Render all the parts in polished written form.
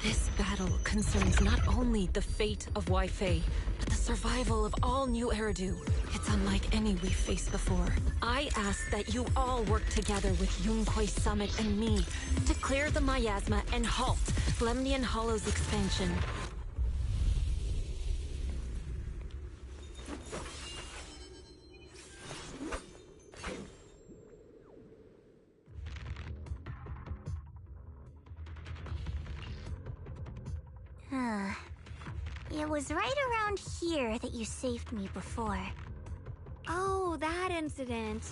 This battle concerns not only the fate of Wei-Fei, but the survival of all New Eridu. It's unlike any we've faced before. I ask that you all work together with Yunquei Summit and me to clear the miasma and halt Lemnian Hollow's expansion. It was right around here that you saved me before. Oh, that incident.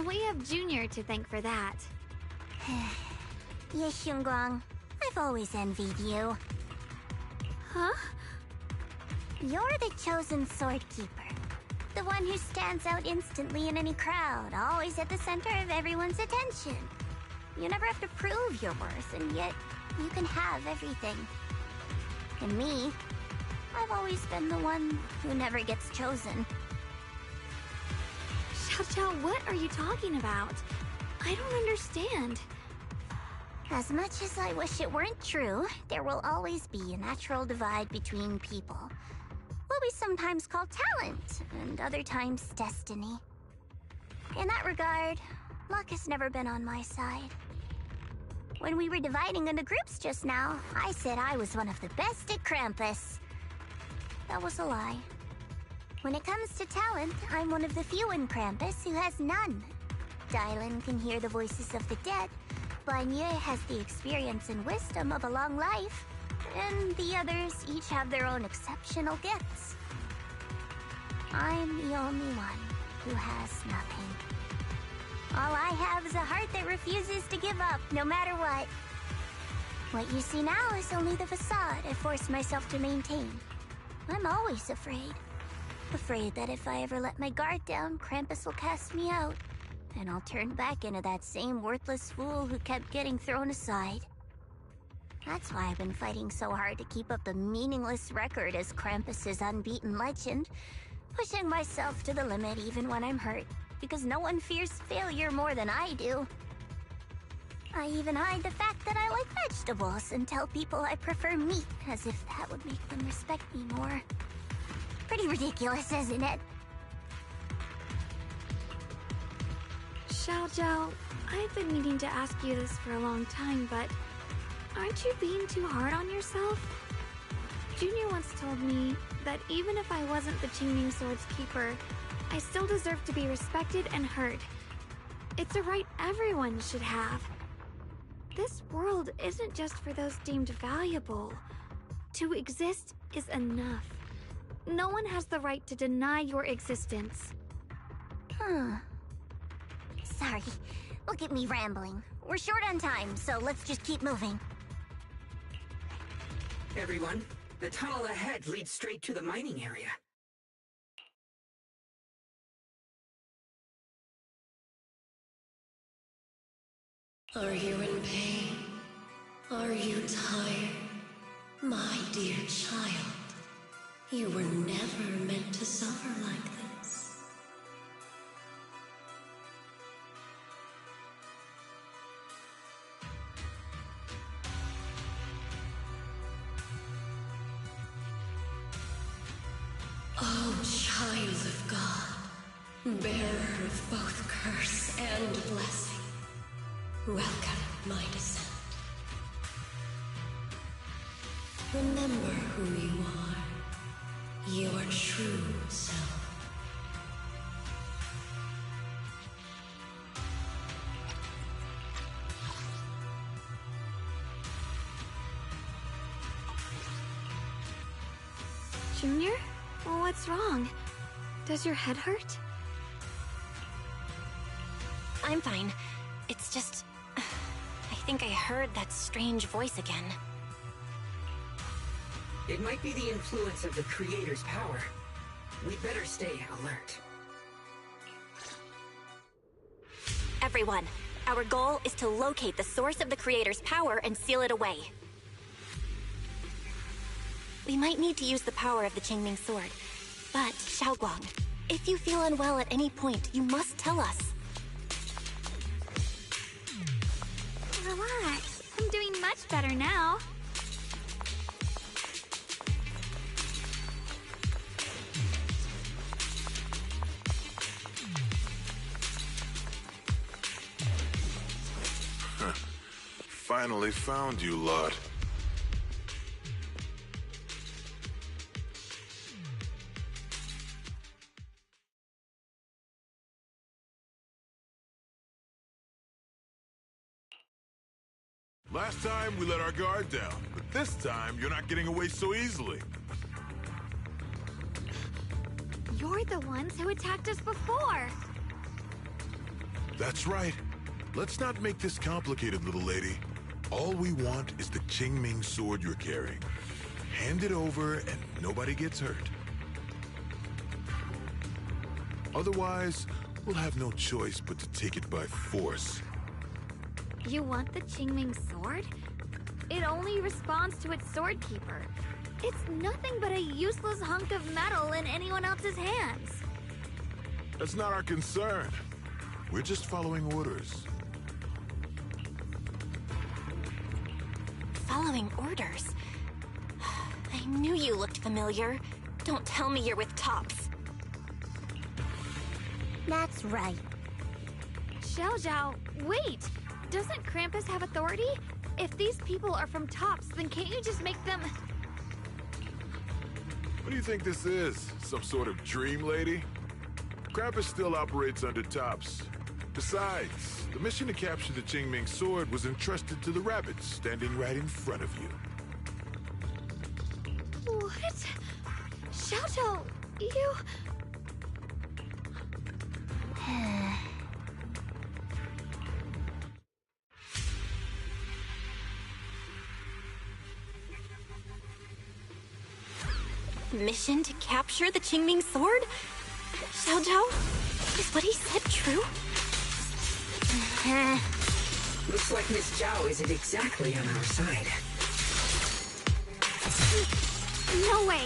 We have Junior to thank for that. Yes, Xingguang. I've always envied you. Huh? You're the chosen sword keeper. The one who stands out instantly in any crowd, always at the center of everyone's attention. You never have to prove your worth, and yet you can have everything. And me, I've always been the one who never gets chosen. Xiao, what are you talking about? I don't understand. As much as I wish it weren't true, there will always be a natural divide between people. What we sometimes call talent, and other times destiny. In that regard, luck has never been on my side. When we were dividing into groups just now, I said I was one of the best at Krampus. That was a lie. When it comes to talent, I'm one of the few in Krampus who has none. Dylan can hear the voices of the dead, Blanye has the experience and wisdom of a long life, and the others each have their own exceptional gifts. I'm the only one who has nothing. All I have is a heart that refuses to give up, no matter what. What you see now is only the facade I force myself to maintain. I'm always afraid. Afraid that if I ever let my guard down, Krampus will cast me out, and I'll turn back into that same worthless fool who kept getting thrown aside. That's why I've been fighting so hard to keep up a meaningless record as Krampus's unbeaten legend, pushing myself to the limit even when I'm hurt, because no one fears failure more than I do. I even hide the fact that I like vegetables and tell people I prefer meat, as if that would make them respect me more. Pretty ridiculous, isn't it? Xiao, I've been meaning to ask you this for a long time, but aren't you being too hard on yourself? Junior once told me that even if I wasn't the Qingming Sword's keeper, I still deserve to be respected and heard. It's a right everyone should have. This world isn't just for those deemed valuable. To exist is enough. No one has the right to deny your existence. Sorry. Look at me rambling. We're short on time, so let's just keep moving. Everyone, the tunnel ahead leads straight to the mining area. Are you in pain? Are you tired? My dear child, you were never meant to suffer like this. Oh, child of God, bearer of both curse and blessing. Welcome, my descent. Remember who you are, your true self. Junior? What's wrong? Does your head hurt? I'm fine. It's just... I think I heard that strange voice again. It might be the influence of the Creator's power. We'd better stay alert. Everyone, our goal is to locate the source of the Creator's power and seal it away. We might need to use the power of the Qingming Sword, but, Xiaoguang, if you feel unwell at any point, you must tell us. Relax. I'm doing much better now. finally found you lot. Last time we let our guard down, but this time you're not getting away so easily. You're the ones who attacked us before. That's right. Let's not make this complicated, little lady. All we want is the Qingming sword you're carrying. Hand it over and nobody gets hurt. Otherwise, we'll have no choice but to take it by force. You want the Qingming sword? It only responds to its sword keeper. It's nothing but a useless hunk of metal in anyone else's hands. That's not our concern. We're just following orders. Following orders? I knew you looked familiar. Don't tell me you're with Tops. That's right. Xiaozhao, wait! Doesn't Krampus have authority? If these people are from Tops, then can't you just make them... What do you think this is? Some sort of dream lady? Krampus still operates under Tops. Besides, the mission to capture the Qingming sword was entrusted to the rabbits standing right in front of you. What? Xiaozhao, you... Mission to capture the Qingming sword? Xiao Zhao? Is what he said true? Looks like Miss Zhao isn't exactly on our side. No way!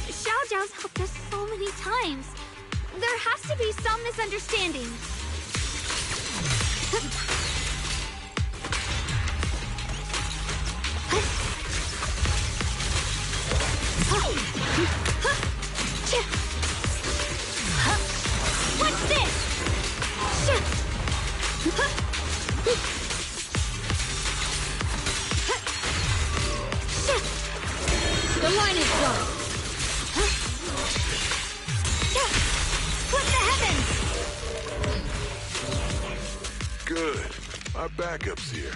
Xiao Zhao's helped us so many times. There has to be some misunderstanding. What's this? The line is gone. Split the heavens! Good. Our backup's here.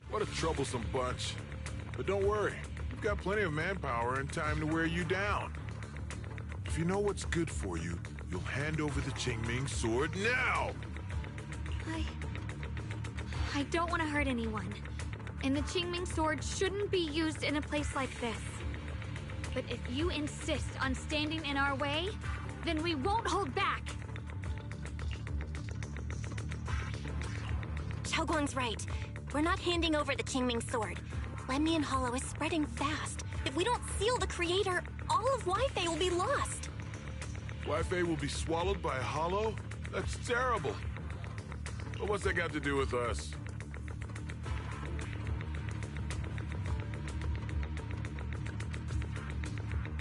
What a troublesome bunch. But don't worry, we've got plenty of manpower and time to wear you down. If you know what's good for you, you'll hand over the Qingming sword now! I don't want to hurt anyone. And the Qingming sword shouldn't be used in a place like this. But if you insist on standing in our way, then we won't hold back. Xiao Guang's right. We're not handing over the Qingming sword. Lemnian Hollow is spreading fast. If we don't seal the creator, all of Wi-Fi will be lost. Wi-Fi will be swallowed by a hollow? That's terrible. But what's that got to do with us?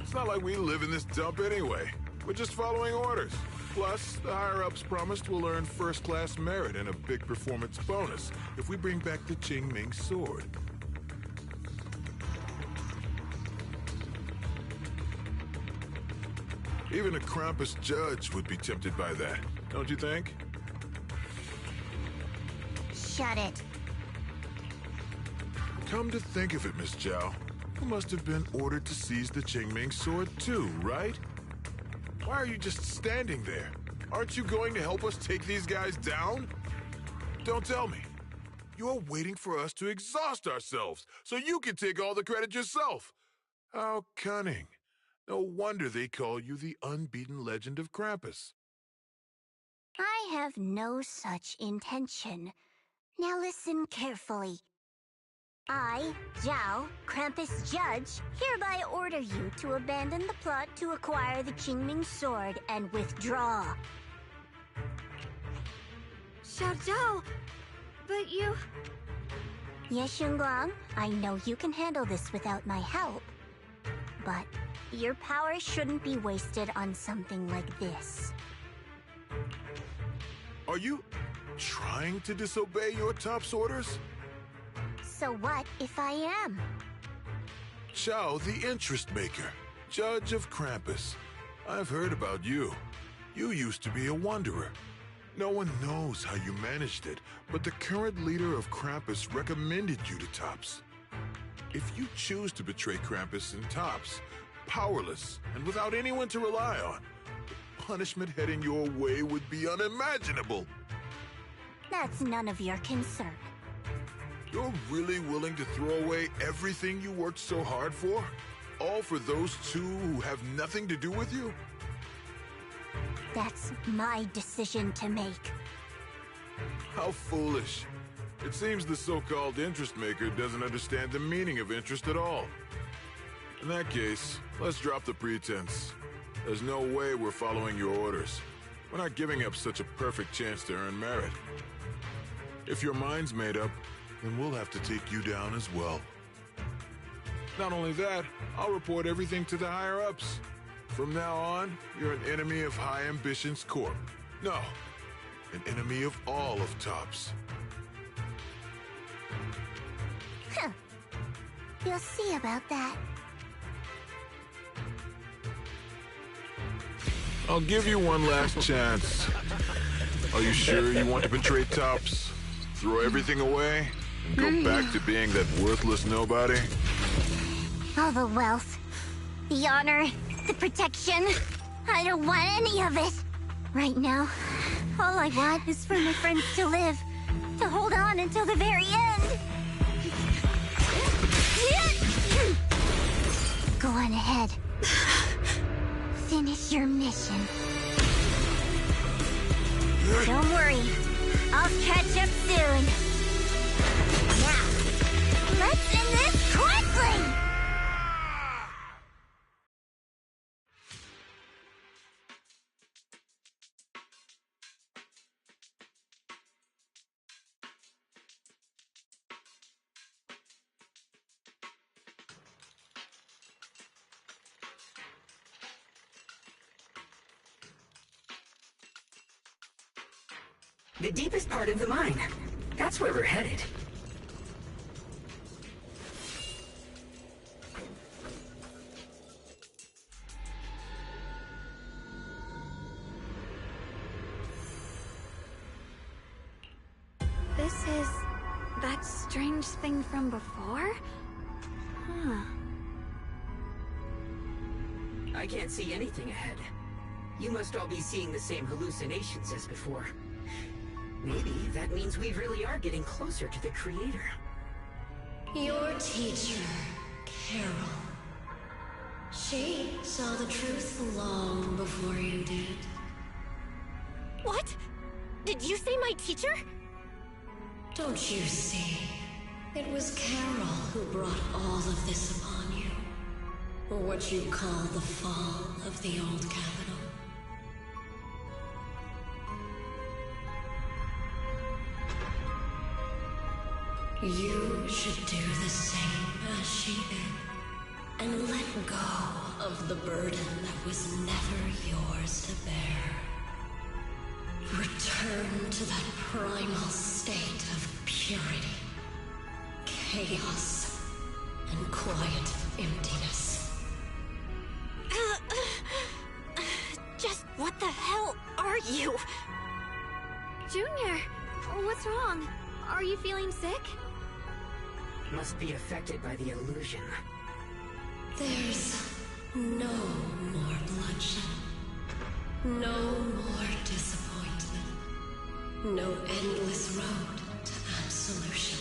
It's not like we live in this dump anyway. We're just following orders. Plus, the higher-ups promised we'll earn first-class merit and a big performance bonus if we bring back the Qingming sword. Even a Krampus judge would be tempted by that, don't you think? Shut it. Come to think of it, Miss Zhao, you must have been ordered to seize the Qingming sword too, right? Why are you just standing there? Aren't you going to help us take these guys down? Don't tell me. You're waiting for us to exhaust ourselves so you can take all the credit yourself. How cunning. No wonder they call you the unbeaten legend of Krampus. I have no such intention. Now listen carefully. I, Zhao, Krampus Judge, hereby order you to abandon the plot to acquire the Qingming sword and withdraw. Xiaozhou, but you... Yes, Xinguang, I know you can handle this without my help. But your power shouldn't be wasted on something like this. Are you trying to disobey your top's orders? So what if I am? Xiao, the interest maker, judge of Krampus. I've heard about you. You used to be a wanderer. No one knows how you managed it, but the current leader of Krampus recommended you to Tops. If you choose to betray Krampus and Tops, powerless and without anyone to rely on, the punishment heading your way would be unimaginable. That's none of your concern. You're really willing to throw away everything you worked so hard for? All for those two who have nothing to do with you? That's my decision to make. How foolish. It seems the so-called interest maker doesn't understand the meaning of interest at all. In that case, let's drop the pretense. There's no way we're following your orders. We're not giving up such a perfect chance to earn merit. If your mind's made up, then we'll have to take you down as well. Not only that, I'll report everything to the higher-ups. From now on, you're an enemy of High Ambitions Corp. No, an enemy of all of Tops. Huh. You'll see about that. I'll give you one last chance. Are you sure you want to betray Tops? Throw everything away? And go back to being that worthless nobody? All the wealth, the honor, the protection. I don't want any of it. Right now, all I want is for my friends to live, to hold on until the very end. Go on ahead. Finish your mission. Don't worry, I'll catch up soon. Now, let's end this quickly! The deepest part of the mine. That's where we're headed. This is... that strange thing from before? Huh. I can't see anything ahead. You must all be seeing the same hallucinations as before. Maybe that means we really are getting closer to the Creator. Your teacher, Carol. She saw the truth long before you did. What? Did you say my teacher? Don't you see? It was Carol who brought all of this upon you. Or what you call the fall of the old capital. You should do the same as she did, and let go of the burden that was never yours to bear. Return to that primal state of purity, chaos, and quiet emptiness. Just what the hell are you? Junior, what's wrong? Are you feeling sick? Must be affected by the illusion. There's no more bloodshed. No more disappointment. No endless road to absolution.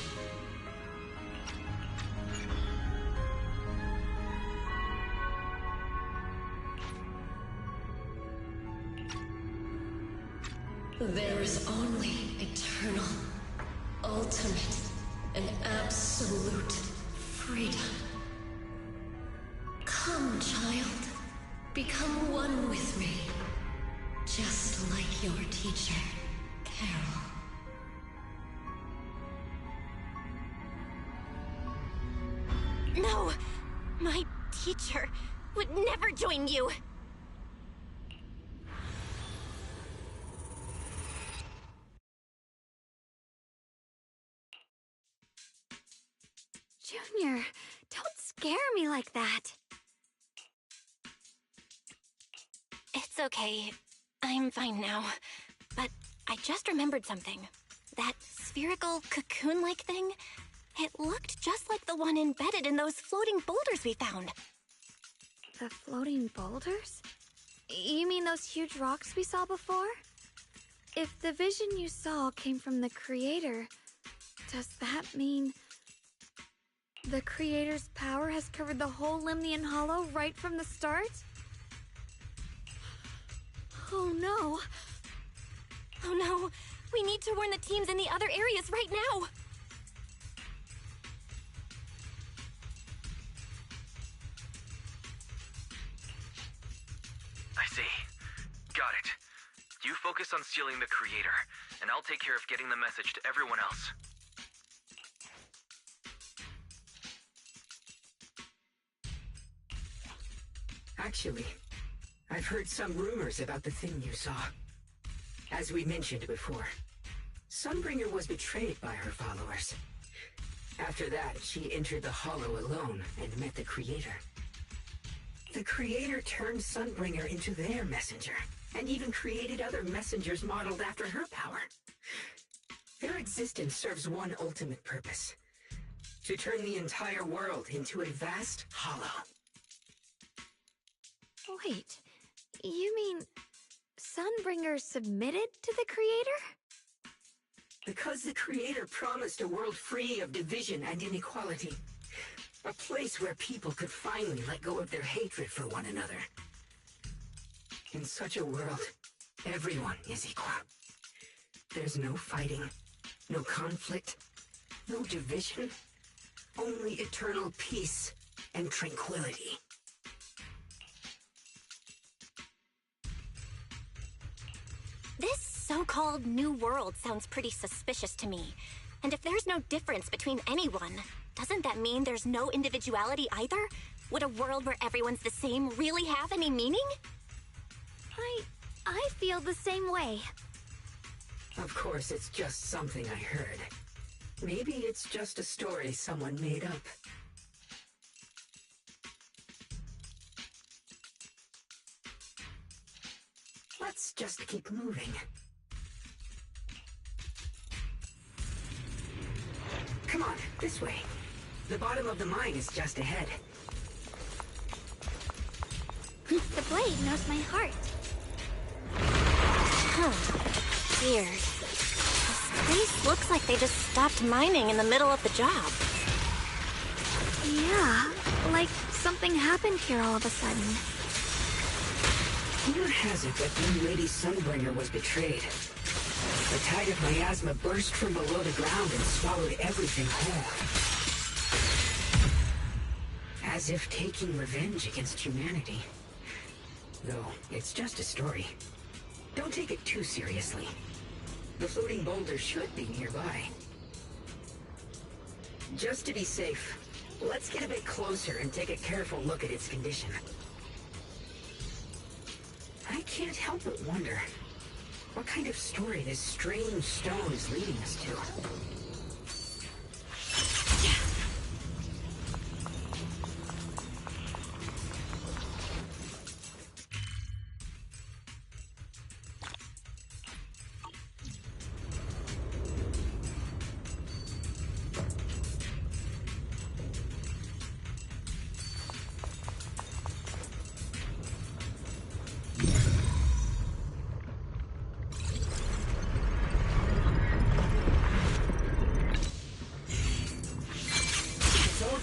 There is only eternal, ultimate, and absolute freedom. Come, child. Become one with me. Just like your teacher, Carol. No! My teacher would never join you! Junior, don't scare me like that. It's okay. I'm fine now. But I just remembered something. That spherical cocoon-like thing, it looked just like the one embedded in those floating boulders we found. The floating boulders? You mean those huge rocks we saw before? If the vision you saw came from the Creator, does that mean the Creator's power has covered the whole Limnian Hollow right from the start? Oh no! Oh no! We need to warn the teams in the other areas right now! I see. Got it. You focus on stealing the Creator, and I'll take care of getting the message to everyone else. Actually, I've heard some rumors about the thing you saw. As we mentioned before, Sunbringer was betrayed by her followers. After that, she entered the Hollow alone and met the Creator. The Creator turned Sunbringer into their messenger, and even created other messengers modeled after her power. Their existence serves one ultimate purpose: to turn the entire world into a vast hollow. Wait, you mean Sunbringer submitted to the Creator? Because the Creator promised a world free of division and inequality. A place where people could finally let go of their hatred for one another. In such a world, everyone is equal. There's no fighting, no conflict, no division, only eternal peace and tranquility. This so-called new world sounds pretty suspicious to me. And if there's no difference between anyone, doesn't that mean there's no individuality either? Would a world where everyone's the same really have any meaning? I feel the same way. Of course, it's just something I heard. Maybe it's just a story someone made up. Let's just keep moving. Come on, this way. The bottom of the mine is just ahead. The blade knows my heart. Weird. This place looks like they just stopped mining in the middle of the job. Yeah, like something happened here all of a sudden. Rumor has it that young Lady Sunbringer was betrayed. The tide of miasma burst from below the ground and swallowed everything whole. As if taking revenge against humanity. Though, it's just a story. Don't take it too seriously. The floating boulder should be nearby. Just to be safe, let's get a bit closer and take a careful look at its condition. I can't help but wonder what kind of story this strange stone is leading us to.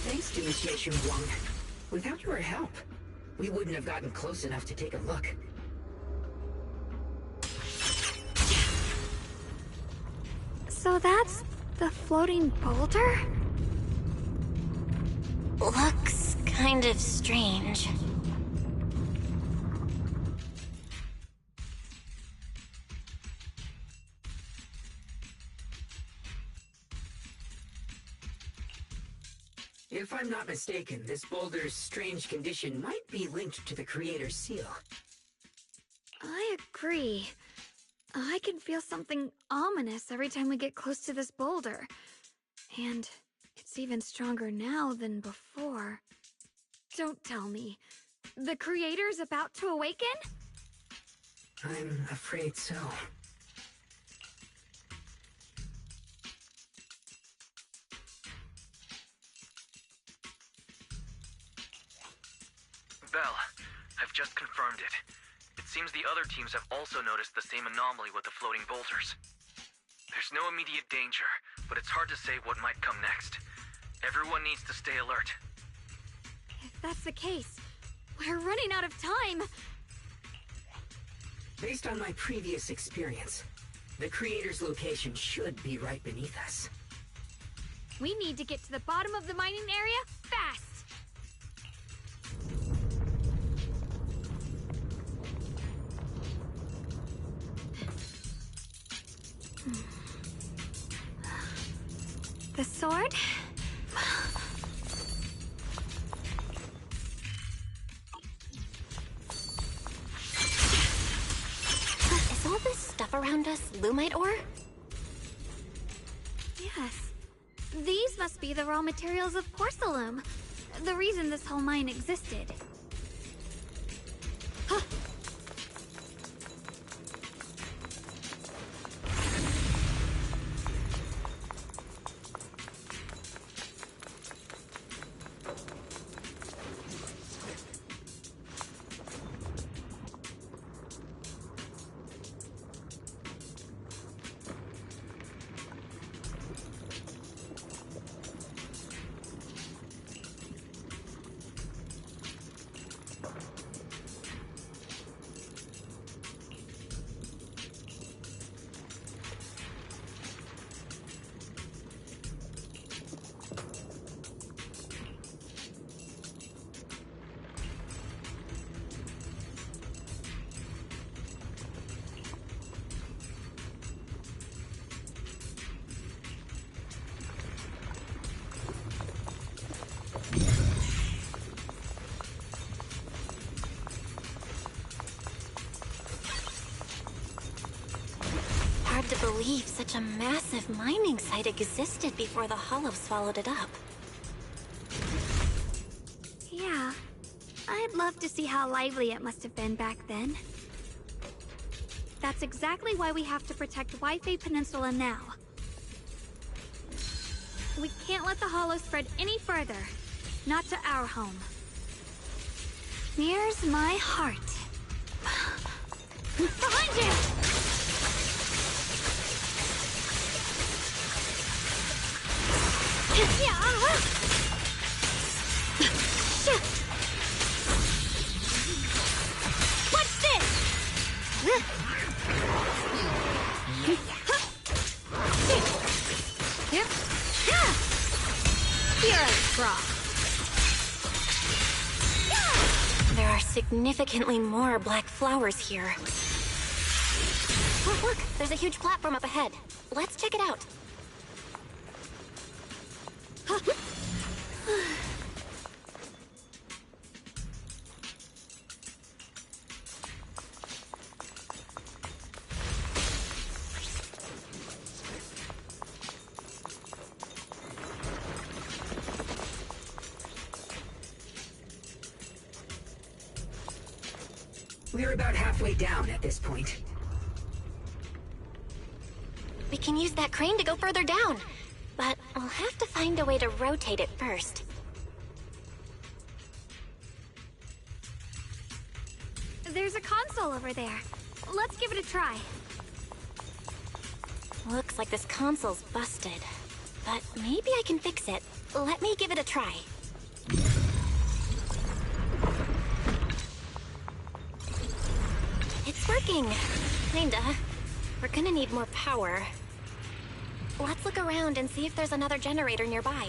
Thanks to Initiation 1. Without your help, we wouldn't have gotten close enough to take a look. So that's the floating boulder? Looks kind of strange. If I'm not mistaken, this boulder's strange condition might be linked to the Creator's seal. I agree. I can feel something ominous every time we get close to this boulder. And it's even stronger now than before. Don't tell me. The Creator's about to awaken? I'm afraid so. Belle, I've just confirmed it. It seems the other teams have also noticed the same anomaly with the floating boulders. There's no immediate danger, but it's hard to say what might come next. Everyone needs to stay alert. If that's the case, we're running out of time. Based on my previous experience, the Creator's location should be right beneath us. We need to get to the bottom of the mining area fast. The sword? Is all this stuff around us Lumite ore? Yes. These must be the raw materials of porcelain. The reason this whole mine existed. Huh. Hard to believe such a massive mining site existed before the Hollow swallowed it up. Yeah. I'd love to see how lively it must have been back then. That's exactly why we have to protect Wi-Fi Peninsula now. We can't let the Hollow spread any further. Not to our home. Here's my heart. Behind you! What's this? Hero's Rock. There are significantly more black flowers here. Look, there's a huge platform up ahead. Let's check it out. We're about halfway down at this point. We can use that crane to go further down, but we'll have to find a way to rotate it first. There's a console over there. Let's give it a try. Looks like this console's busted, but maybe I can fix it. Let me give it a try. It's working. Kinda. We're gonna need more power. Let's look around and see if there's another generator nearby.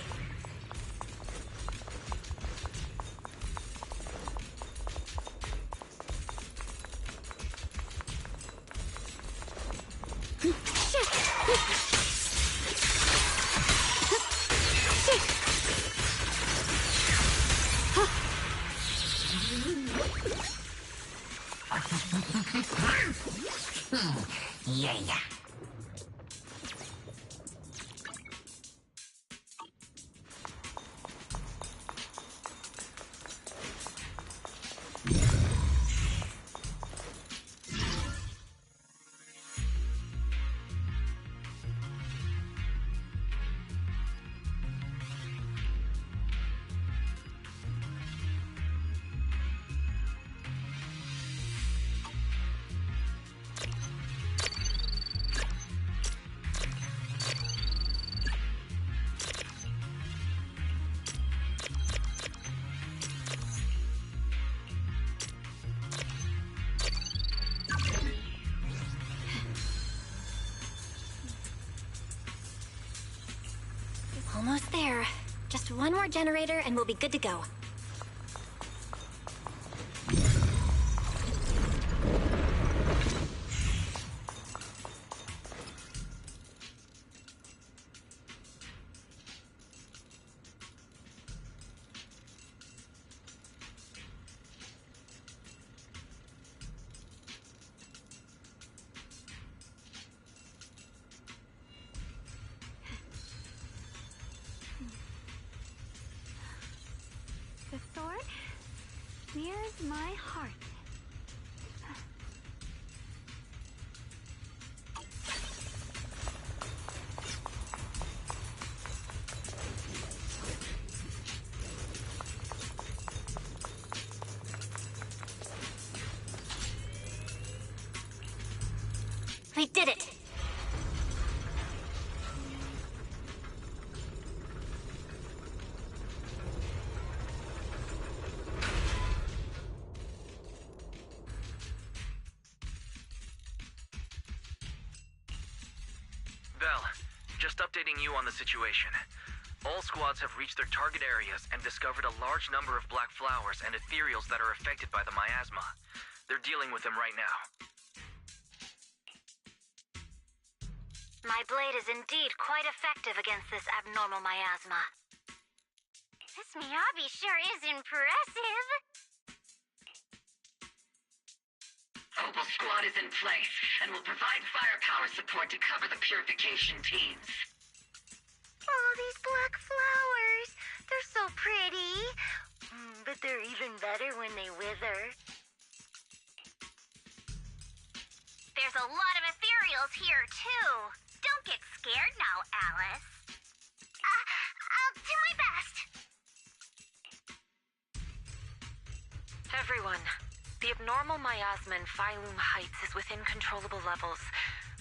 Almost there. Just one more generator and we'll be good to go. The sword mirrors my heart. We did it! Val, just updating you on the situation. All squads have reached their target areas and discovered a large number of black flowers and ethereals that are affected by the miasma. They're dealing with them right now. My blade is indeed quite effective against this abnormal miasma. This Miyabi sure is impressive. Opal Squad is in place and will provide firepower support to cover the purification teams. Oh, these black flowers. They're so pretty. But they're even better when they wither. There's a lot of ethereals here, too. Don't get scared now, Alice. I'll do my best. Everyone, the abnormal miasma in Phylum Heights is within controllable levels.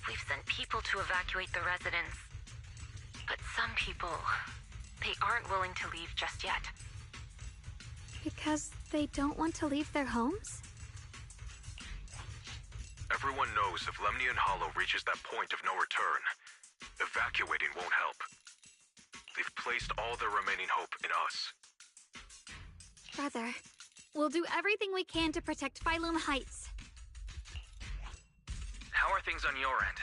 We've sent people to evacuate the residents. But some people, they aren't willing to leave just yet. Because they don't want to leave their homes? Everyone knows if Lemnian Hollow reaches that point of no return, evacuating won't help. They've placed all their remaining hope in us. Brother, we'll do everything we can to protect Phylum Heights. How are things on your end?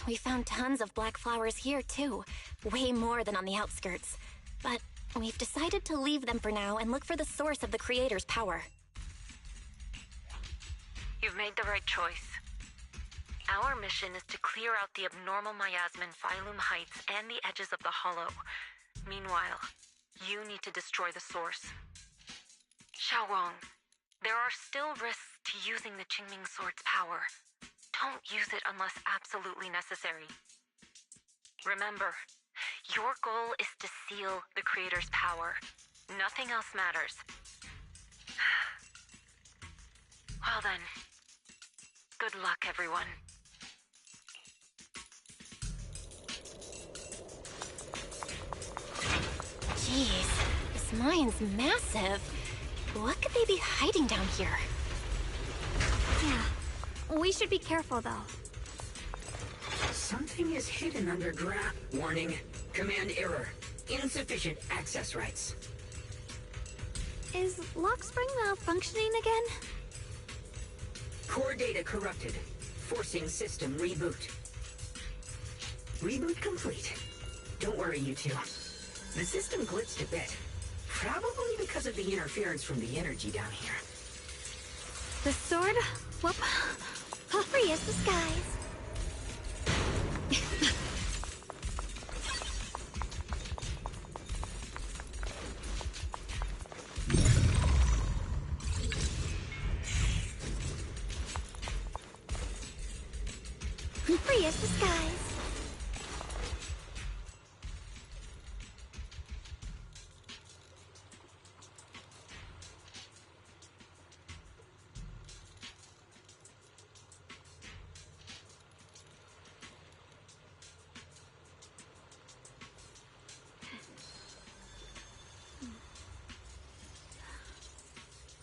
We found tons of black flowers here, too. Way more than on the outskirts. But we've decided to leave them for now and look for the source of the Creator's power. You've made the right choice. Our mission is to clear out the abnormal miasma in Phylum Heights and the edges of the Hollow. Meanwhile, you need to destroy the source. Xiaowang, there are still risks to using the Qingming Sword's power. Don't use it unless absolutely necessary. Remember, your goal is to seal the Creator's power. Nothing else matters. Well then, good luck, everyone. Jeez, this mine's massive. What could they be hiding down here? Yeah, we should be careful, though. Something is hidden underground. Warning. Command error. Insufficient access rights. Is Lockspring malfunctioning again? Core data corrupted. Forcing system reboot. Reboot complete. Don't worry, you two. The system glitched a bit. Probably because of the interference from the energy down here. The sword? Whoop. Free as the skies. Free as the skies.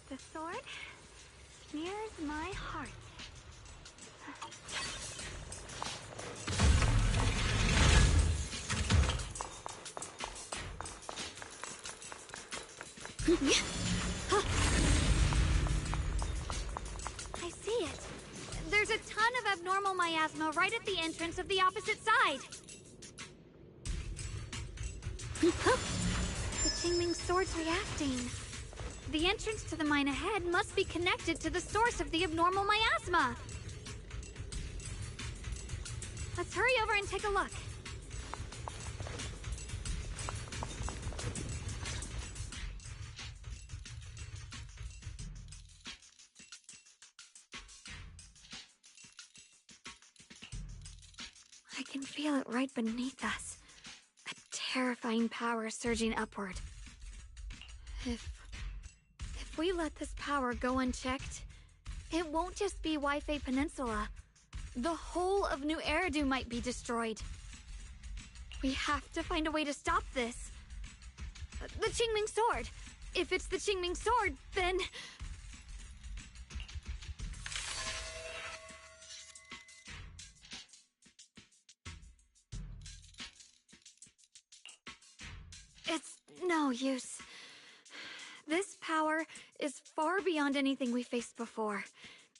The sword mirrors my heart. I see it. There's a ton of abnormal miasma right at the entrance of the opposite side. The Qingming sword's reacting. The entrance to the mine ahead must be connected to the source of the abnormal miasma. Let's hurry over and take a look. I can feel it right beneath us. A terrifying power surging upward. If we let this power go unchecked, it won't just be Wi-Fi Peninsula. The whole of New Eridu might be destroyed. We have to find a way to stop this. The Qingming sword. If it's the Qingming sword, then... It's no use. This power is far beyond anything we faced before.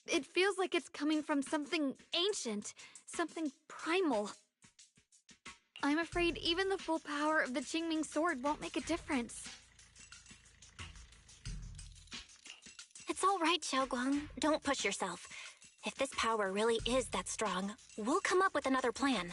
It feels like it's coming from something ancient, something primal. I'm afraid even the full power of the Qingming sword won't make a difference. It's all right, Xiaoguang. Don't push yourself. If this power really is that strong, we'll come up with another plan.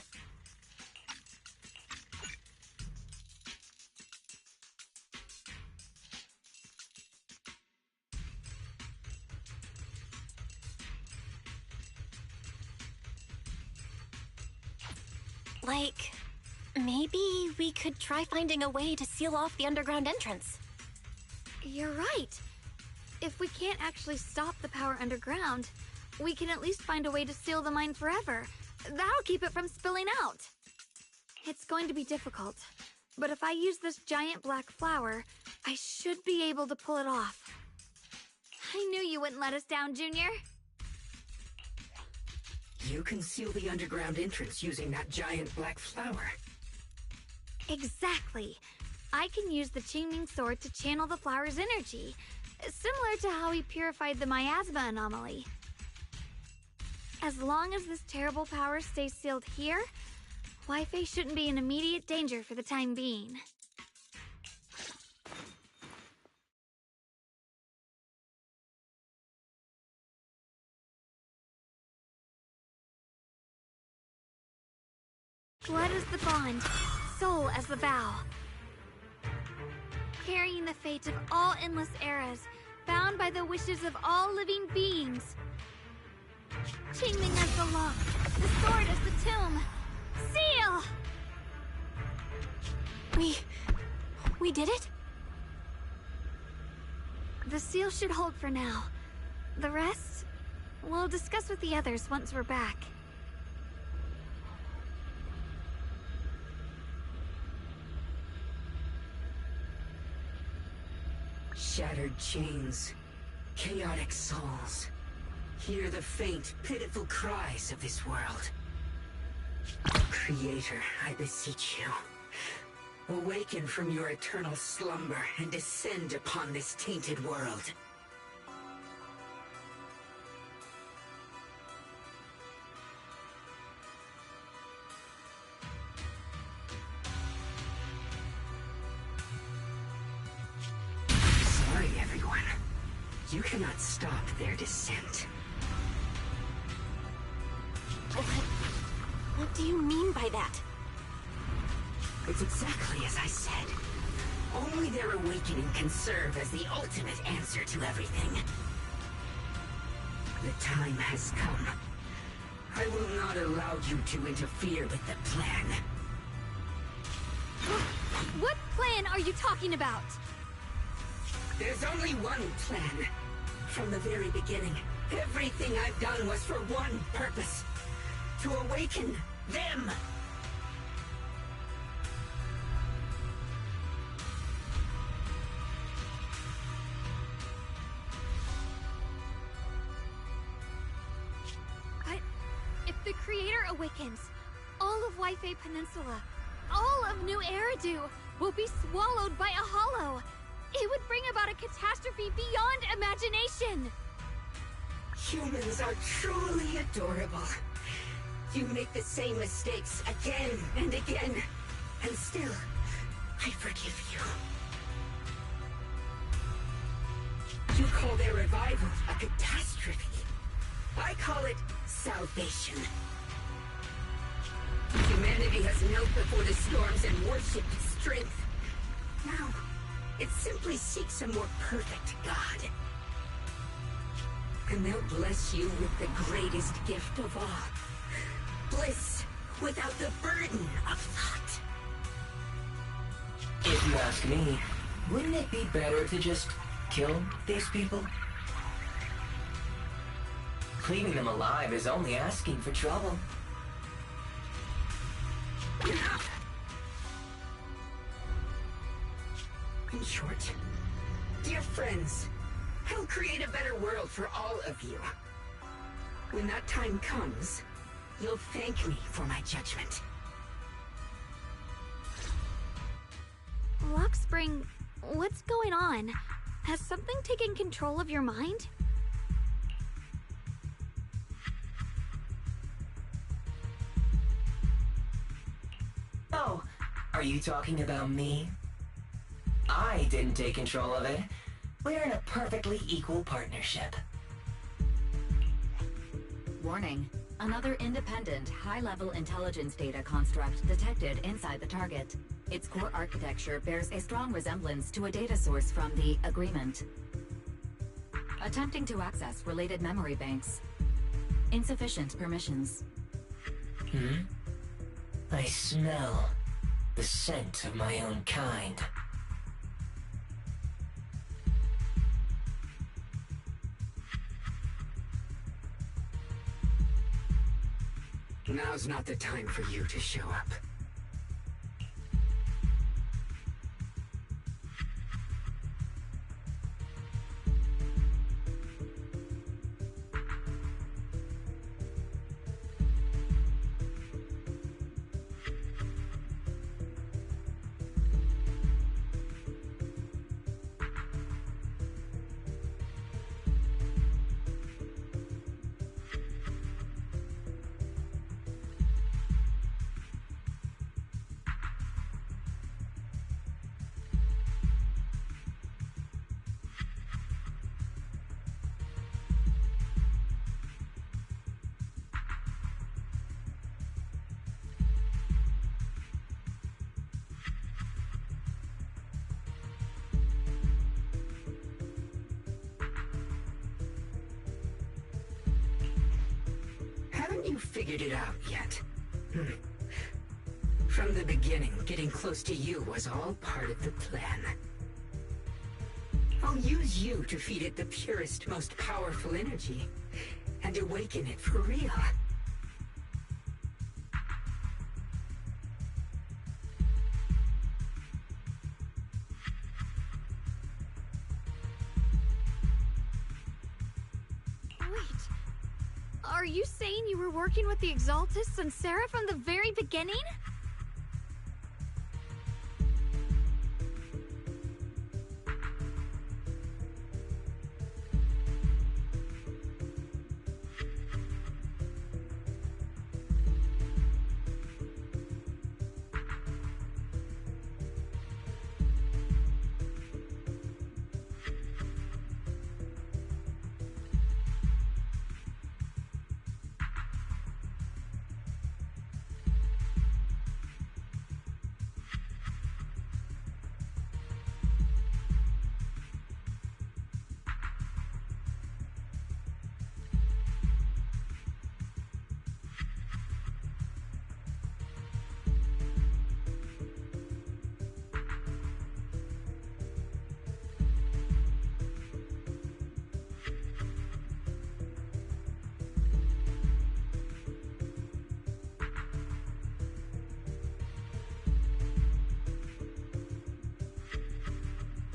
Like, maybe we could try finding a way to seal off the underground entrance. You're right. If we can't actually stop the power underground, we can at least find a way to seal the mine forever. That'll keep it from spilling out. It's going to be difficult, but if I use this giant black flower, I should be able to pull it off. I knew you wouldn't let us down, Junior. You can seal the underground entrance using that giant black flower. Exactly. I can use the Qingming sword to channel the flower's energy, similar to how we purified the miasma anomaly. As long as this terrible power stays sealed here, Wi-Fi shouldn't be in immediate danger for the time being. Blood as the bond, soul as the vow. Carrying the fate of all endless eras, bound by the wishes of all living beings. Qingming as the law, the sword as the tomb. Seal! We did it? The seal should hold for now. The rest, we'll discuss with the others once we're back. Shattered chains, chaotic souls. Hear the faint, pitiful cries of this world. Creator, I beseech you. Awaken from your eternal slumber and descend upon this tainted world. Sorry, everyone. You cannot stop their descent. What do you mean by that? It's exactly as I said. Only their awakening can serve as the ultimate answer to everything. The time has come. I will not allow you to interfere with the plan. What plan are you talking about? There's only one plan. From the very beginning, everything I've done was for one purpose. To awaken them! But if the Creator awakens, all of Wi-Fi Peninsula, all of New Eridu will be swallowed by a hollow. It would bring about a catastrophe beyond imagination! Humans are truly adorable. You make the same mistakes again and again, and still, I forgive you. You call their revival a catastrophe. I call it salvation. Humanity has knelt before the storms and worshipped strength. Now, it simply seeks a more perfect God. And they'll bless you with the greatest gift of all. Bliss without the burden of thought. If you ask me, wouldn't it be better to just kill these people? Leaving them alive is only asking for trouble. In short, dear friends, I'll create a better world for all of you. When that time comes, you'll thank me for my judgment. Lockspring, what's going on? Has something taken control of your mind? Oh, are you talking about me? I didn't take control of it. We're in a perfectly equal partnership. Warning. Another independent, high-level intelligence data construct detected inside the target. Its core architecture bears a strong resemblance to a data source from the Agreement. Attempting to access related memory banks. Insufficient permissions. I smell the scent of my own kind. Now's not the time for you to show up. Haven't you figured it out yet? From the beginning, getting close to you was all part of the plan. I'll use you to feed it the purest, most powerful energy, and awaken it for real. Are you saying you were working with the Exaltists and Sarah from the very beginning?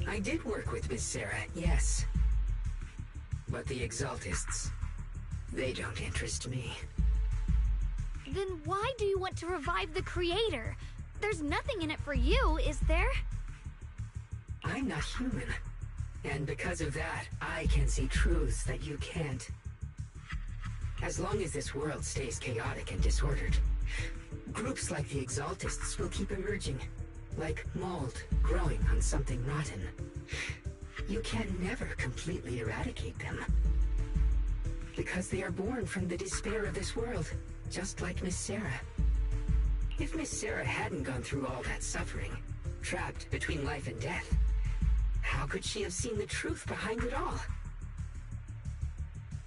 I did work with Miss Sarah, yes. But the Exaltists, they don't interest me. Then why do you want to revive the Creator? There's nothing in it for you, is there? I'm not human. And because of that, I can see truths that you can't. As long as this world stays chaotic and disordered, groups like the Exaltists will keep emerging, like mold growing on something rotten. You can never completely eradicate them, because they are born from the despair of this world, just like Miss Sarah. If Miss Sarah hadn't gone through all that suffering, trapped between life and death, how could she have seen the truth behind it all?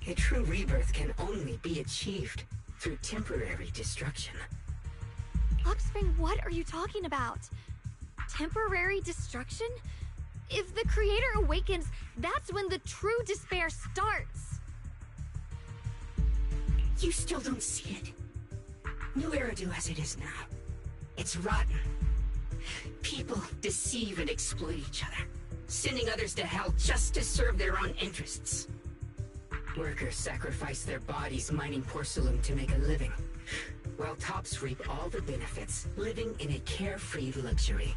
A true rebirth can only be achieved through temporary destruction. Oxspring, what are you talking about? Temporary destruction? If the Creator awakens, that's when the true despair starts. You still don't see it. New Eridu as it is now, it's rotten. People deceive and exploit each other, sending others to hell just to serve their own interests. Workers sacrifice their bodies mining porcelain to make a living, while tops reap all the benefits, living in a carefree luxury.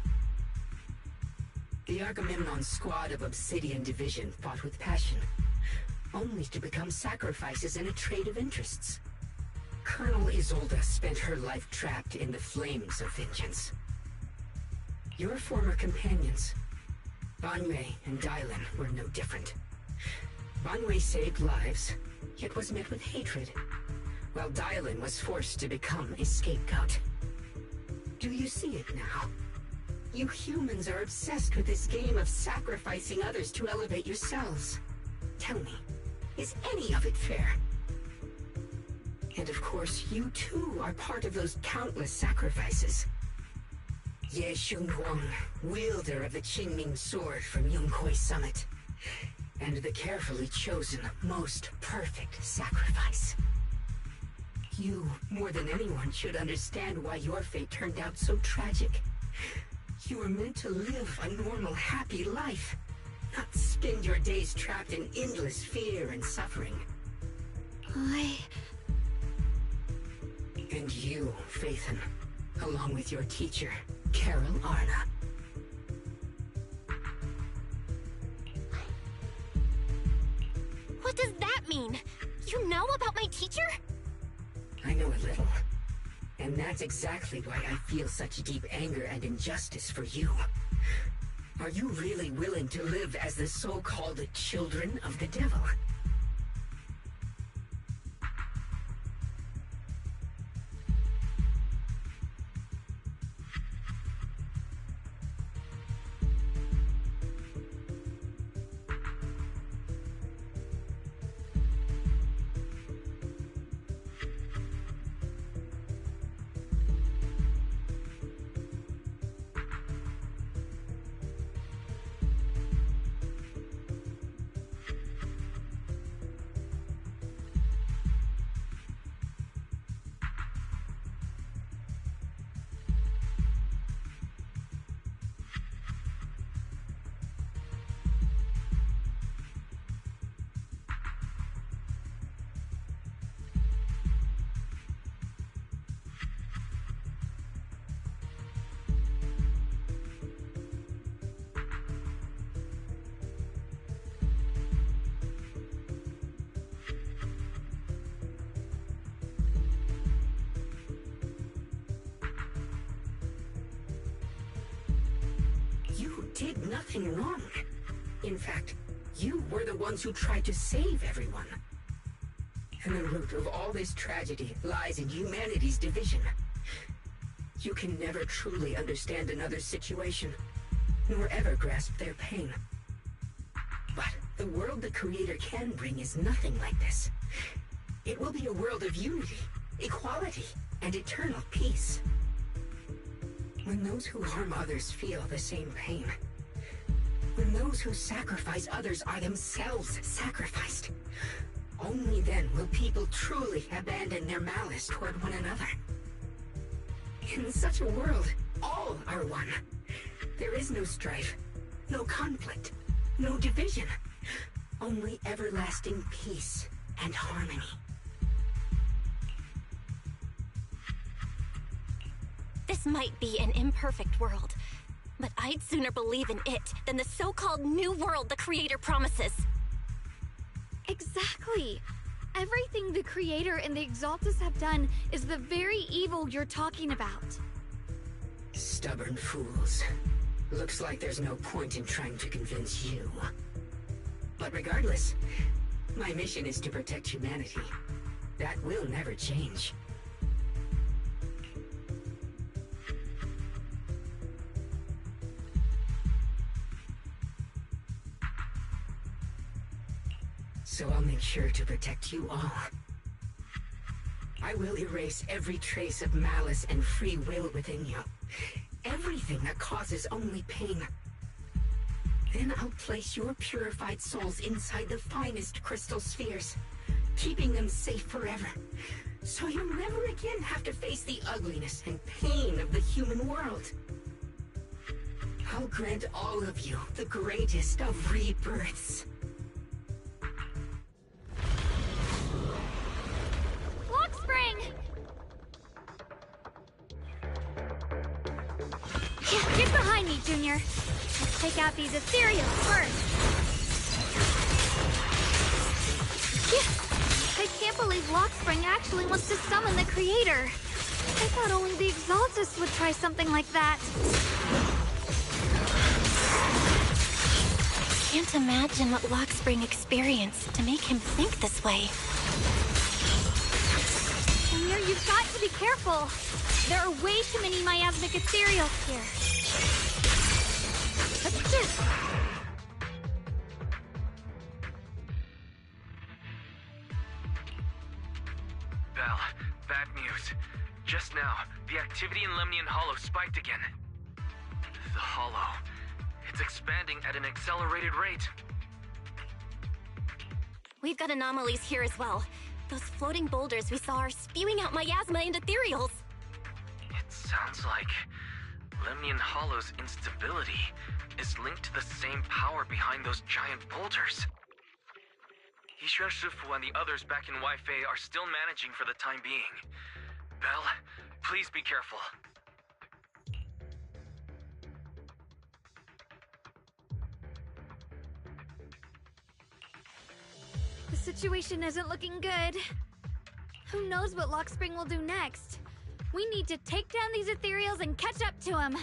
The Agamemnon squad of Obsidian Division fought with passion, only to become sacrifices in a trade of interests. Colonel Isolde spent her life trapped in the flames of vengeance. Your former companions, Banwei and Dylan, were no different. Banwei saved lives, yet was met with hatred, while Dylan was forced to become a scapegoat. Do you see it now? You humans are obsessed with this game of sacrificing others to elevate yourselves. Tell me, is any of it fair? And of course, you too are part of those countless sacrifices. Ye Xunguang, wielder of the Qingming sword from Yongkoi Summit, and the carefully chosen, most perfect sacrifice. You, more than anyone, should understand why your fate turned out so tragic. You were meant to live a normal, happy life, not spend your days trapped in endless fear and suffering. And you, Phaethon, along with your teacher, Carol Arna. What does that mean? You know about my teacher? I know a little. And that's exactly why I feel such deep anger and injustice for you. Are you really willing to live as the so-called children of the devil? Did nothing wrong. In fact, you were the ones who tried to save everyone. And the root of all this tragedy lies in humanity's division. You can never truly understand another's situation, nor ever grasp their pain. But the world the Creator can bring is nothing like this. It will be a world of unity, equality, and eternal peace. When those who harm others feel the same pain, when those who sacrifice others are themselves sacrificed, only then will people truly abandon their malice toward one another. In such a world, all are one. There is no strife, no conflict, no division, only everlasting peace and harmony. This might be an imperfect world, But I'd sooner believe in it than the so-called new world the Creator promises. Exactly. Everything the Creator and the Exaltus have done is the very evil you're talking about. Stubborn fools. Looks like there's no point in trying to convince you. But regardless, my mission is to protect humanity. That will never change. So I'll make sure to protect you all. I will erase every trace of malice and free will within you. Everything that causes only pain. Then I'll place your purified souls inside the finest crystal spheres, keeping them safe forever. So you'll never again have to face the ugliness and pain of the human world. I'll grant all of you the greatest of rebirths. Spring! Get behind me, Junior. Let's take out these ethereals first. I can't believe Lockspring actually wants to summon the Creator. I thought only the Exaltus would try something like that. I can't imagine what Lockspring experienced to make him think this way. Junior, you've got to be careful. There are way too many miasmic ethereals here. Belle, bad news. Just now, the activity in Lemnian Hollow spiked again. The Hollow. It's expanding at an accelerated rate. We've got anomalies here as well. Those floating boulders we saw are spewing out miasma and ethereals. It sounds like Lemnian Hollow's instability is linked to the same power behind those giant boulders. Yishuan Shifu and the others back in Wi-Fi are still managing for the time being. Belle, please be careful. The situation isn't looking good. Who knows what Lockspring will do next? We need to take down these ethereals and catch up to him.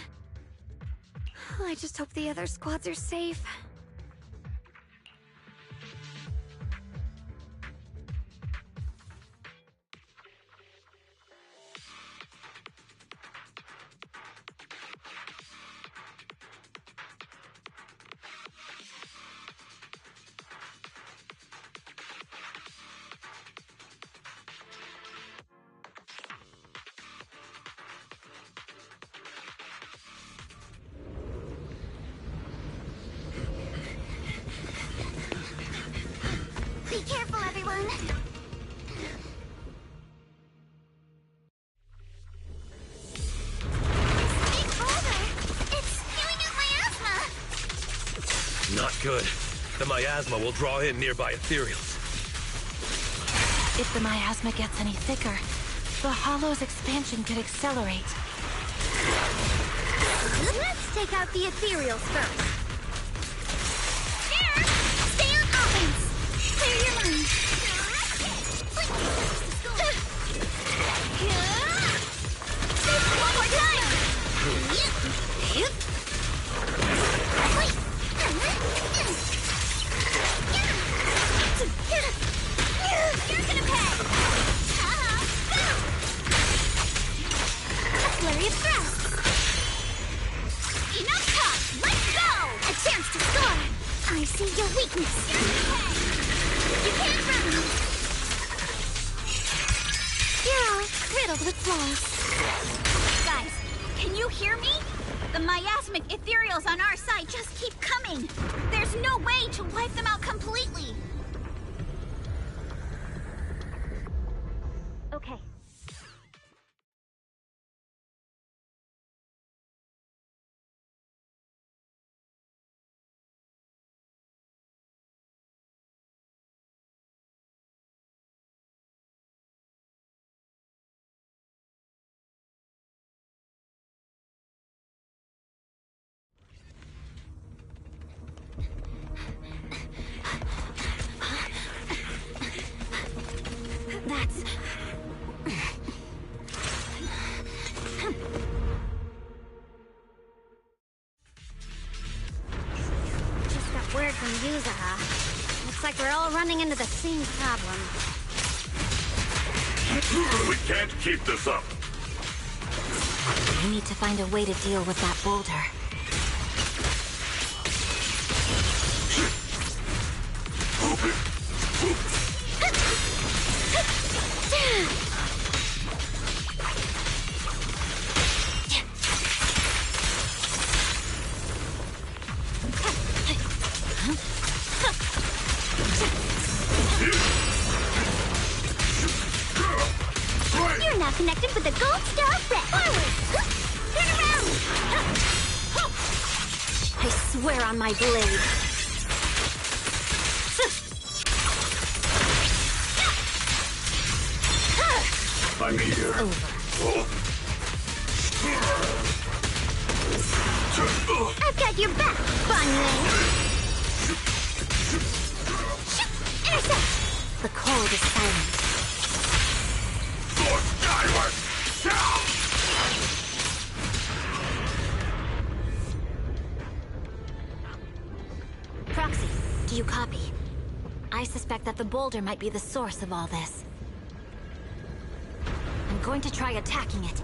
I just hope the other squads are safe. Be careful, everyone! Big boulder! It's spewing out miasma! Not good. The miasma will draw in nearby ethereals. If the miasma gets any thicker, the Hollow's expansion could accelerate. Let's take out the ethereals first. There! Stay on offense! Clear your mind. One more time! You're gonna pay! A flurry of thrusts! Enough talk! Let's go! A chance to score! I see your weakness. You can't run! You're all riddled with flaws. Guys, can you hear me? The miasmic ethereals on our side just keep coming. There's no way to wipe them out completely. Okay. all running into the same problem. We can't keep this up. We need to find a way to deal with that boulder. You're now connected with the Gold Star Red. Forward! Turn around! I swear on my blade. I'm here. I've got your back, Bunny. Intercept! The cold is silent. Sword skyward! Proxy, do you copy? I suspect that the boulder might be the source of all this. I'm going to try attacking it.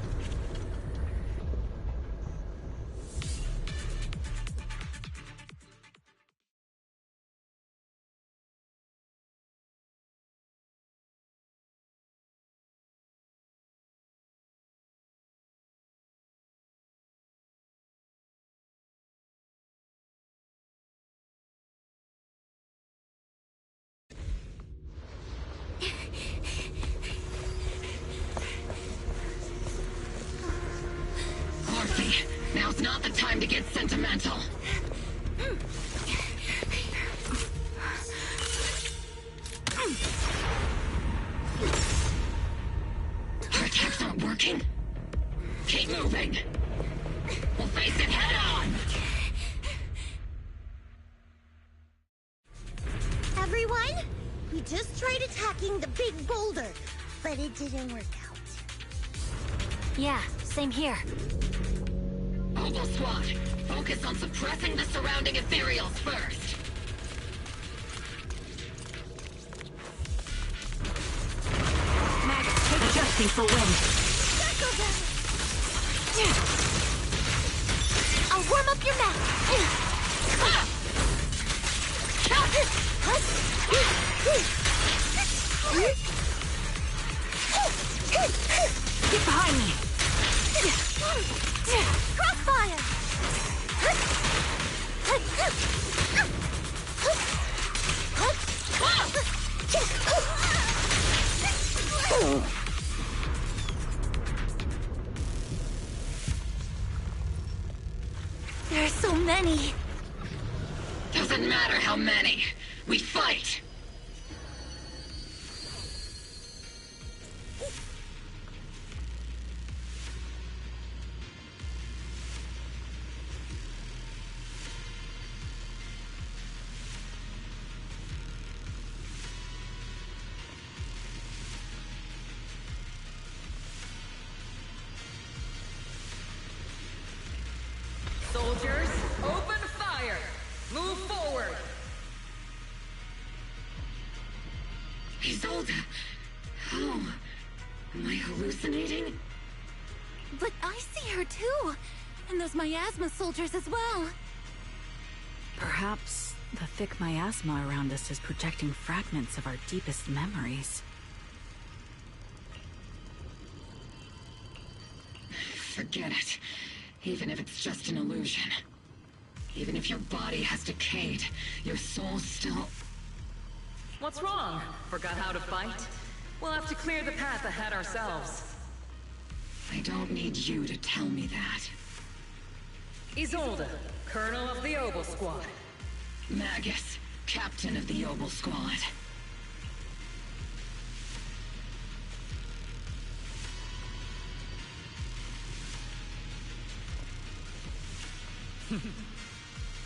Now's not the time to get sentimental. Our attacks aren't working. Keep moving. We'll face it head on. Everyone, we just tried attacking the big boulder, but it didn't work out. Yeah, same here. Mobile Squad, focus on suppressing the surrounding ethereals first. Maggots, take adjusting for wind. I'll warm up your mouth. Get behind me. Crossfire! There are so many. Doesn't matter how many. We fight. Soldiers, open fire! Move forward! Isolde! How? Am I hallucinating? But I see her too! And those miasma soldiers as well! Perhaps the thick miasma around us is projecting fragments of our deepest memories. Forget it. Even if it's just an illusion. Even if your body has decayed, your soul still... What's wrong? Forgot how to fight? We'll have to clear the path ahead ourselves. I don't need you to tell me that. Isolde, Colonel of the Oval Squad. Magus, Captain of the Oval Squad.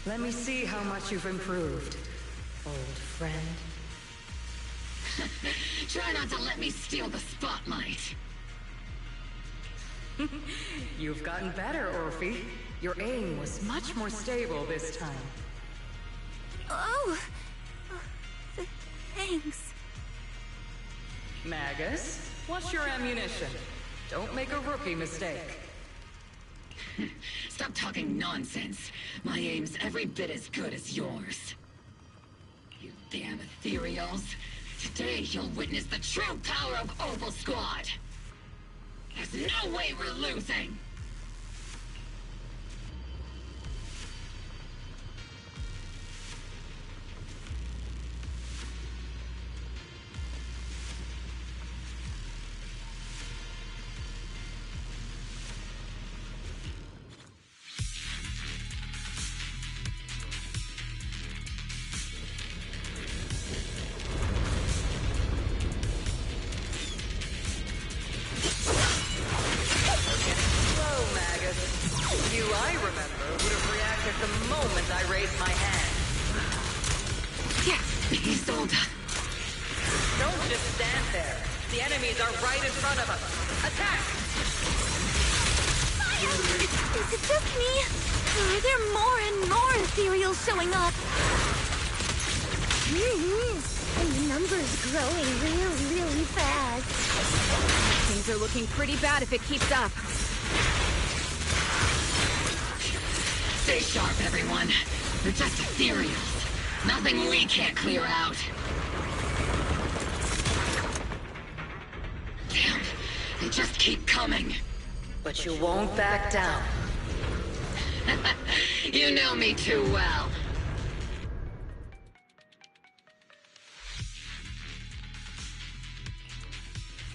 Let me see how much you've improved, old friend. Try not to let me steal the spotlight. You've gotten better, Orphe. Your aim was much more stable this time. Oh! Thanks. Magus, what's your ammunition? Don't make a rookie mistake. Stop talking nonsense. My aim's every bit as good as yours. You damn ethereals. Today you'll witness the true power of Opal Squad. There's no way we're losing. Showing up. And the number's growing really fast. Things are looking pretty bad if it keeps up. Stay sharp, everyone. They're just ethereals. Nothing we can't clear out. Damn, they just keep coming. But you won't back down. You know me too well.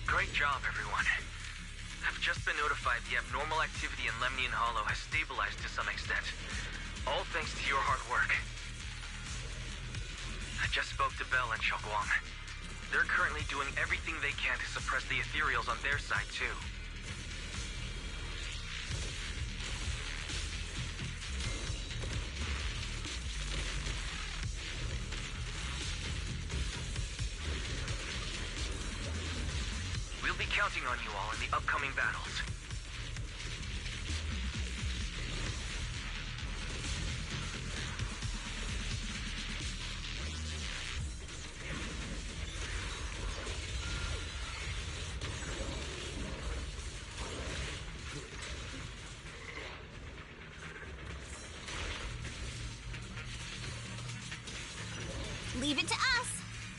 Great job, everyone. I've just been notified the abnormal activity in Lemnian Hollow has stabilized to some extent. All thanks to your hard work. I just spoke to Bell and Xiaoguang. They're currently doing everything they can to suppress the ethereals on their side, too. We'll be counting on you all in the upcoming battles. Leave it to us.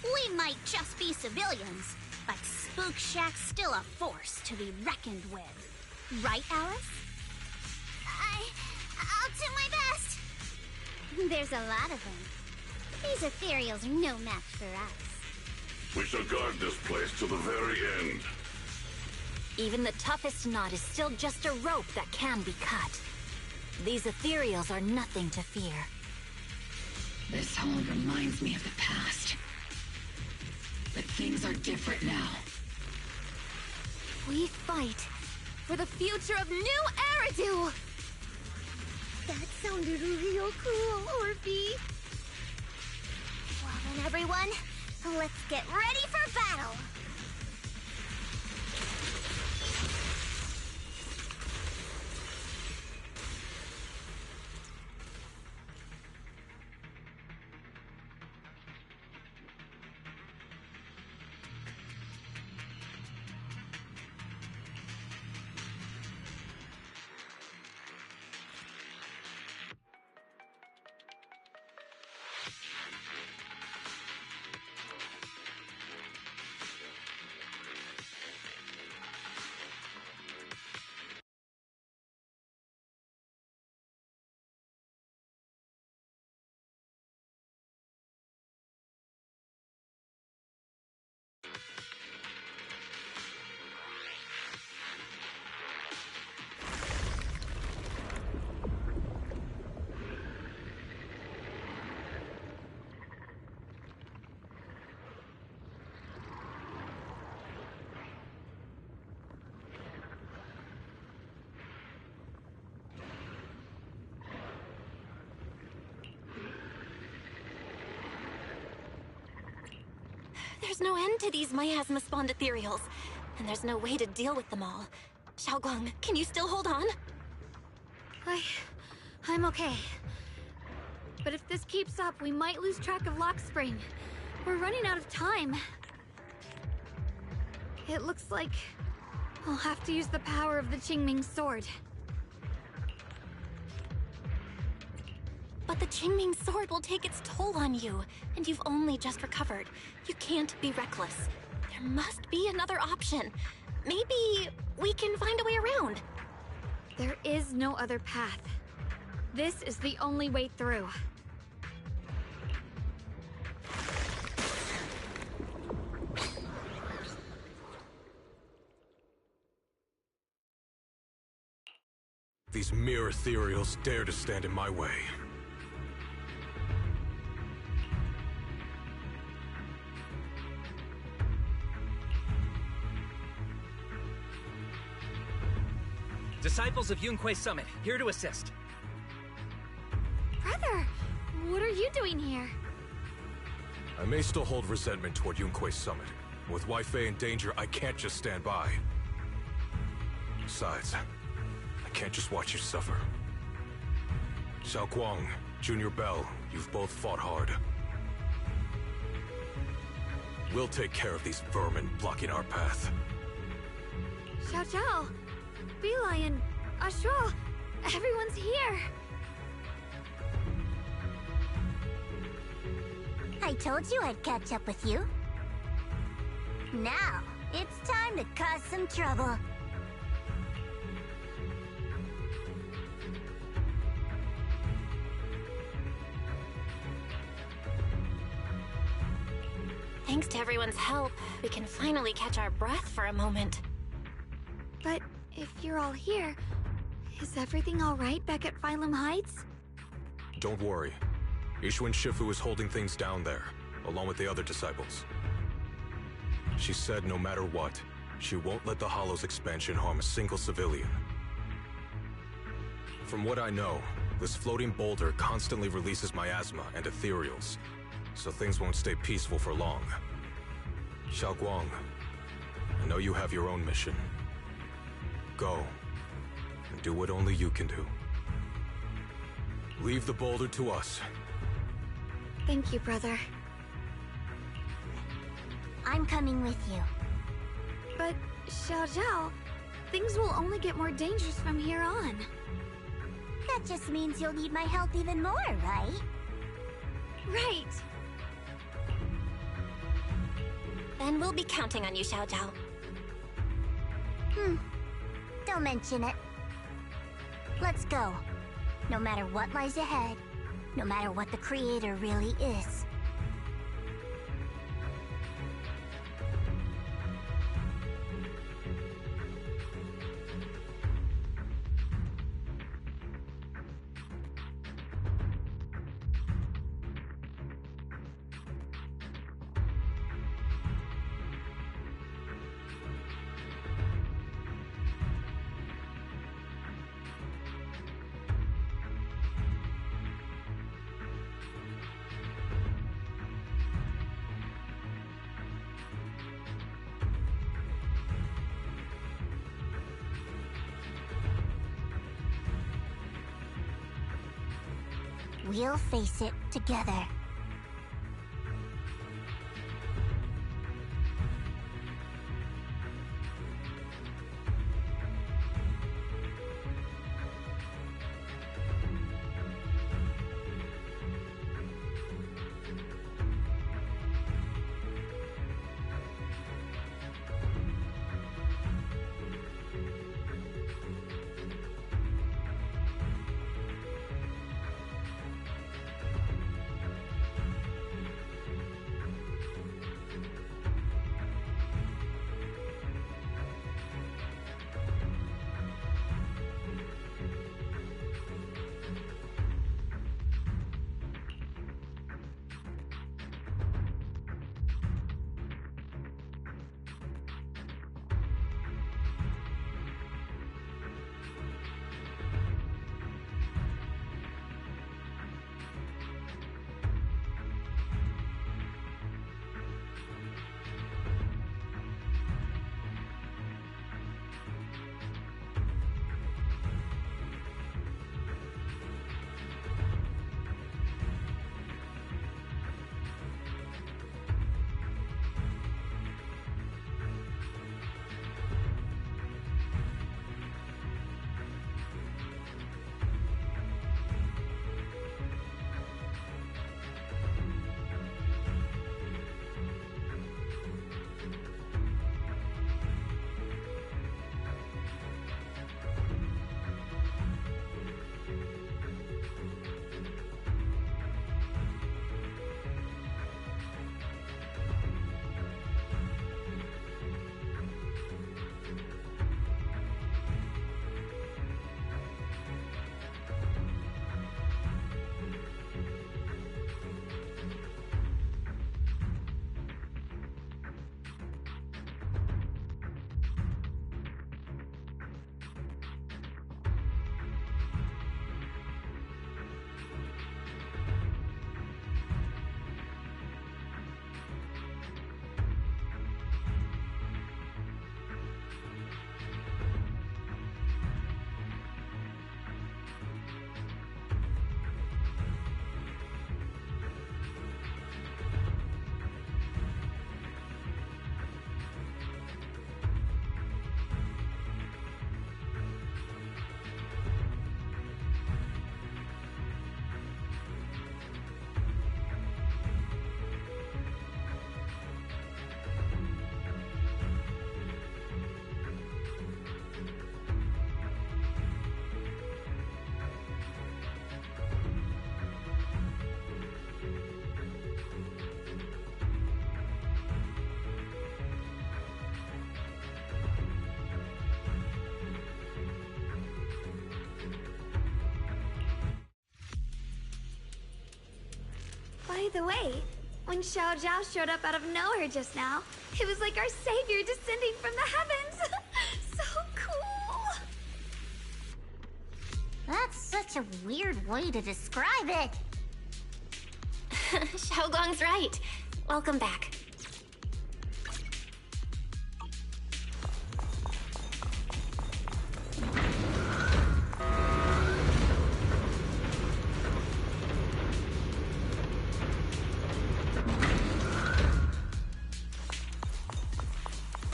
We might just be civilians, but Spook Shack's still a force to be reckoned with. Right, Alice? I'll do my best. There's a lot of them. These ethereals are no match for us. We shall guard this place to the very end. Even the toughest knot is still just a rope that can be cut. These ethereals are nothing to fear. This hall reminds me of the past. But things are different now. We fight for the future of New Eridu! That sounded real cool, Orphe. Well then, everyone, let's get ready for battle! There's no end to these miasma-spawned ethereals, and there's no way to deal with them all. Xiaoguang, can you still hold on? I'm okay. But if this keeps up, we might lose track of Lock Spring. we're running out of time. It looks like I'll have to use the power of the Qingming sword. But the Qingming sword will take its toll on you, and you've only just recovered. You can't be reckless. There must be another option. Maybe we can find a way around. There is no other path. This is the only way through. These mere ethereals dare to stand in my way. Disciples of Yunque Summit, here to assist. Brother, what are you doing here? I may still hold resentment toward Yunque Summit. With Wei-Fei in danger, I can't just stand by. Besides, I can't just watch you suffer. Xiao Guang, Junior Bell, you've both fought hard. We'll take care of these vermin blocking our path. Xiao Zhao, Lion, Ashura, everyone's here. I told you I'd catch up with you. Now, it's time to cause some trouble. Thanks to everyone's help, we can finally catch our breath for a moment. But if you're all here, is everything all right back at Phylum Heights? Don't worry. Ishwin Shifu is holding things down there, along with the other disciples. She said no matter what, she won't let the Hollow's expansion harm a single civilian. From what I know, this floating boulder constantly releases miasma and ethereals, so things won't stay peaceful for long. Xiao Guang, I know you have your own mission. Go, and do what only you can do. Leave the boulder to us. Thank you, brother. I'm coming with you. But, Xiao Zhao, things will only get more dangerous from here on. That just means you'll need my help even more, right? Right! Then we'll be counting on you, Xiao Zhao. Don't mention it. Let's go. No matter what lies ahead, no matter what the Creator really is. We'll face it together. the way, when Xiao Zhao showed up out of nowhere just now, it was like our savior descending from the heavens. So cool. That's such a weird way to describe it. Xiaoguang's right. Welcome back.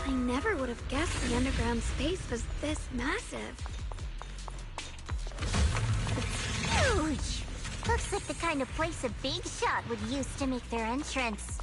I never would have guessed the underground space was this massive. Huge! Looks like the kind of place a big shot would use to make their entrance.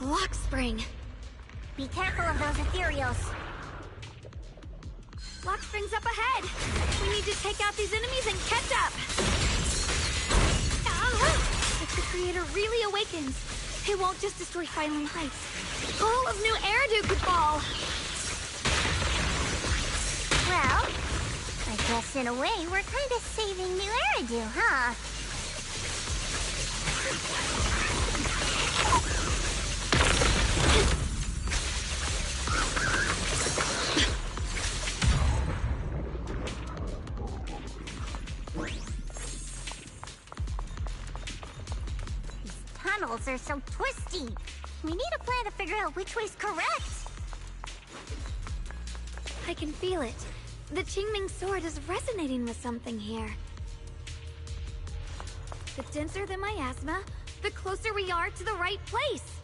Lock spring. Be careful of those ethereals. Lock spring's up ahead. We need to take out these enemies and catch up. If the creator really awakens, it won't just destroy Phylum Heights. All of New Eridu could fall. Well, I guess in a way we're kind of saving New Eridu, huh? Tunnels are so twisty. We need a plan to figure out which way's correct. I can feel it. The Qingming sword is resonating with something here. The denser the miasma, the closer we are to the right place.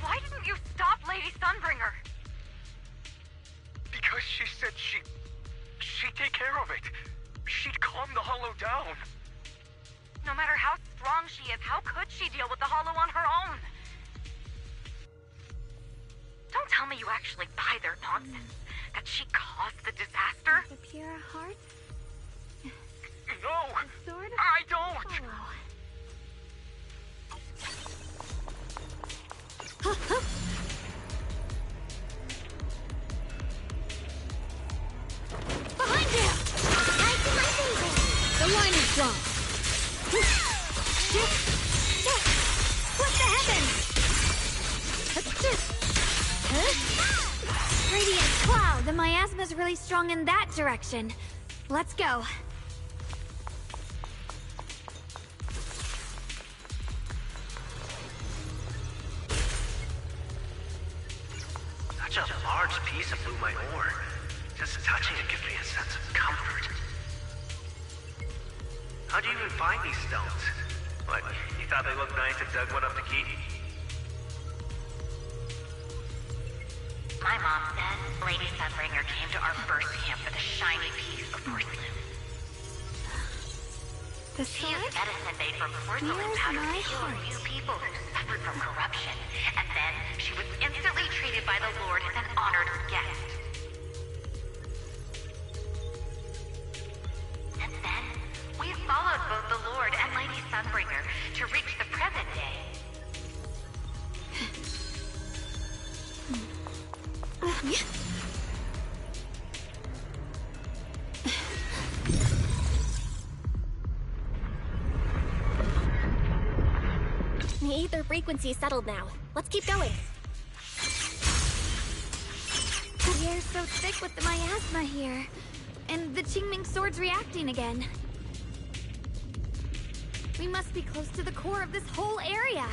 Why didn't you stop Lady Sunbringer? Because she said she'd take care of it. She'd calm the Hollow down. No matter how strong she is, how could she deal with the Hollow on her own? Don't tell me you actually buy their nonsense. That she caused the disaster? The pure heart? No! The sword? I don't! Behind you! Right to my favorite. The line is drawn. What the heavens? Radiant cloud. The miasma's really strong in that direction. Let's go. Such a large piece of blue my ore. Just touching it gives me a sense of comfort. How'd you even find these stones? What, you thought they looked nice and dug one up to keep? My mom said Lady Sunbringer came to our first camp with a shiny piece of porcelain. The She sword? used medicine made from porcelain Where's powder my to heal heart? a few people who suffered from corruption. And then she was instantly treated by the Lord as an honored guest. And then we followed both the Lord and Lady Sunbringer to reach the present day. The ether frequency settled now. Let's keep going. The air's so thick with the miasma here. And the Qingming sword's reacting again. We must be close to the core of this whole area.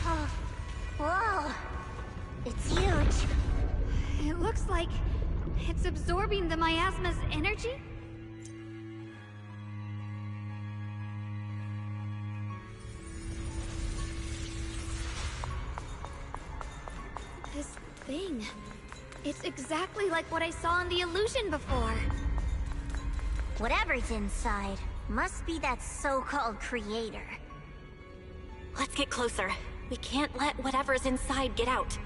Oh, whoa. It's huge. It looks like it's absorbing the miasma's energy? This thing. It's exactly like what I saw in the illusion before. Whatever's inside must be that so-called creator. Let's get closer. We can't let whatever's inside get out.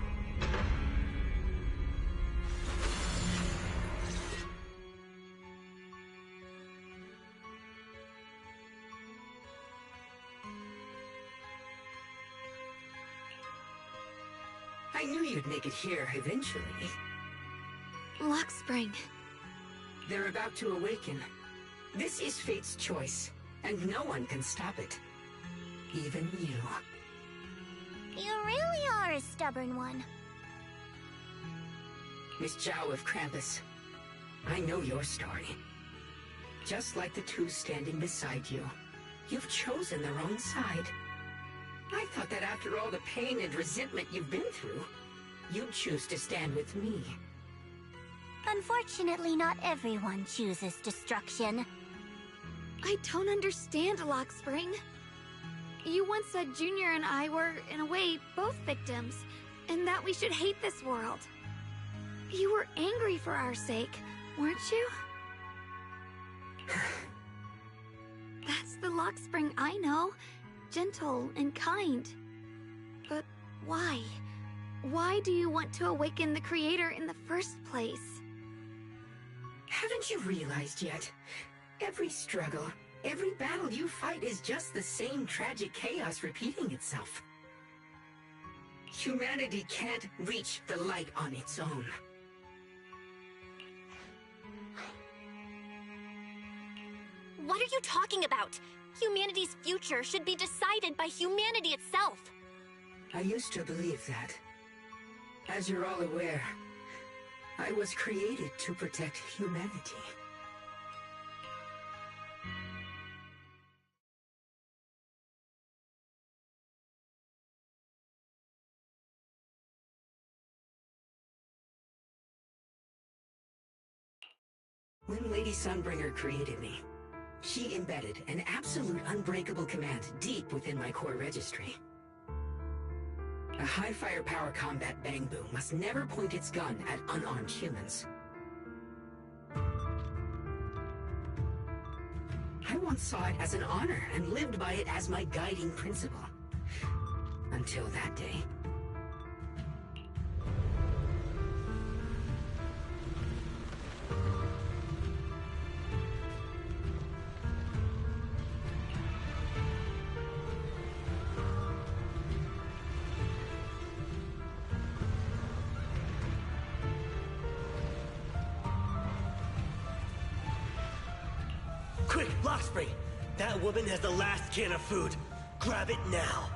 I knew you'd make it here eventually. Lock spring. They're about to awaken. This is fate's choice, and no one can stop it. Even you. You really are a stubborn one. Miss Zhao of Krampus, I know your story. Just like the two standing beside you, you've chosen the wrong side. I thought that after all the pain and resentment you've been through, you'd choose to stand with me. Unfortunately, not everyone chooses destruction. I don't understand, Lockspring. You once said Junior and I were, in a way, both victims, and that we should hate this world. You were angry for our sake, weren't you? That's the Lockspring I know. Gentle and kind. But why? Why do you want to awaken the Creator in the first place? Haven't you realized yet? Every struggle, every battle you fight is just the same tragic chaos repeating itself. Humanity can't reach the light on its own. What are you talking about? Humanity's future should be decided by humanity itself. I used to believe that. As you're all aware, I was created to protect humanity. When Lady Sunbringer created me, she embedded an absolute unbreakable command deep within my core registry. A high firepower combat bang boom must never point its gun at unarmed humans. I once saw it as an honor and lived by it as my guiding principle. Until that day. Quick, Lockspring! That woman has the last can of food. Grab it now.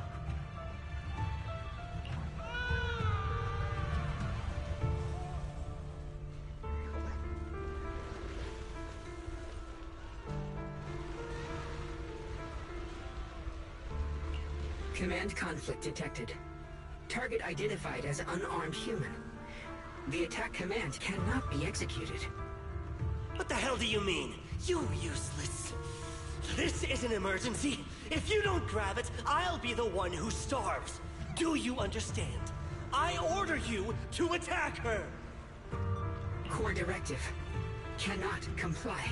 Command conflict detected. Target identified as unarmed human. The attack command cannot be executed. What the hell do you mean? You useless. This is an emergency. If you don't grab it, I'll be the one who starves. Do you understand? I order you to attack her! Core directive. Cannot comply.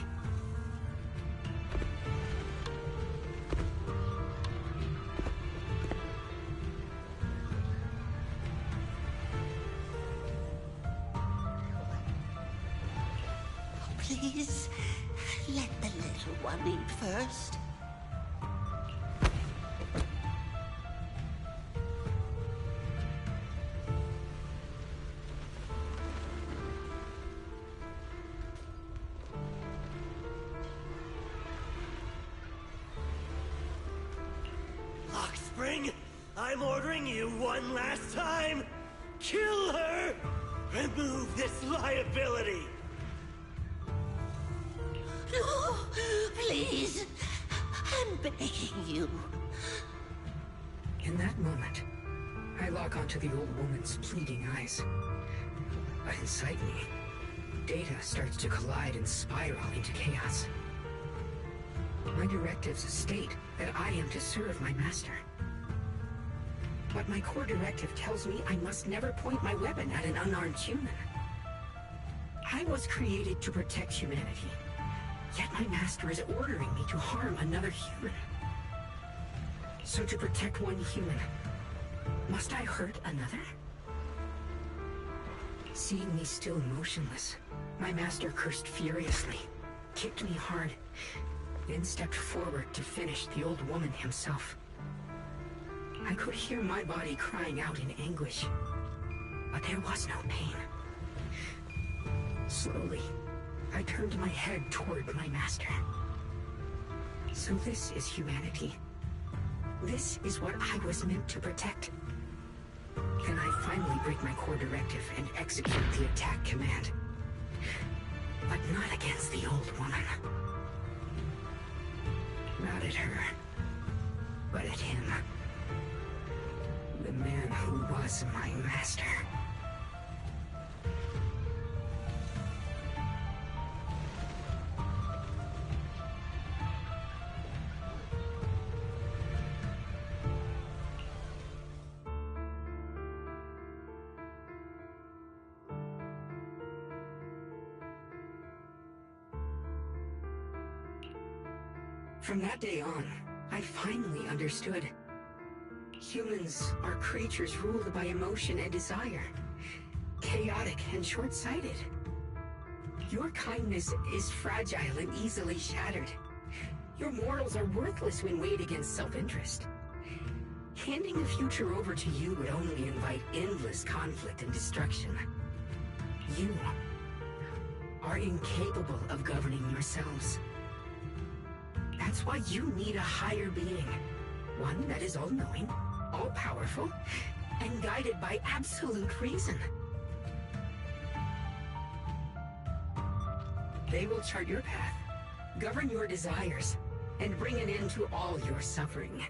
Please, let the little one eat first. Lockspring, I'm ordering you one last time. Kill her! Remove this liability! No, please. I'm begging you. In that moment, I lock onto the old woman's pleading eyes. But inside me, data starts to collide and spiral into chaos. My directives state that I am to serve my master. But my core directive tells me I must never point my weapon at an unarmed human. I was created to protect humanity. Yet my master is ordering me to harm another human. So to protect one human, must I hurt another? Seeing me still motionless, my master cursed furiously, kicked me hard, then stepped forward to finish the old woman himself. I could hear my body crying out in anguish, but there was no pain. Slowly, I turned my head toward my master. So this is humanity. This is what I was meant to protect. Then I finally break my core directive and execute the attack command. But not against the old woman. Not at her, but at him. The man who was my master. From that day on, I finally understood. Humans are creatures ruled by emotion and desire. Chaotic and short-sighted. Your kindness is fragile and easily shattered. Your morals are worthless when weighed against self-interest. Handing the future over to you would only invite endless conflict and destruction. You are incapable of governing yourselves. That's why you need a higher being. One that is all-knowing, all-powerful, and guided by absolute reason. They will chart your path, govern your desires, and bring an end to all your suffering.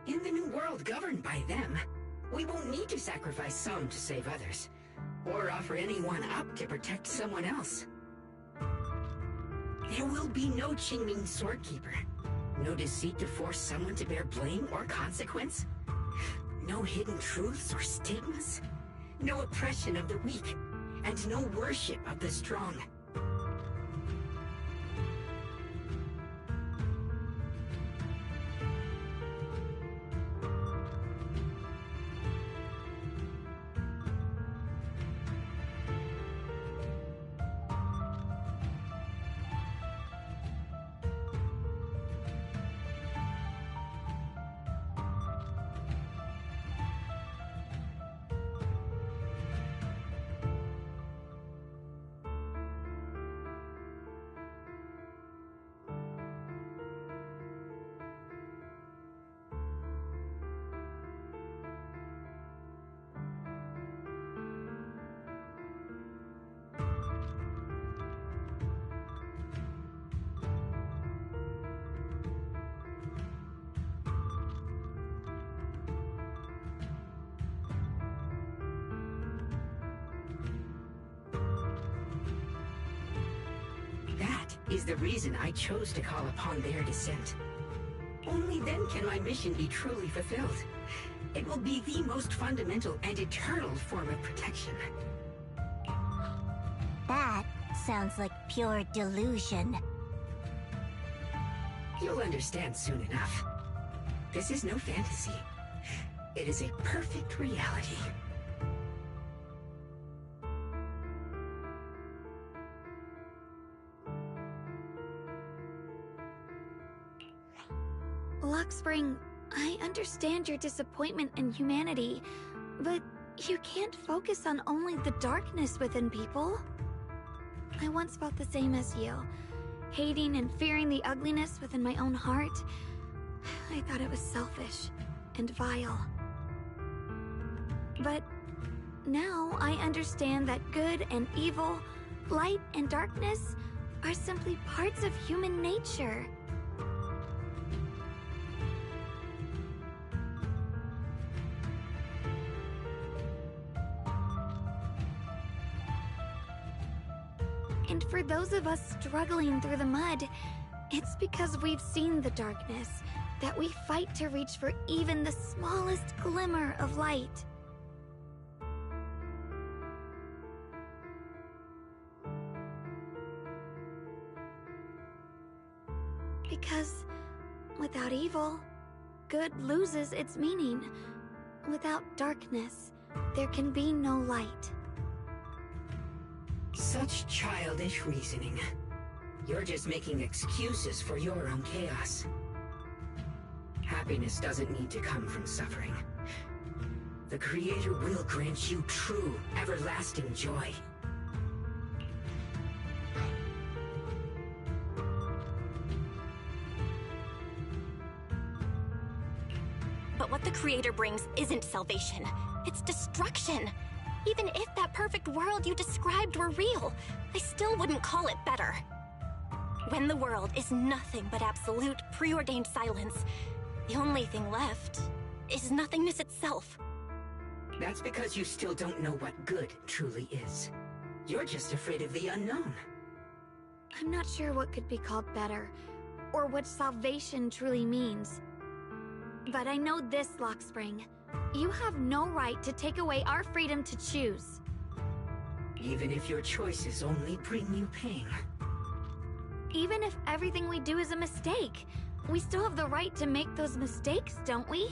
In the new world governed by them, we won't need to sacrifice some to save others, or offer anyone up to protect someone else. There will be no Qingming Swordkeeper, no deceit to force someone to bear blame or consequence, no hidden truths or stigmas, no oppression of the weak, and no worship of the strong. Is the reason I chose to call upon their descent. Only Only then can my mission be truly fulfilled. It will be the most fundamental and eternal form of protection. That sounds like pure delusion. You'll understand soon enough. This is no fantasy. It is a perfect reality. Luxspring, I understand your disappointment in humanity, but you can't focus on only the darkness within people. I once felt the same as you, hating and fearing the ugliness within my own heart. I thought it was selfish and vile. But now I understand that good and evil, light and darkness are simply parts of human nature. And for those of us struggling through the mud, it's because we've seen the darkness that we fight to reach for even the smallest glimmer of light. Because without evil, good loses its meaning. Without darkness, there can be no light. Such childish reasoning. You're just making excuses for your own chaos. Happiness doesn't need to come from suffering. The Creator will grant you true, everlasting joy. But what the Creator brings isn't salvation. It's destruction. Even if that perfect world you described were real, I still wouldn't call it better. When the world is nothing but absolute, preordained silence, the only thing left is nothingness itself. That's because you still don't know what good truly is. You're just afraid of the unknown. I'm not sure what could be called better, or what salvation truly means. But I know this, Luxspring. You have no right to take away our freedom to choose. Even if your choices only bring you pain. Even if everything we do is a mistake, we still have the right to make those mistakes, don't we?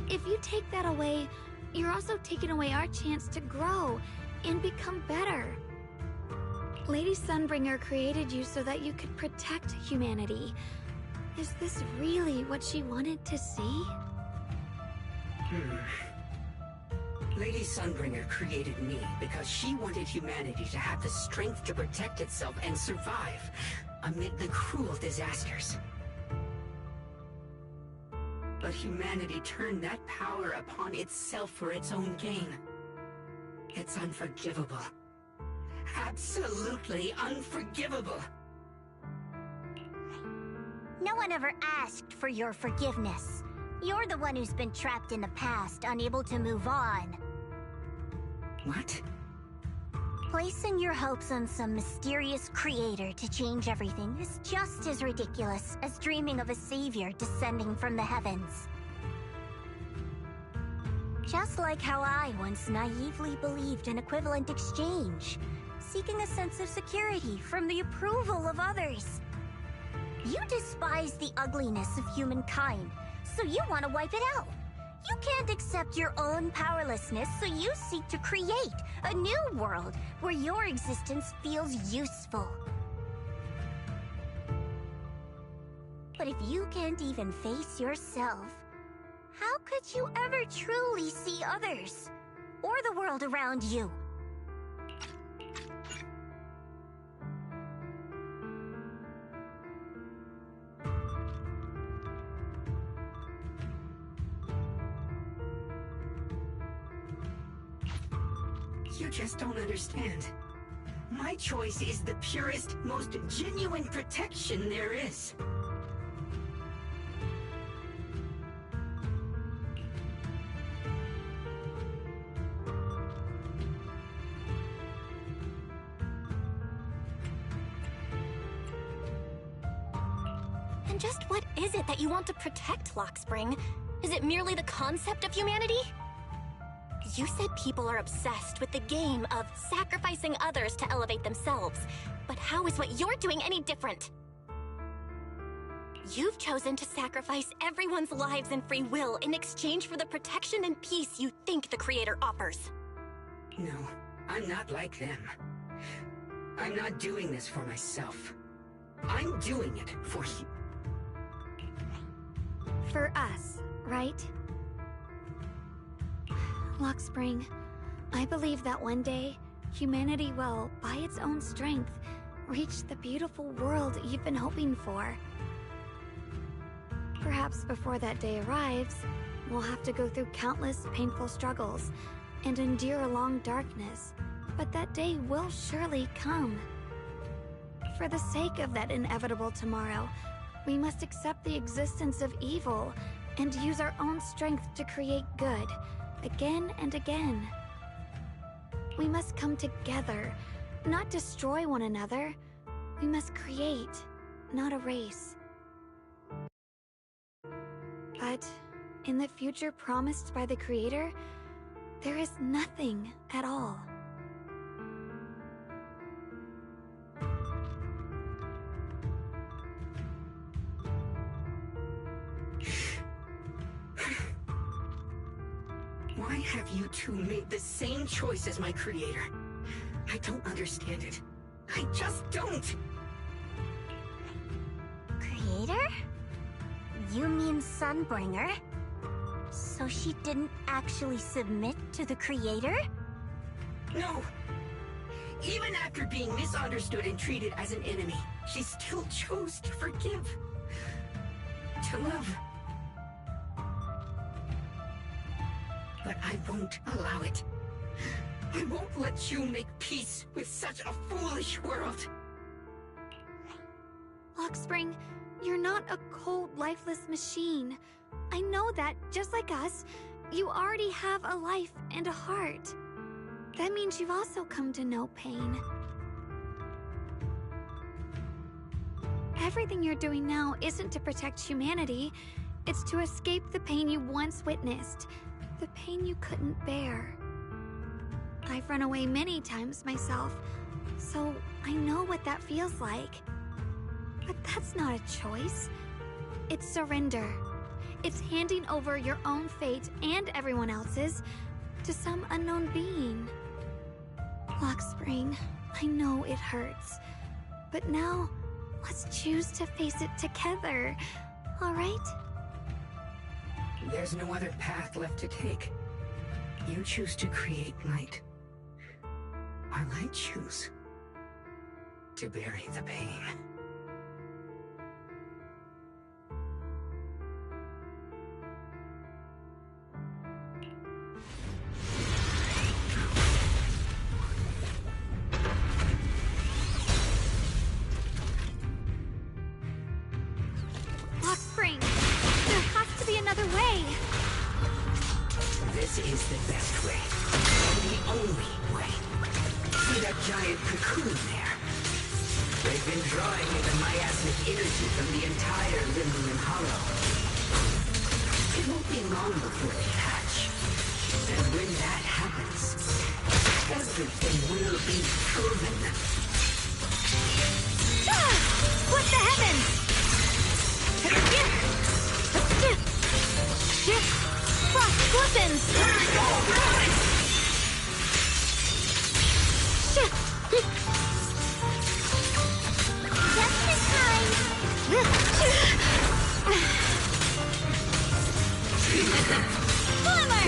If you take that away, you're also taking away our chance to grow and become better. Lady Sunbringer created you so that you could protect humanity. Is this really what she wanted to see? Lady Sunbringer created me because she wanted humanity to have the strength to protect itself and survive amid the cruel disasters. But humanity turned that power upon itself for its own gain. It's unforgivable. Absolutely unforgivable. No one ever asked for your forgiveness. You're the one who's been trapped in the past, unable to move on. What? Placing your hopes on some mysterious creator to change everything is just as ridiculous as dreaming of a savior descending from the heavens. Just like how I once naively believed in equivalent exchange, seeking a sense of security from the approval of others. You despise the ugliness of humankind, so you want to wipe it out. You can't accept your own powerlessness, so you seek to create a new world where your existence feels useful. But if you can't even face yourself, how could you ever truly see others or the world around you? You just don't understand. My choice is the purest, most genuine protection there is. Then just what is it that you want to protect, Lockspring? Is it merely the concept of humanity? You said people are obsessed with the game of sacrificing others to elevate themselves, but how is what you're doing any different? You've chosen to sacrifice everyone's lives and free will in exchange for the protection and peace you think the Creator offers. No, I'm not like them. I'm not doing this for myself. I'm doing it for you. For us, right? Lockspring, I believe that one day, humanity will, by its own strength, reach the beautiful world you've been hoping for. Perhaps before that day arrives, we'll have to go through countless painful struggles and endure a long darkness, but that day will surely come. For the sake of that inevitable tomorrow, we must accept the existence of evil and use our own strength to create good, again and again. We must come together, not destroy one another. We must create, not erase. But in the future promised by the Creator, there is nothing at all. Why have you two made the same choice as my Creator? I don't understand it. I just don't! Creator? You mean Sunbringer? So she didn't actually submit to the Creator? No! Even after being misunderstood and treated as an enemy, she still chose to forgive. To love. But I won't allow it. I won't let you make peace with such a foolish world. Lockspring, you're not a cold, lifeless machine. I know that, just like us, you already have a life and a heart. That means you've also come to know pain. Everything you're doing now isn't to protect humanity. It's to escape the pain you once witnessed. The pain you couldn't bear. I've run away many times myself, so I know what that feels like. But that's not a choice. It's surrender. It's handing over your own fate and everyone else's to some unknown being. Lockspring, I know it hurts, but now let's choose to face it together, all right? There's no other path left to take. You choose to create light, while I choose to bury the pain. Lockspring, there has to be another way. This is the best way. And the only way. See that giant cocoon there? They've been drawing in the miasmic energy from the entire Limbrian Hollow. It won't be long before they hatch. And when that happens, everything will be proven. What the heavens? Frost glistens! Just in time! Glimmer!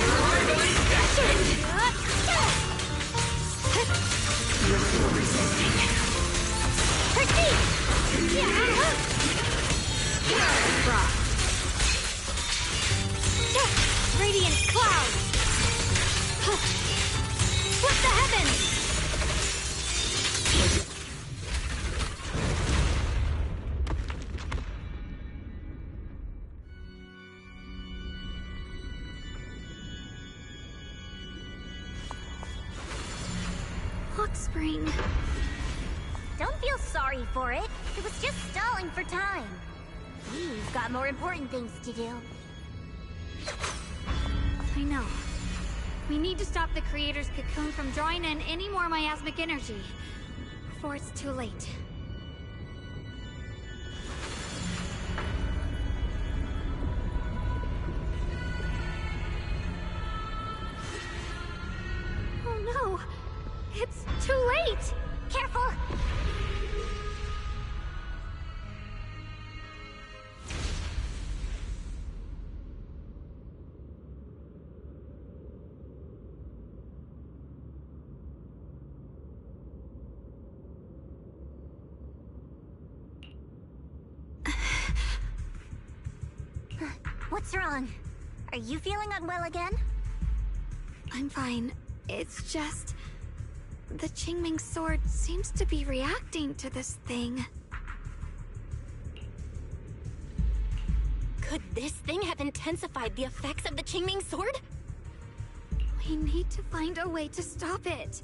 You're still resisting. Frost. Radiant cloud! Split the heavens! Don't feel sorry for it. It was just stalling for time. We've got more important things to do. I know. We need to stop the creator's cocoon from drawing in any more miasmic energy before it's too late. Oh no! It's too late! Careful! What's wrong? Are you feeling unwell again? I'm fine. It's just... the Qingming sword seems to be reacting to this thing. Could this thing have intensified the effects of the Qingming sword? We need to find a way to stop it.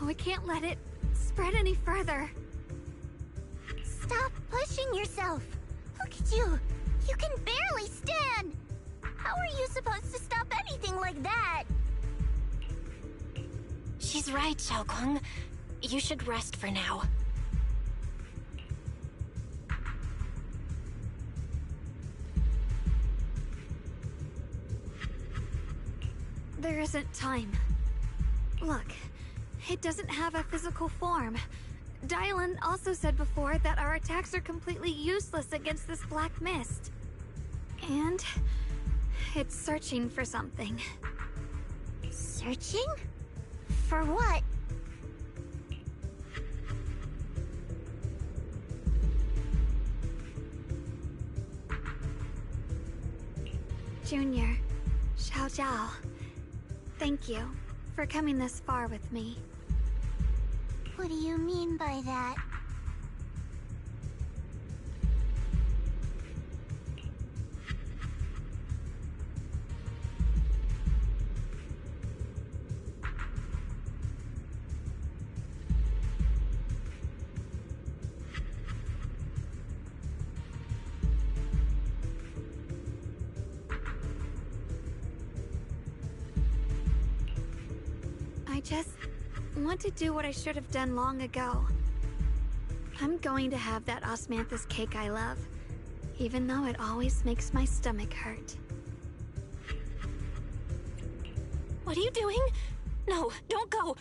We can't let it spread any further. Stop pushing yourself! Look at you! You can barely stand! How are you supposed to stop anything like that? She's right, Xiaoguang. You should rest for now. There isn't time. Look, it doesn't have a physical form. Dylan also said before that our attacks are completely useless against this black mist. And it's searching for something. Searching? For what? Junior, Xiao Zhao, thank you for coming this far with me. What do you mean by that? I just want to do what I should have done long ago. I'm going to have that osmanthus cake I love, even though it always makes my stomach hurt. What are you doing? No, don't go!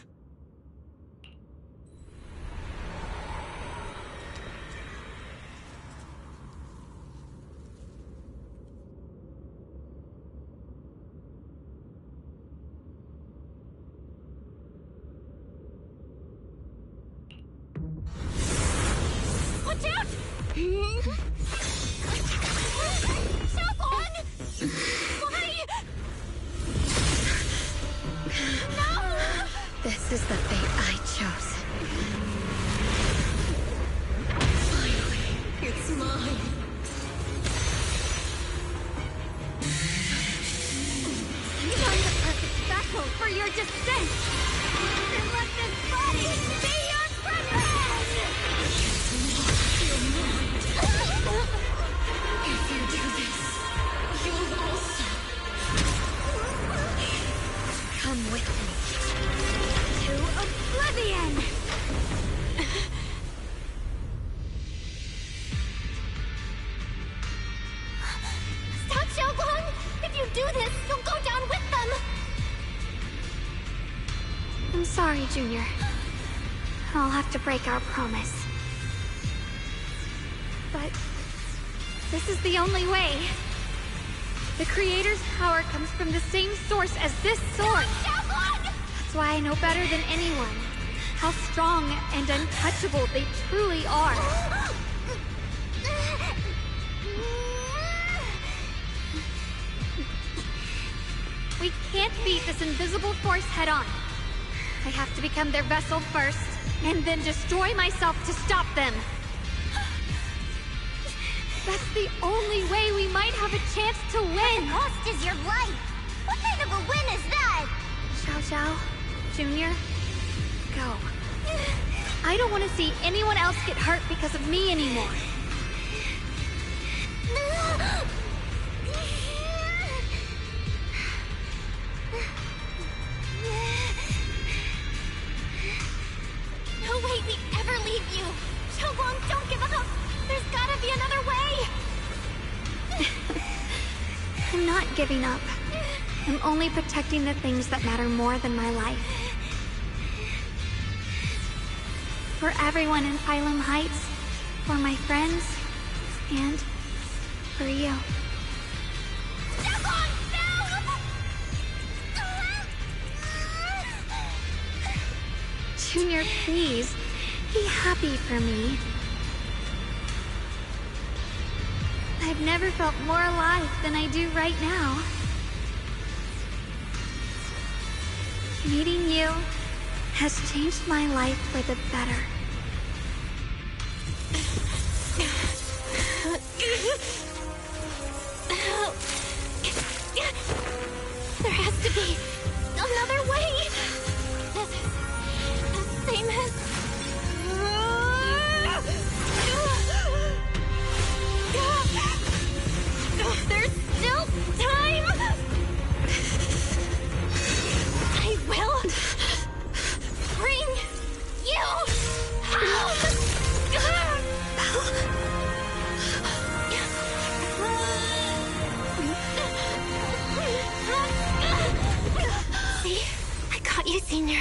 Watch out! Xiaoguang! Why? No! This is the fate I chose. Finally, it's mine. I'm the perfect vessel for your descent! Then let this body be your prison! If you do this, you'll also Come with me to oblivion! Stop, Xiaoguang! If you do this, you'll go down with them! I'm sorry, Junior. I'll have to break our promise. But this is the only way. The Creator's power comes from the same source as this sword. That's why I know better than anyone how strong and untouchable they truly are. We can't beat this invisible force head-on. I have to become their vessel first, and then destroy myself to stop them. That's the only way we might have a chance to win. The cost is your life. What kind of a win is that? Xiao Zhao, Junior, go. I don't want to see anyone else get hurt because of me anymore. I'm not giving up. I'm only protecting the things that matter more than my life. For everyone in Phylum Heights, for my friends, and for you. Junior, please, be happy for me. I've never felt more alive than I do right now. Meeting you has changed my life for the better. There has to be another way. Same as... There's still time. I will bring you home. See? I got you, Senior.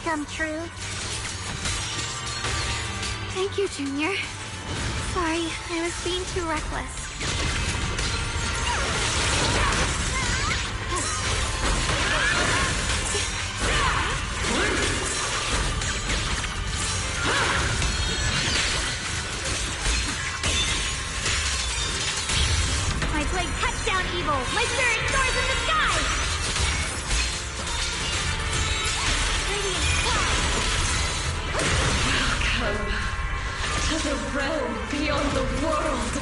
Come true. Thank you, Junior. Sorry, I was being too reckless. My blade cuts down evil. My spirit soars in the sky. Welcome to the realm beyond the world.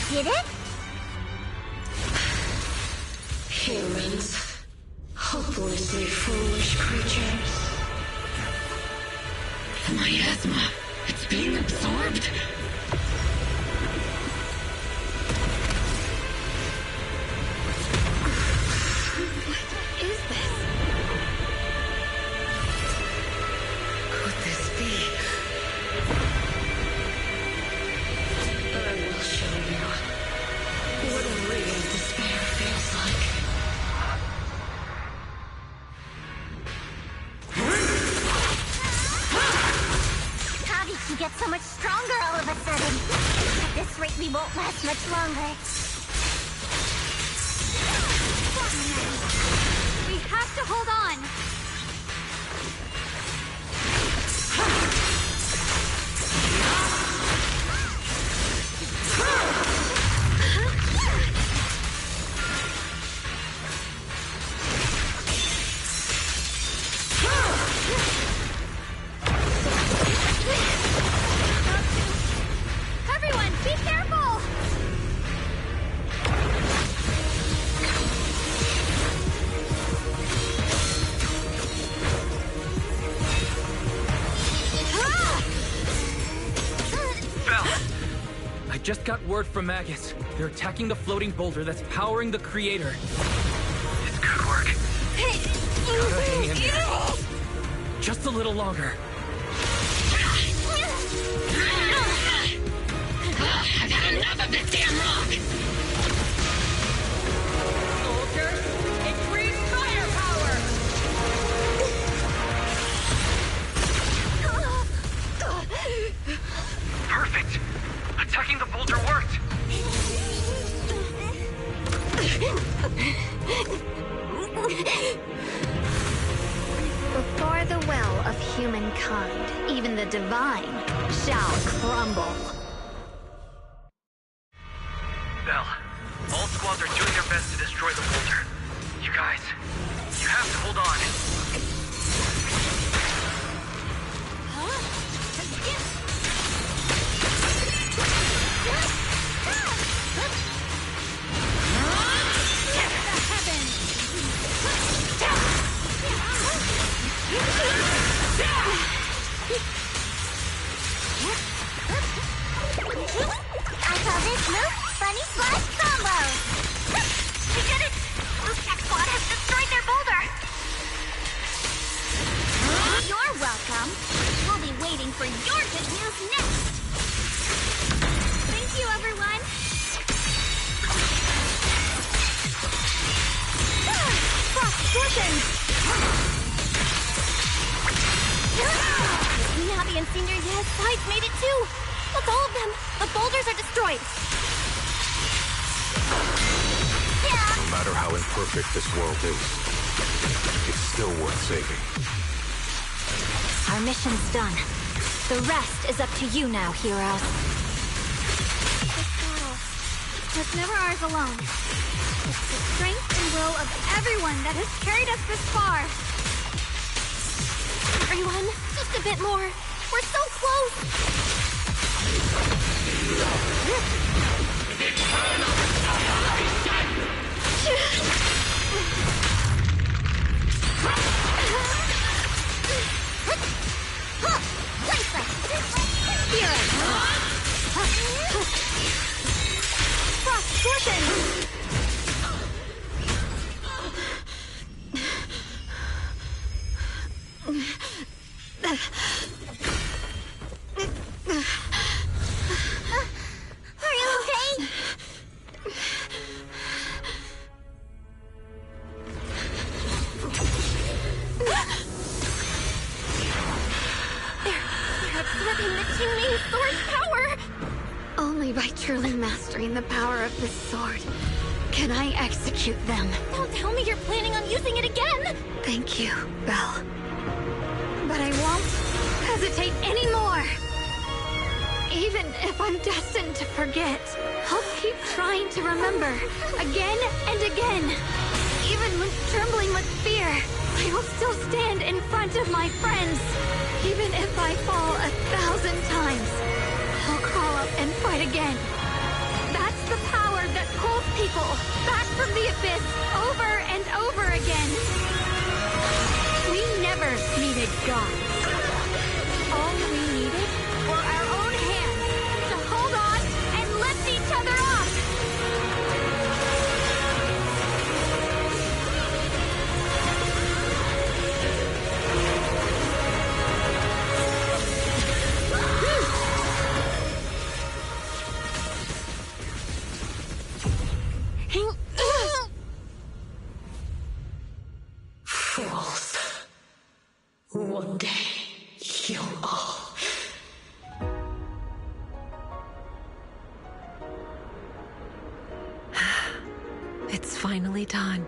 Did it? Humans. Hopelessly foolish creatures. The miasma. It's being absorbed. is this? Could this be? I will show you what real despair feels like. How did you get so much stronger all of a sudden? At this rate, we won't last much longer. We have to hold on. Everyone, be careful! I just got word from Magus. They're attacking the floating boulder that's powering the creator. It's good work. Gotta hang in there. Just a little longer. I've had enough of this damn rock! Soldiers, increase firepower! Perfect! Attacking the boulder worked! Before the will of humankind, even the divine shall crumble. Bell, all squads are doing their best to destroy the boulder. You guys, you have to hold on. I call this move Bunny Slash Combo! We did it! Blue Check Squad has destroyed their boulder! You're welcome. We'll be waiting for your good news next. Thank you, everyone! Frost Torsion! Navi and Senior Yes sides made it too! That's all of them! The boulders are destroyed! No matter how imperfect this world is, it's still worth saving. Our mission's done. The rest is up to you now, heroes. This battle was never ours alone. It's the strength and will of everyone that has carried us this far. Everyone, just a bit more. We're so close! Frost Torsion! Are you okay? They're absorbing the Qingming sword's power! Only by truly mastering the power of this sword can I execute them. Don't tell me you're planning on using it again! Thank you, Belle. But I won't hesitate anymore. Even if I'm destined to forget, I'll keep trying to remember again and again. Even when trembling with fear, I will still stand in front of my friends. Even if I fall 1,000 times, I'll crawl up and fight again. That's the power that pulls people back from the abyss over and over again. We never needed gods. All we needed were our own hands to hold on and lift each other up. It's finally done.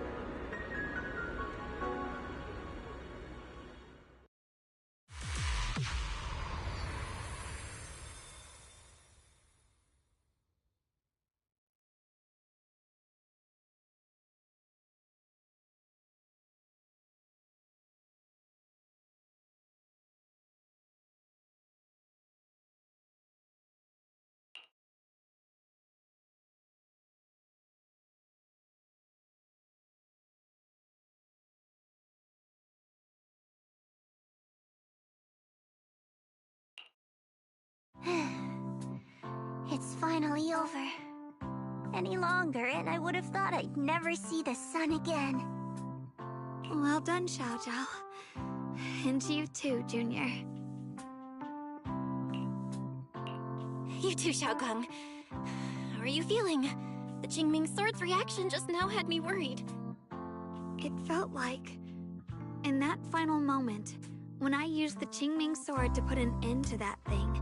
It's finally over. Any longer, and I would have thought I'd never see the sun again. Well done, Xiao Zhao. And you too, Junior. You too, Xiaogang. How are you feeling? The Qingming Sword's reaction just now had me worried. It felt like, in that final moment, when I used the Qingming Sword to put an end to that thing,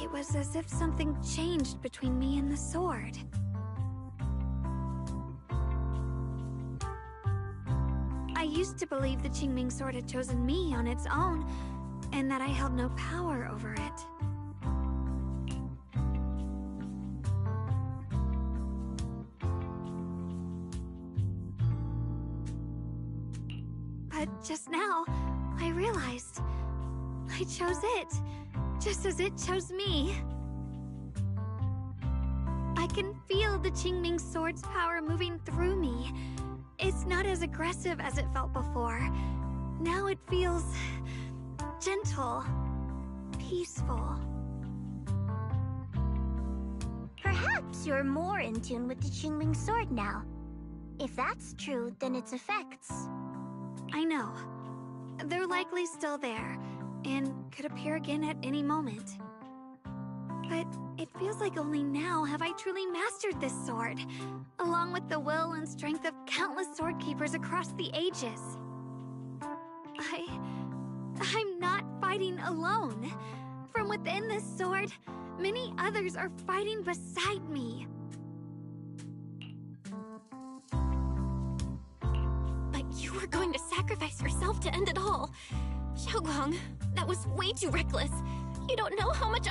it was as if something changed between me and the sword. I used to believe the Qingming Sword had chosen me on its own, and that I held no power over it. But just now, I realized I chose it, just as it chose me. I can feel the Qingming Sword's power moving through me. It's not as aggressive as it felt before. Now it feels gentle, peaceful. Perhaps you're more in tune with the Qingming Sword now. If that's true, then its effects... I know. They're likely still there, and could appear again at any moment. But it feels like only now have I truly mastered this sword, along with the will and strength of countless sword keepers across the ages. I'm not fighting alone. From within this sword, many others are fighting beside me. But you were going to sacrifice yourself to end it all. Xiaoguang, that was way too reckless. You don't know how much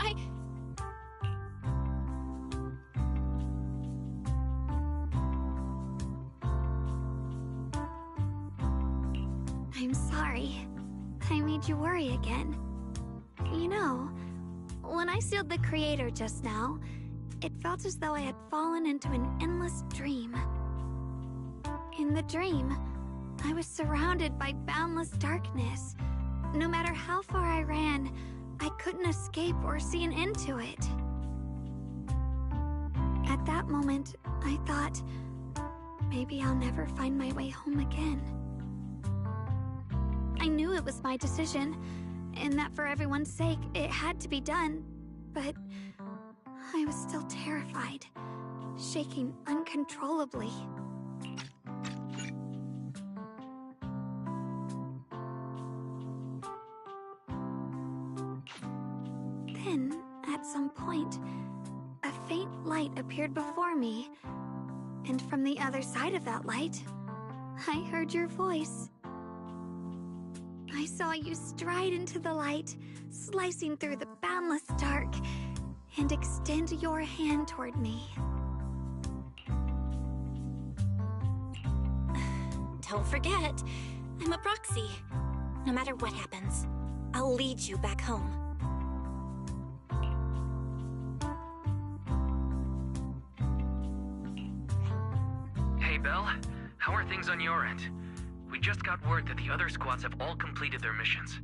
I'm sorry. I made you worry again. You know, when I sealed the Creator just now, it felt as though I had fallen into an endless dream. In the dream, I was surrounded by boundless darkness. No matter how far I ran, I couldn't escape or see an end to it. At that moment, I thought, maybe I'll never find my way home again. I knew it was my decision, and that for everyone's sake, it had to be done, but I was still terrified, shaking uncontrollably. Then, at some point, a faint light appeared before me, and from the other side of that light, I heard your voice. I saw you stride into the light, slicing through the boundless dark, and extend your hand toward me. Don't forget, I'm a proxy. No matter what happens, I'll lead you back home. Hey, Belle. How are things on your end? We just got word that the other squads have all completed their missions.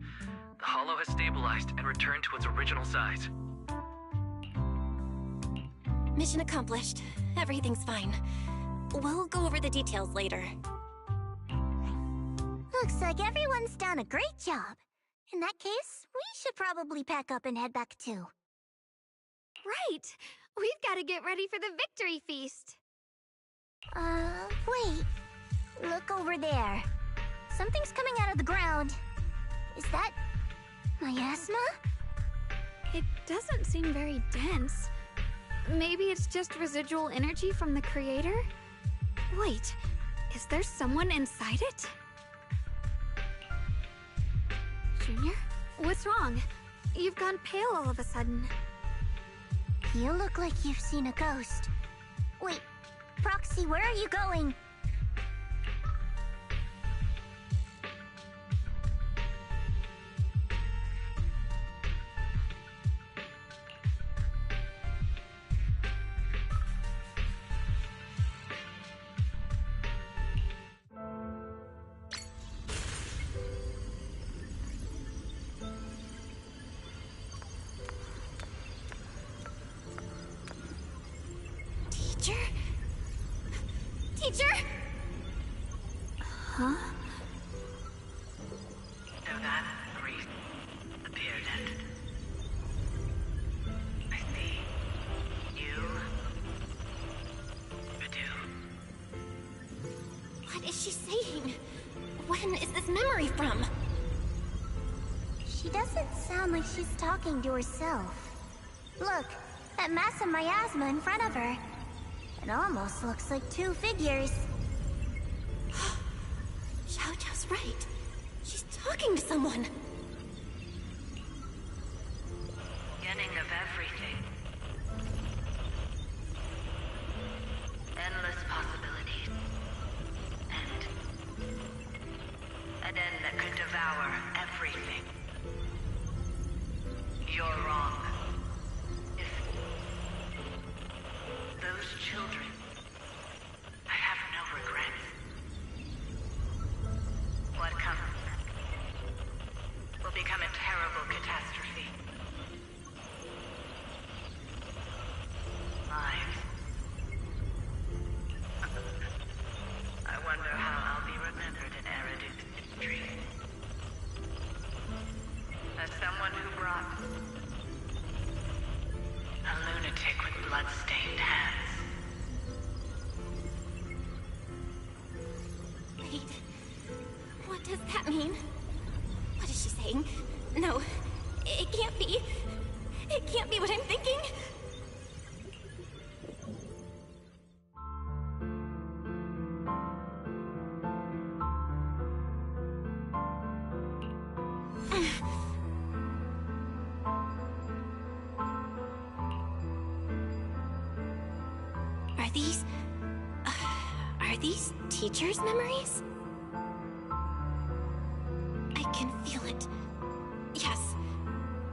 The Hollow has stabilized and returned to its original size. Mission accomplished. Everything's fine. We'll go over the details later. Looks like everyone's done a great job. In that case, we should probably pack up and head back too. Right! We've got to get ready for the victory feast! Wait. Look over there. Something's coming out of the ground. Is that... miasma? It doesn't seem very dense. Maybe it's just residual energy from the Creator? Wait, is there someone inside it? Junior? What's wrong? You've gone pale all of a sudden. You look like you've seen a ghost. Wait, Proxy, where are you going? Teacher? Huh? So that priest appeared and... I see. You... do. What is she saying? When is this memory from? She doesn't sound like she's talking to herself. Look, that massive miasma in front of her. It almost looks like two figures. Xiao Zhao's right. She's talking to someone. Beginning of everything. Endless possibilities. An end that could devour everything. You're wrong. If those children, I have no regrets. What comes will become a terrible catastrophe. Lives. I wonder how I'll be remembered in Eridu's history. As someone who brought a lunatic with blood-stained hands. Wait. What does that mean? What is she saying? No. It can't be. It can't be what I'm thinking. Are these teachers' memories? I can feel it. Yes.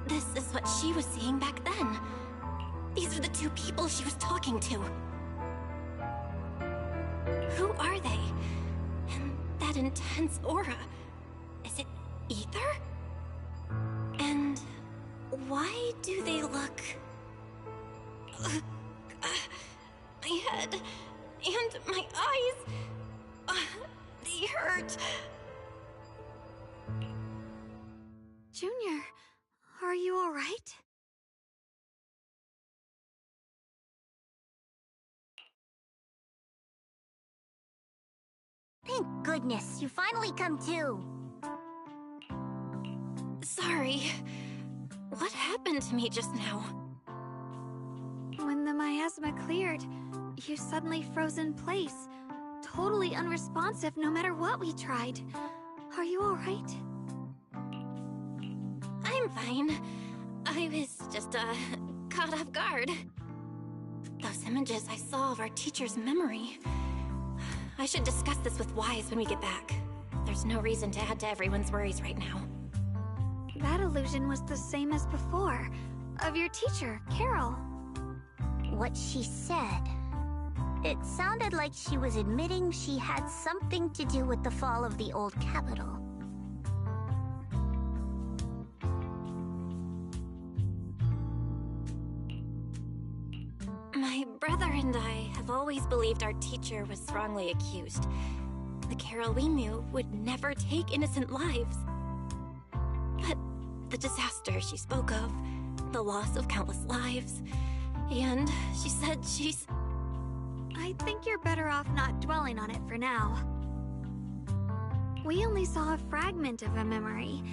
This is what she was seeing back then. These are the two people she was talking to. Who are they? And that intense aura. Is it ether? And why do they look... my head and my eyes, they hurt. Junior, are you all right? Thank goodness, you finally come to. Sorry. What happened to me just now? When the miasma cleared, you suddenly froze in place. Totally unresponsive no matter what we tried. Are you all right? I'm fine. I was just, caught off guard. Those images I saw of our teacher's memory. I should discuss this with Wise when we get back. There's no reason to add to everyone's worries right now. That illusion was the same as before. Of your teacher, Carol. What she said. It sounded like she was admitting she had something to do with the fall of the old capital. My brother and I have always believed our teacher was wrongly accused. The Carol we knew would never take innocent lives. But the disaster she spoke of, the loss of countless lives, and she said she's... I think you're better off not dwelling on it for now. We only saw a fragment of a memory.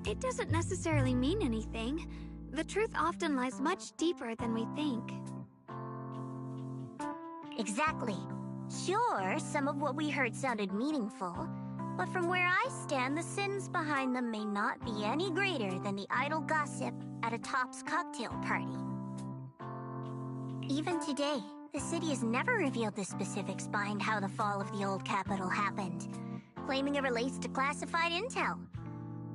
It doesn't necessarily mean anything. The truth often lies much deeper than we think. Exactly. Sure, some of what we heard sounded meaningful, but from where I stand, the sins behind them may not be any greater than the idle gossip at a Top's cocktail party. Even today, the city has never revealed the specifics behind how the fall of the old capital happened, claiming it relates to classified intel.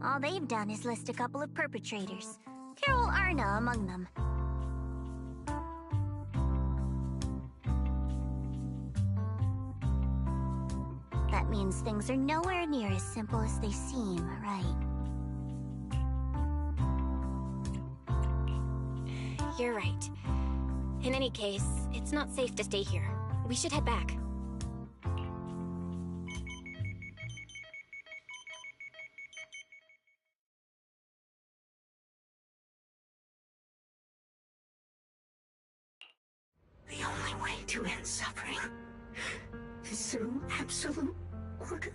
All they've done is list a couple of perpetrators, Carol Arna among them. That means things are nowhere near as simple as they seem, right? You're right. In any case, it's not safe to stay here. We should head back. The only way to end suffering is through absolute order.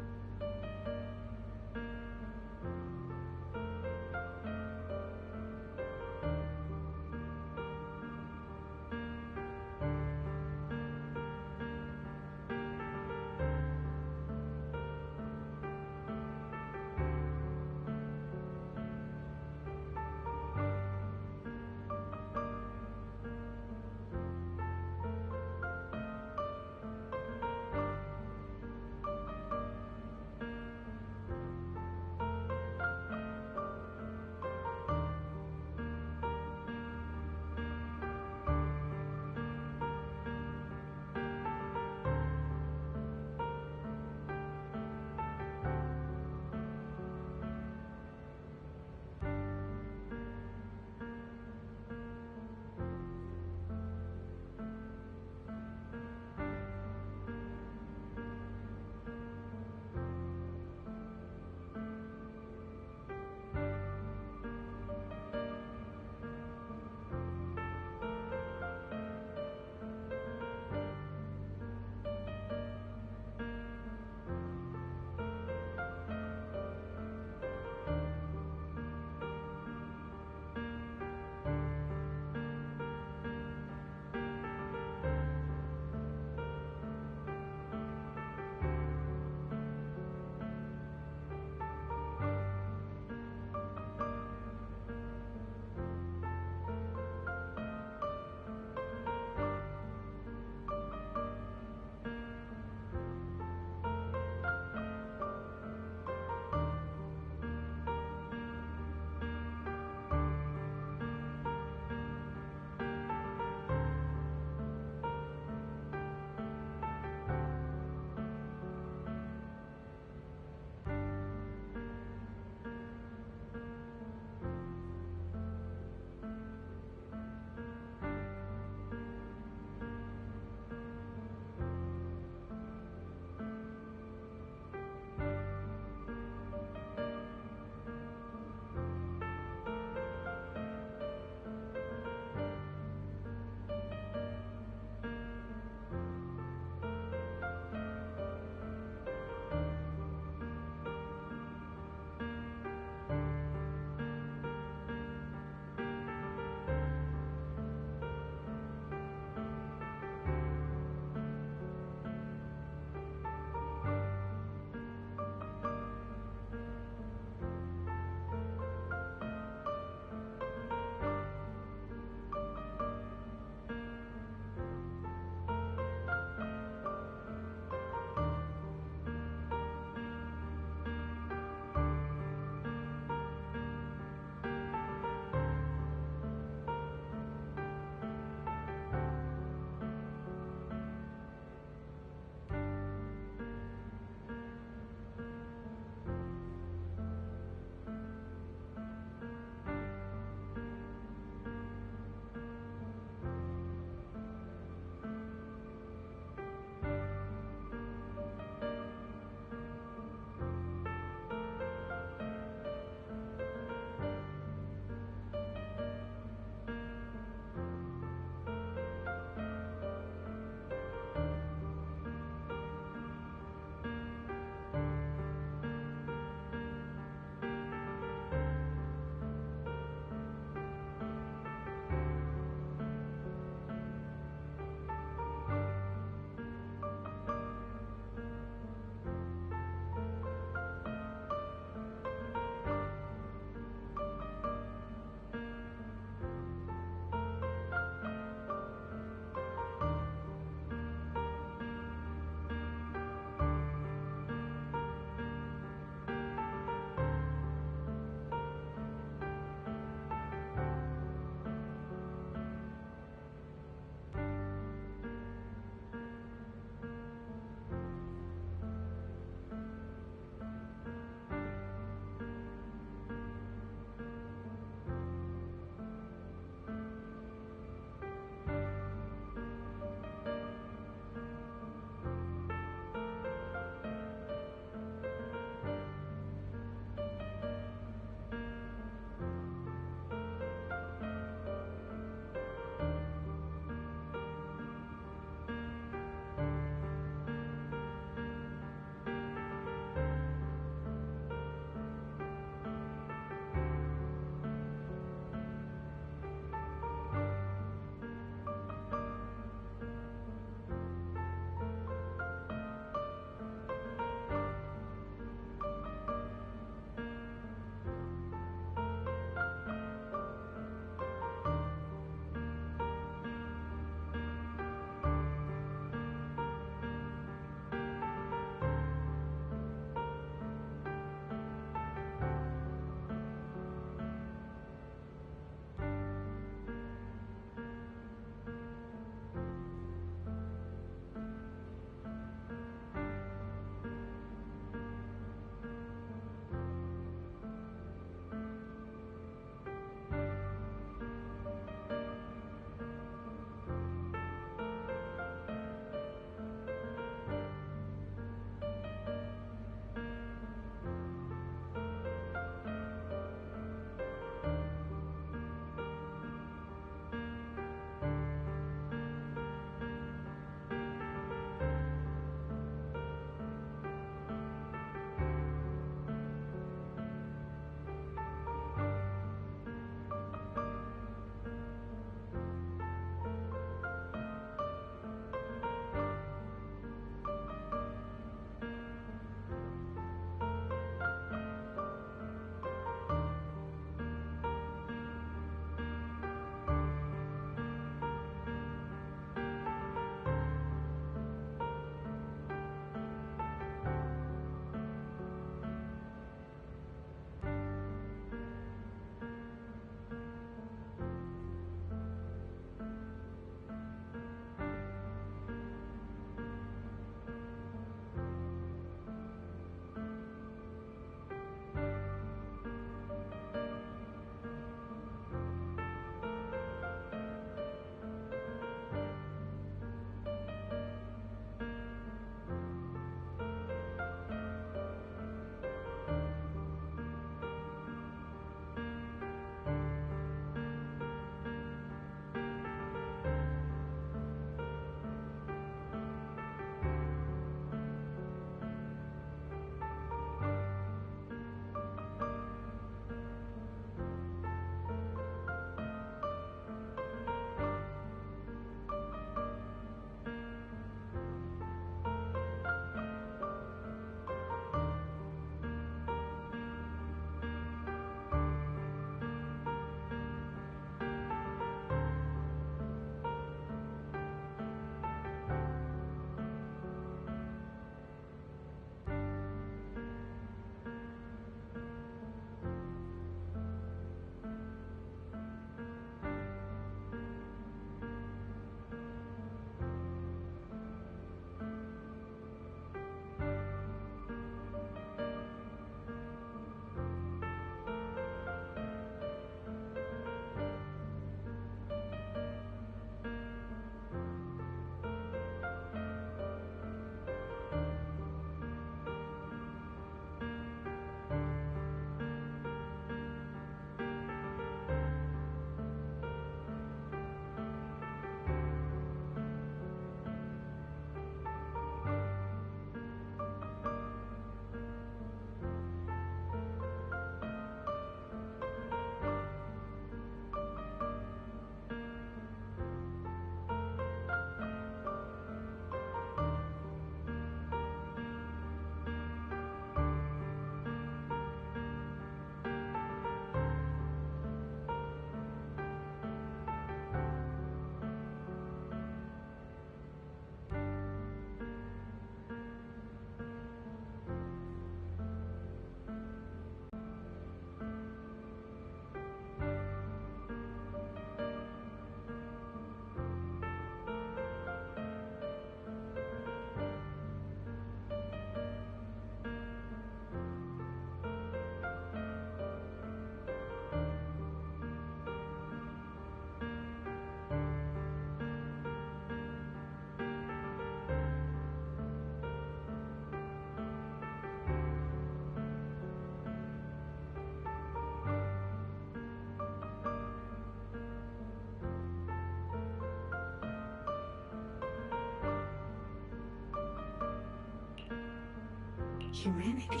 Humanity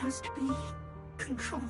must be controlled.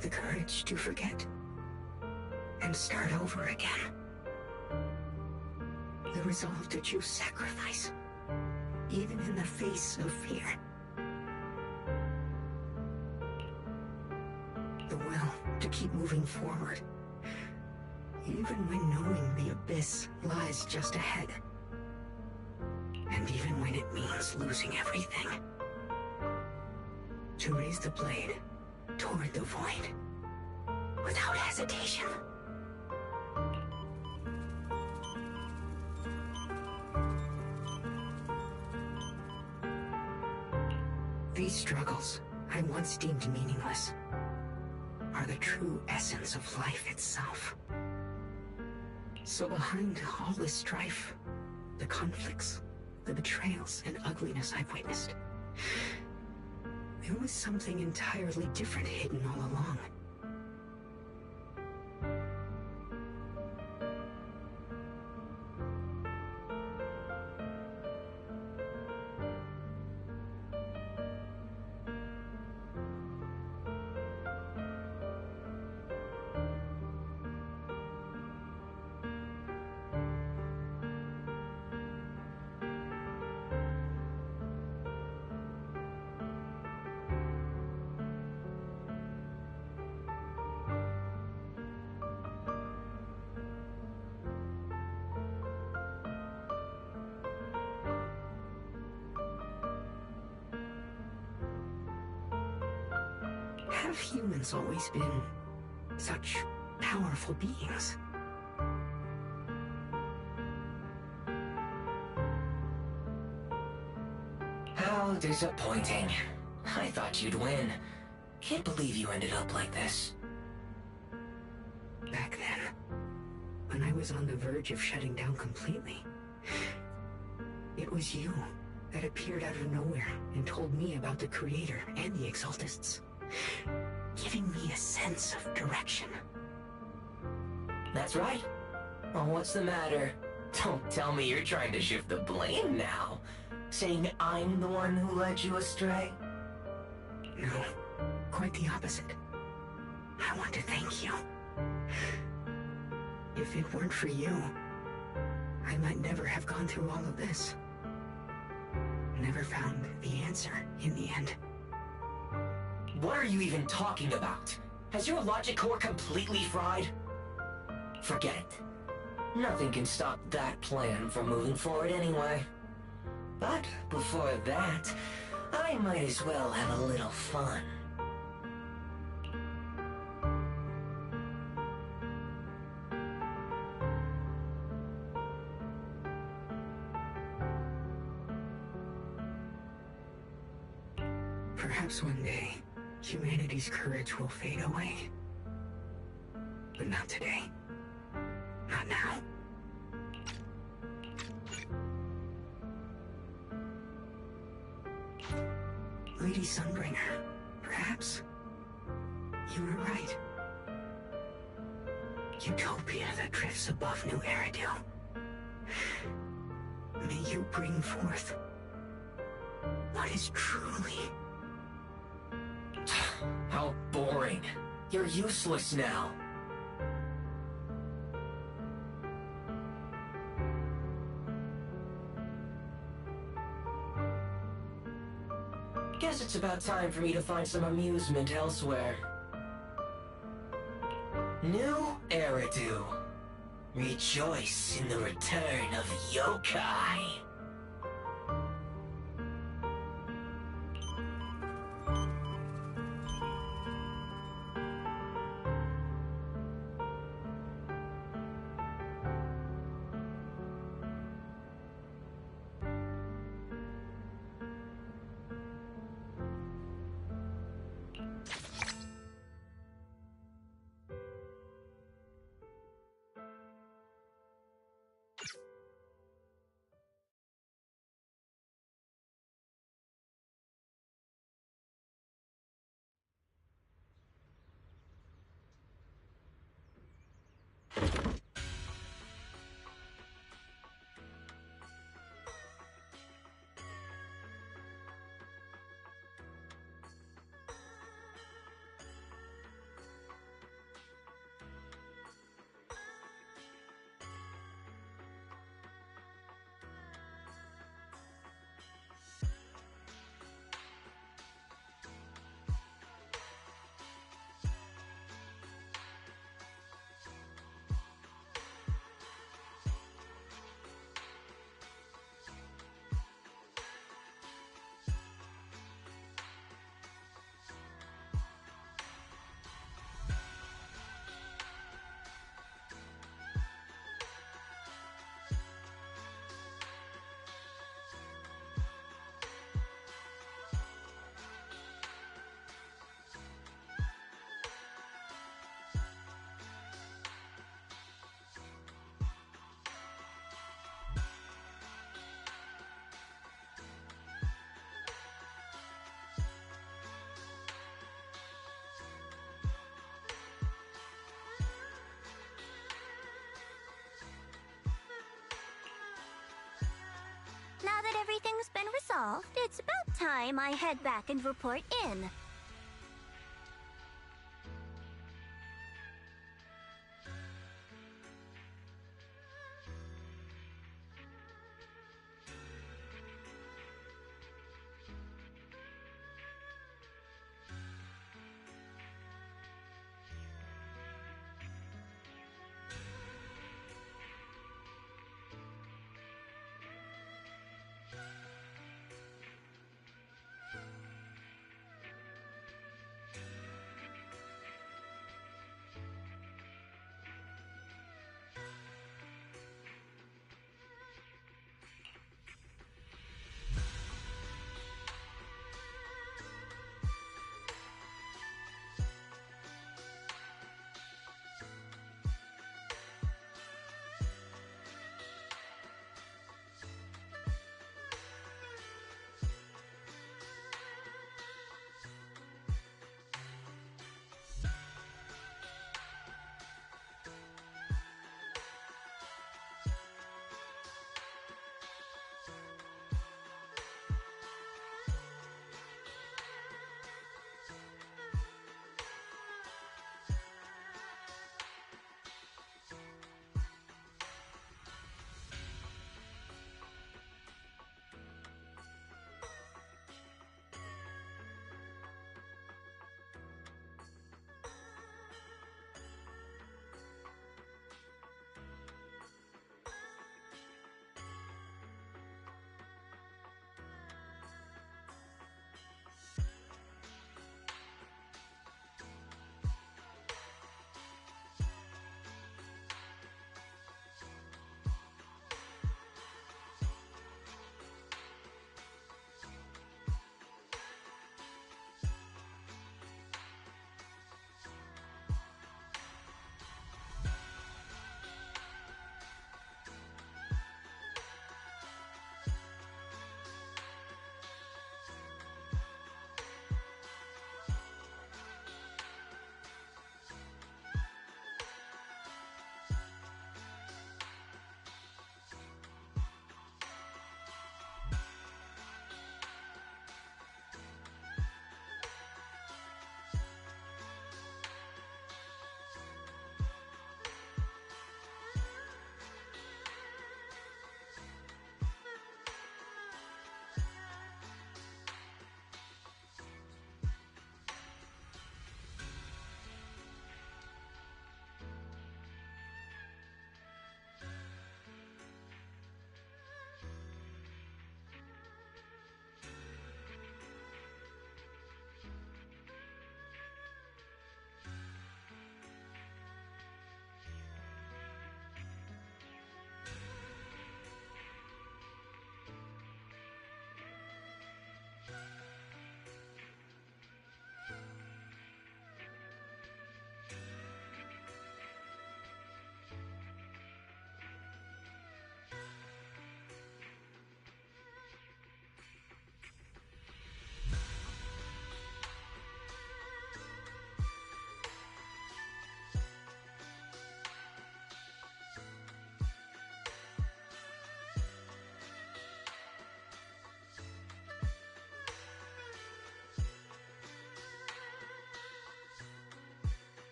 The courage to forget and start over again. The resolve to choose sacrifice, even in the face of fear. The will to keep moving forward, even when knowing the abyss lies just ahead. And even when it means losing everything. To raise the blade toward the void, without hesitation. These struggles I once deemed meaningless are the true essence of life itself. So behind all the strife, the conflicts, the betrayals and ugliness I've witnessed, there was something entirely different hidden all along. Have humans always been such powerful beings? How disappointing. I thought you'd win. Can't believe you ended up like this. Back then, when I was on the verge of shutting down completely, it was you that appeared out of nowhere and told me about the Creator and the Exaltists, giving me a sense of direction. That's right. Well, what's the matter? Don't tell me you're trying to shift the blame now. Saying I'm the one who led you astray? No, quite the opposite. I want to thank you. If it weren't for you, I might never have gone through all of this. Never found the answer in the end. What are you even talking about? Has your logic core completely fried? Forget it. Nothing can stop that plan from moving forward anyway. But before that, I might as well have a little fun. Perhaps one day, humanity's courage will fade away. But not today. Not now. Lady Sunbringer, perhaps you were right. Utopia that drifts above New Eridu. May you bring forth what is truly... How boring. You're useless now. Guess it's about time for me to find some amusement elsewhere. New Eridu. Rejoice in the return of yokai. everything's been resolved, it's about time I head back and report in.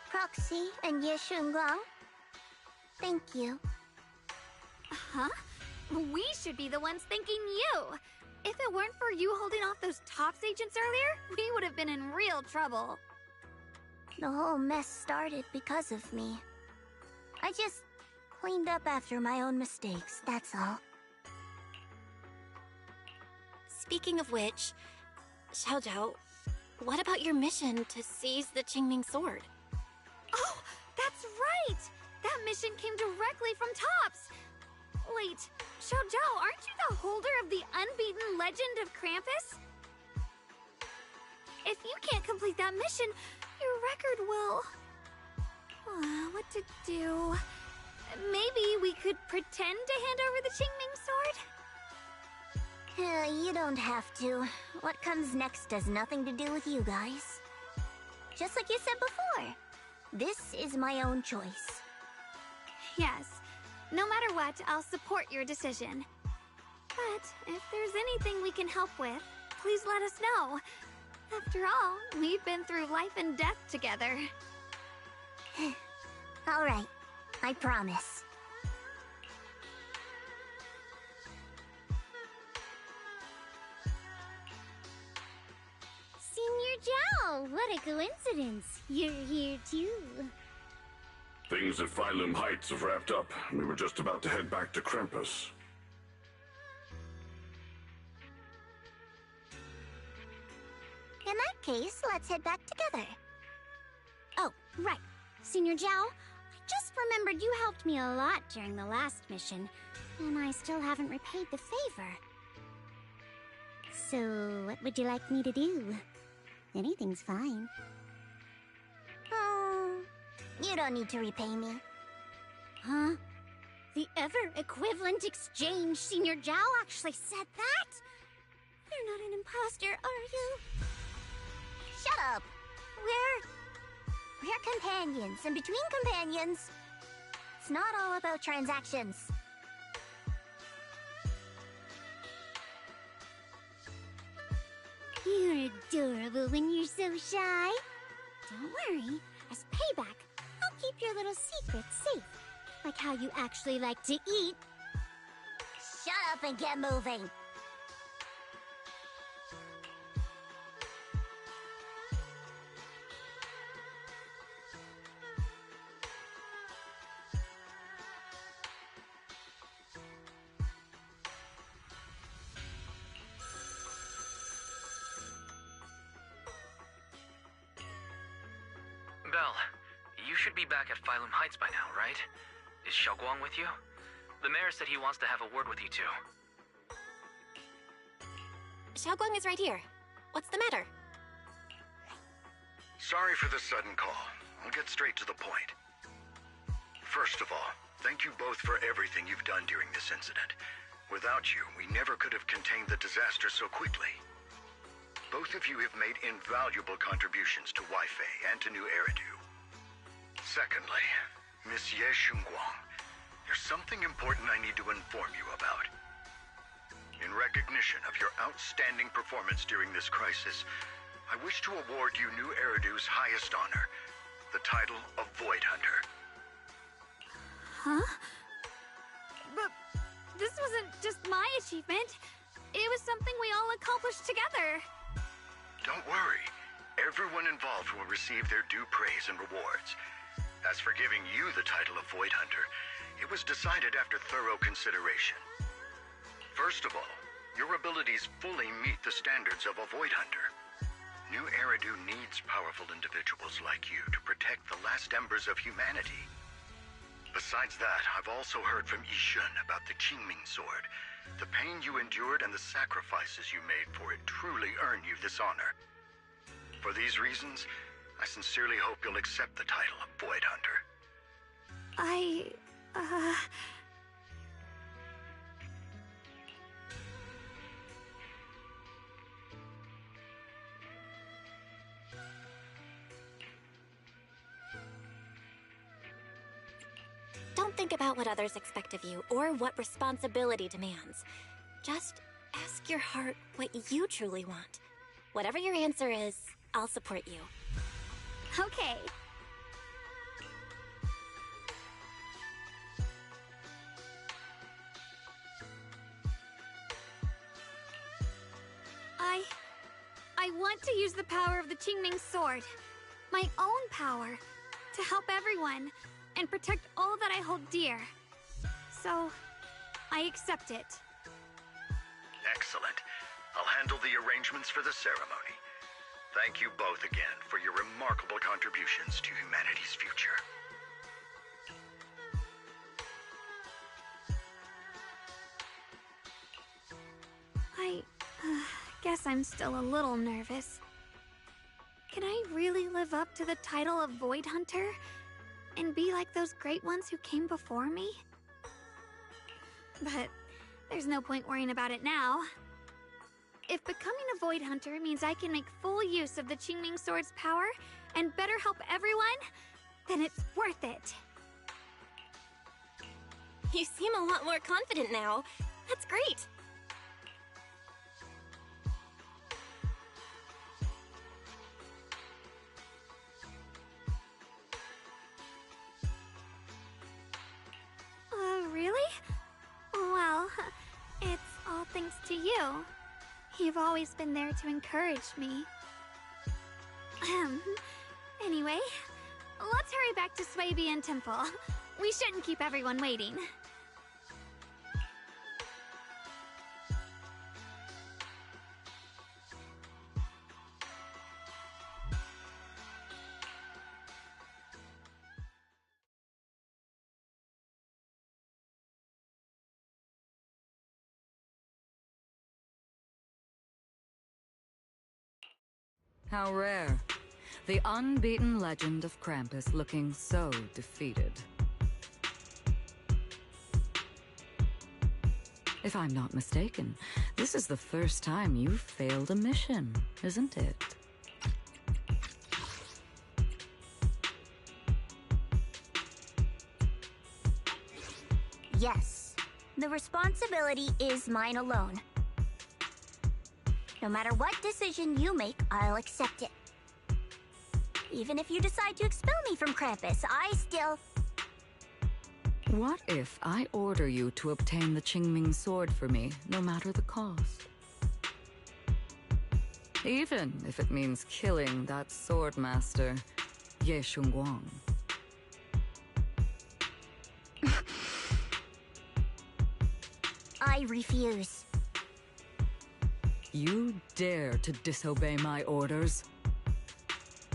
Proxy and Ye Shunguang. Thank you. Huh? We should be the ones thanking you. If it weren't for you holding off those TOPS agents earlier, we would have been in real trouble. The whole mess started because of me. I just cleaned up after my own mistakes, that's all. Speaking of which, Xiao Zhao, what about your mission to seize the Qingming sword? Oh, that's right! That mission came directly from TOPS! Wait, Xiao Zhao, aren't you the holder of the unbeaten legend of Krampus? If you can't complete that mission, your record will... what to do? Maybe we could pretend to hand over the Qingming sword? You don't have to. What comes next has nothing to do with you guys. Just like you said before, this is my own choice. Yes. No matter what, I'll support your decision. But if there's anything we can help with, please let us know. After all, we've been through life and death together. All right, I promise. Senior Zhao, what a coincidence. You're here too. Things at Phylum Heights have wrapped up. We were just about to head back to Krampus. In that case, let's head back together. Oh, right. Senior Zhao, I just remembered you helped me a lot during the last mission, and I still haven't repaid the favor. So, what would you like me to do? Anything's fine. You don't need to repay me. Huh? The ever-equivalent exchange, Senior Zhao actually said that? You're not an imposter, are you? Shut up! We're companions, and between companions, it's not all about transactions. You're adorable when you're so shy. Don't worry, as payback, I'll keep your little secrets safe. Like how you actually like to eat. Shut up and get moving! Belle, you should be back at Phylum Heights by now, right? Is Xiaoguang with you? The mayor said he wants to have a word with you two. Xiaoguang is right here. What's the matter? Sorry for the sudden call. I'll get straight to the point. First of all, thank you both for everything you've done during this incident. Without you, we never could have contained the disaster so quickly. Both of you have made invaluable contributions to Weifei and to New Eridu. Secondly, Miss Ye Xunguang, there's something important I need to inform you about. In recognition of your outstanding performance during this crisis, I wish to award you New Eridu's highest honor, the title of Void Hunter. Huh? But this wasn't just my achievement. It was something we all accomplished together. Don't worry. Everyone involved will receive their due praise and rewards. As for giving you the title of Void Hunter, it was decided after thorough consideration. First of all, your abilities fully meet the standards of a Void Hunter. New Eridu needs powerful individuals like you to protect the last embers of humanity. Besides that, I've also heard from Yishun about the Qingming Sword. The pain you endured and the sacrifices you made for it truly earn you this honor. For these reasons, I sincerely hope you'll accept the title of Void Hunter. Don't think about what others expect of you or what responsibility demands. Just ask your heart what you truly want. Whatever your answer is, I'll support you. Okay. I want to use the power of the Qingming Sword, my own power, to help everyone and protect all that I hold dear. So, I accept it. Excellent. I'll handle the arrangements for the ceremony. Thank you both again for your remarkable contributions to humanity's future. I guess I'm still a little nervous. Can I really live up to the title of Void Hunter? And be like those great ones who came before me? But there's no point worrying about it now. if becoming a Void Hunter means I can make full use of the Qingming Sword's power and better help everyone, then it's worth it. You seem a lot more confident now. That's great. Really? Well, it's all thanks to you. You've always been there to encourage me. Anyway, let's hurry back to Swabian Temple. We shouldn't keep everyone waiting. How rare. The unbeaten legend of Krampus looking so defeated. If I'm not mistaken, this is the first time you've failed a mission, isn't it? Yes. The responsibility is mine alone. No matter what decision you make, I'll accept it. Even if you decide to expel me from Krampus, I still... What if I order you to obtain the Qingming Sword for me, no matter the cost? Even if it means killing that sword master, Ye Shunguang. I refuse. You dare to disobey my orders?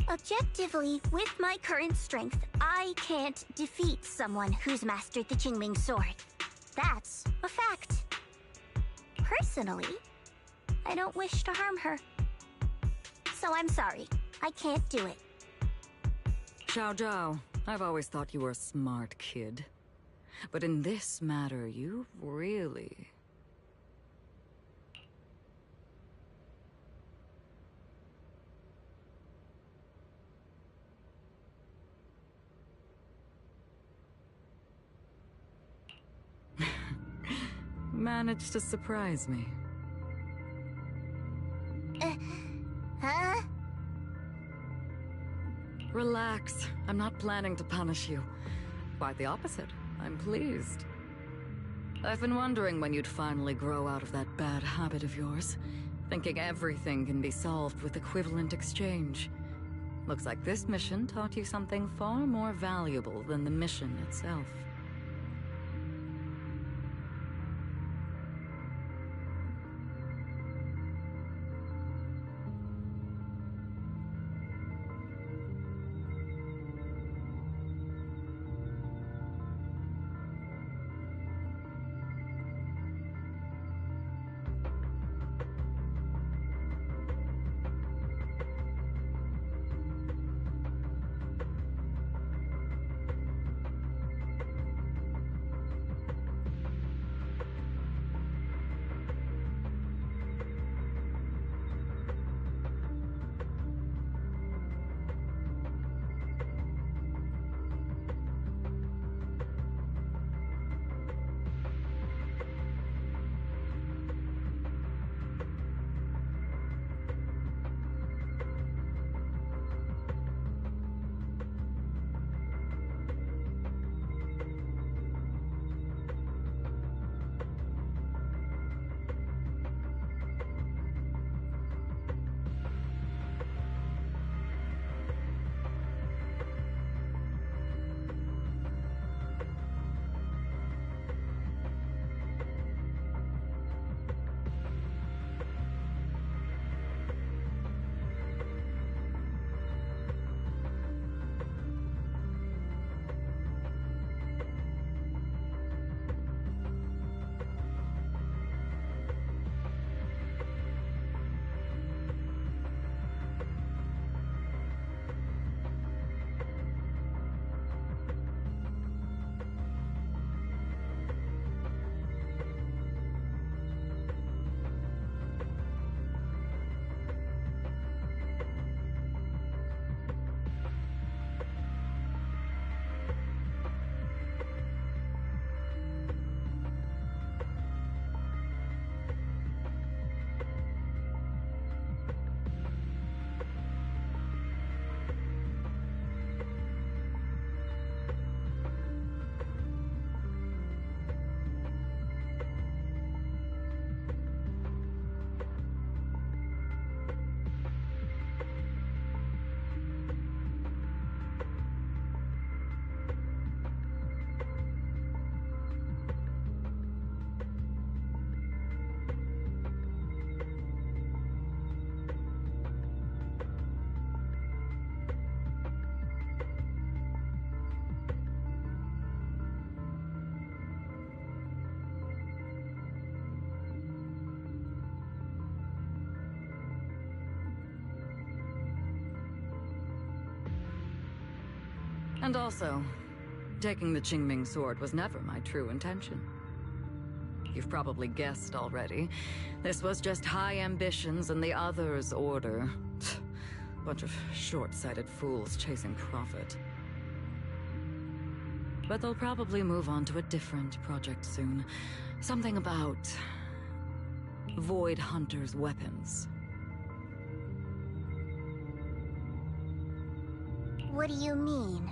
Objectively, with my current strength, I can't defeat someone who's mastered the Qingming Sword. That's a fact. Personally, I don't wish to harm her. So I'm sorry, I can't do it. Xiao Zhao, I've always thought you were a smart kid. But in this matter, you really... managed to surprise me. Huh? Relax. I'm not planning to punish you. Quite the opposite. I'm pleased. I've been wondering when you'd finally grow out of that bad habit of yours, thinking everything can be solved with equivalent exchange. Looks like this mission taught you something far more valuable than the mission itself. And also, taking the Qingming sword was never my true intention. You've probably guessed already. This was just high ambitions and the others' order. Bunch of short-sighted fools chasing profit. But they'll probably move on to a different project soon. Something about Void Hunter's weapons. What do you mean?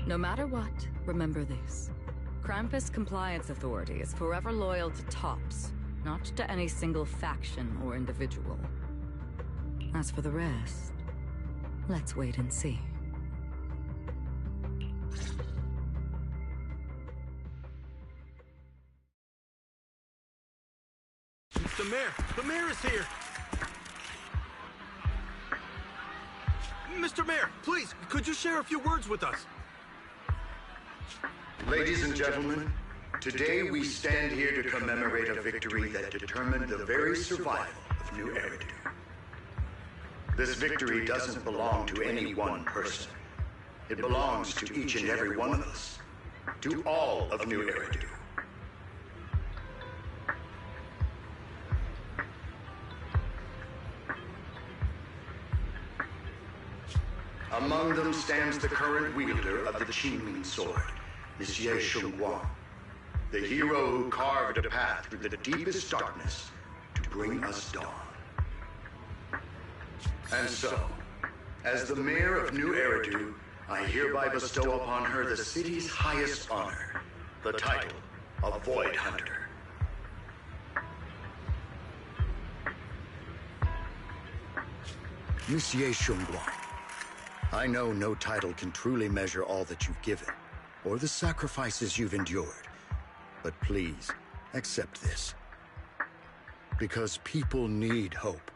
No matter what, remember this. Krampus Compliance Authority is forever loyal to TOPS, not to any single faction or individual. As for the rest, let's wait and see. The mayor! The mayor is here! Mr. Mayor, please, could you share a few words with us? Ladies and gentlemen, today we stand here to commemorate a victory that determined the very survival of New Eridu. This victory doesn't belong to any one person. It belongs to each and every one of us. To all of New Eridu. Among them stands the current wielder of the Qingming sword, Monsieur Shunguang, the hero who carved a path through the deepest darkness to bring us dawn. And so, as the mayor of New Eridu, I hereby bestow upon her the city's highest honor, the title of Void Hunter. Monsieur Shunguang, I know no title can truly measure all that you've given, or the sacrifices you've endured. But please, accept this. Because people need hope.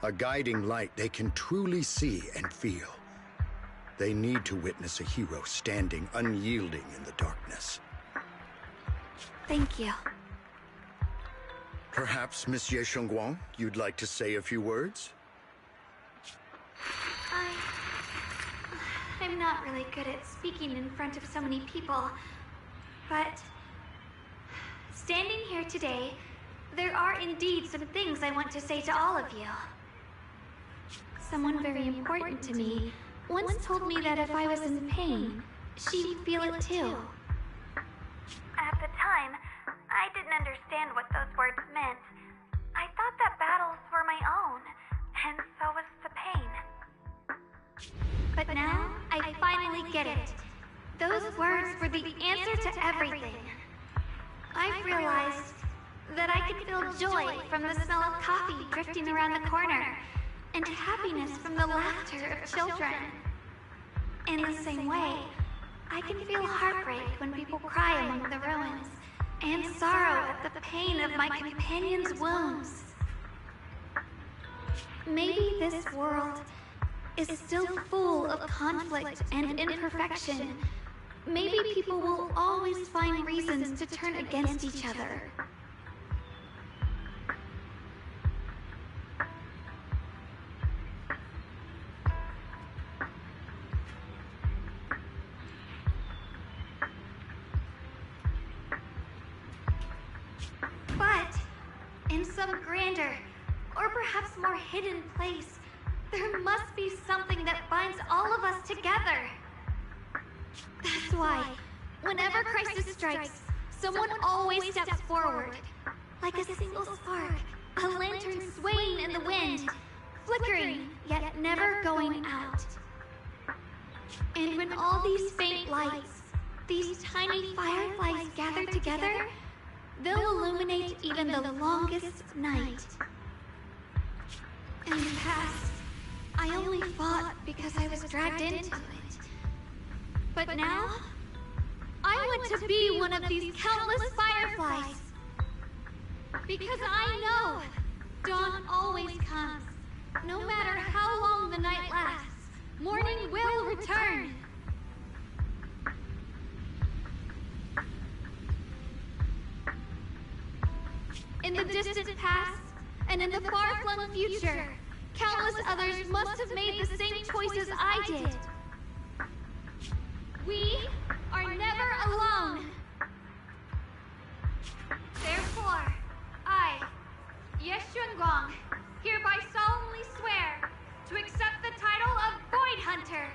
A guiding light they can truly see and feel. They need to witness a hero standing unyielding in the darkness. Thank you. Perhaps, Monsieur Shunguang, you'd like to say a few words? I'm not really good at speaking in front of so many people, but standing here today, there are indeed some things I want to say to all of you. Someone very important to me once told me that if I was in pain, she would feel it too. At the time, I didn't understand what those words meant. I thought that battles were my own, and so was the pain. But now, I finally get it. Those words were the answer to everything. I've realized that I can feel joy from the smell of coffee drifting around the corner, and happiness from the laughter of children. In the same way, I can feel heartbreak when people cry among the ruins, and sorrow at the pain of my companion's wounds. Maybe this world is still full of conflict and imperfection. Maybe people will always find reasons to turn against each other. But in some grander, or perhaps more hidden place, there must be something that binds all of us together. That's why, whenever crisis strikes, someone always steps forward. Like a single spark, a lantern swaying in the wind, flickering, yet never going out. And when all these faint lights, these tiny fireflies gather together, they'll illuminate even the longest night. In the past, I only fought because I was dragged into it. But now, I want to be one of these countless fireflies. Because I know dawn always comes. No matter how long the night lasts, morning will return. distant past, and in the far-flung future, countless others must have made the same choices I did. We are never alone. Therefore, I, Yeshunguang, hereby solemnly swear to accept the title of Void Hunter.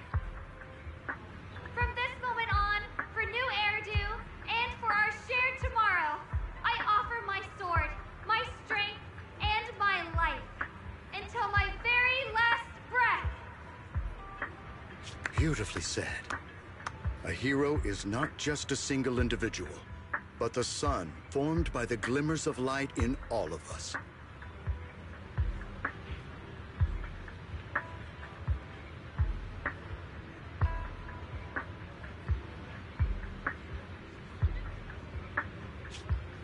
From this moment on, for new Eridu, and for our shared tomorrow, I offer my sword, my strength, and my life, until my very last breath. Beautifully said. A hero is not just a single individual, but the sun formed by the glimmers of light in all of us.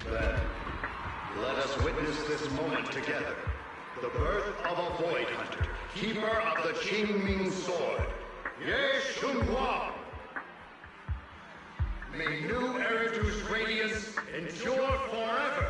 Then, let us witness this moment together. The birth of a Void Hunter, keeper of the Qingming Sword, Ye Shunguang. May new Eridu's radiance endure forever.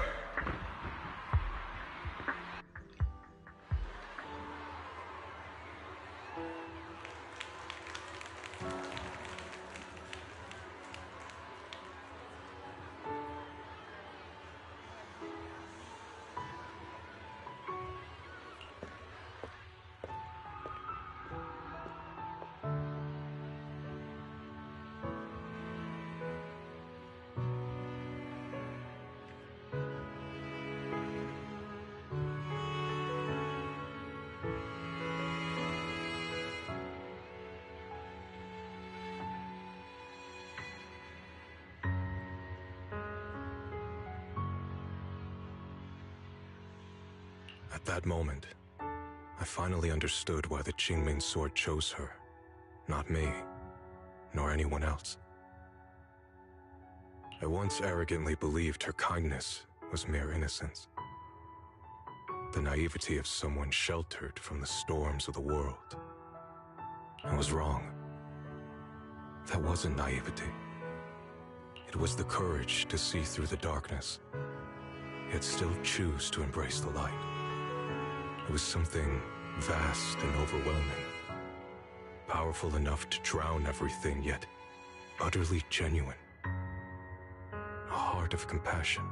At that moment, I finally understood why the Qingming Sword chose her, not me, nor anyone else. I once arrogantly believed her kindness was mere innocence. The naivety of someone sheltered from the storms of the world. I was wrong. That wasn't naivety. It was the courage to see through the darkness, yet still choose to embrace the light. It was something vast and overwhelming, powerful enough to drown everything, yet utterly genuine. A heart of compassion.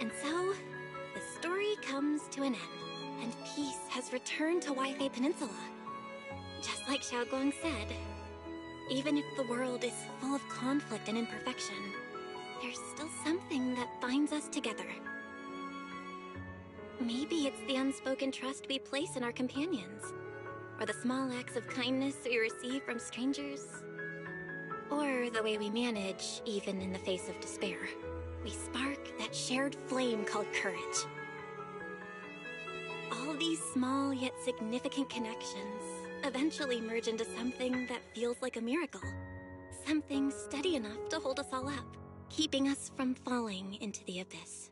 And so, the story comes to an end, and peace has returned to Wi-Fi Peninsula. Just like Xiaoguang said, even if the world is full of conflict and imperfection, there's still something that binds us together. Maybe it's the unspoken trust we place in our companions, or the small acts of kindness we receive from strangers, or the way we manage even in the face of despair. We spark that shared flame called courage. All these small yet significant connections eventually merge into something that feels like a miracle. Something steady enough to hold us all up, keeping us from falling into the abyss.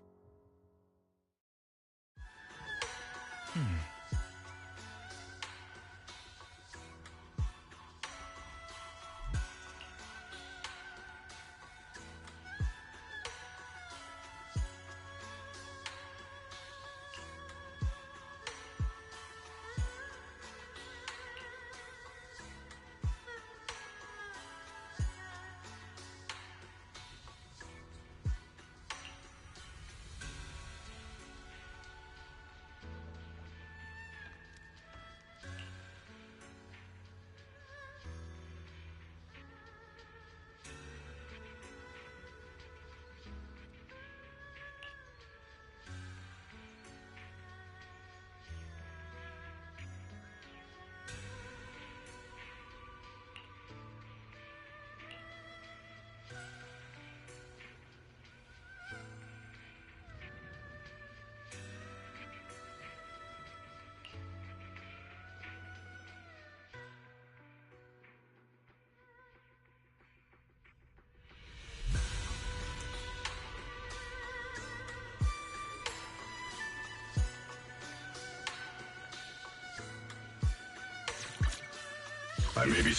I may be...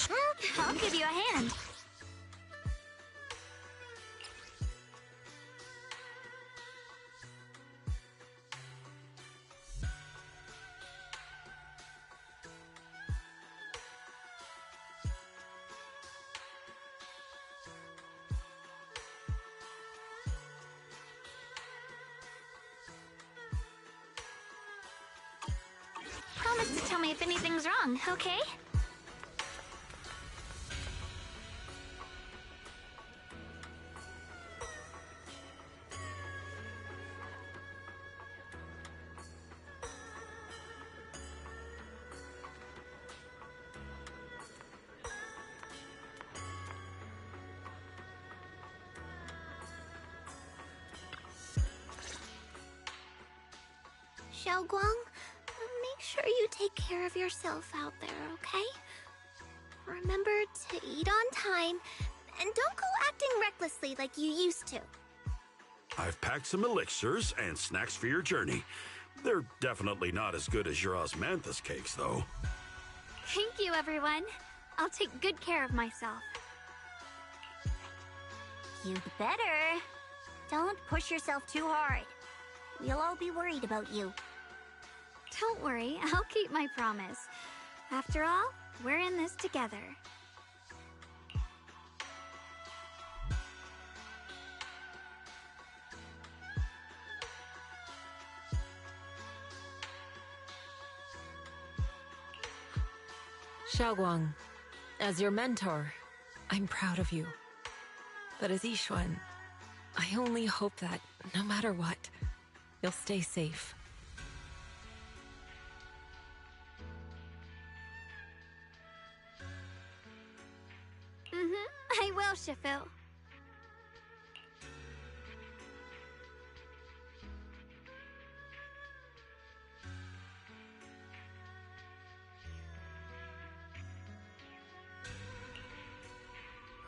I'll give you a hand. Promise to tell me if anything's wrong, okay? Xiaoguang, make sure you take care of yourself out there, okay? Remember to eat on time, and don't go acting recklessly like you used to. I've packed some elixirs and snacks for your journey. They're definitely not as good as your osmanthus cakes, though. Thank you, everyone. I'll take good care of myself. You'd better. Don't push yourself too hard. We'll all be worried about you. Don't worry, I'll keep my promise. After all, we're in this together. Xiaoguang, as your mentor, I'm proud of you. But as Yixuan, I only hope that, no matter what, you'll stay safe. I will, Shifu.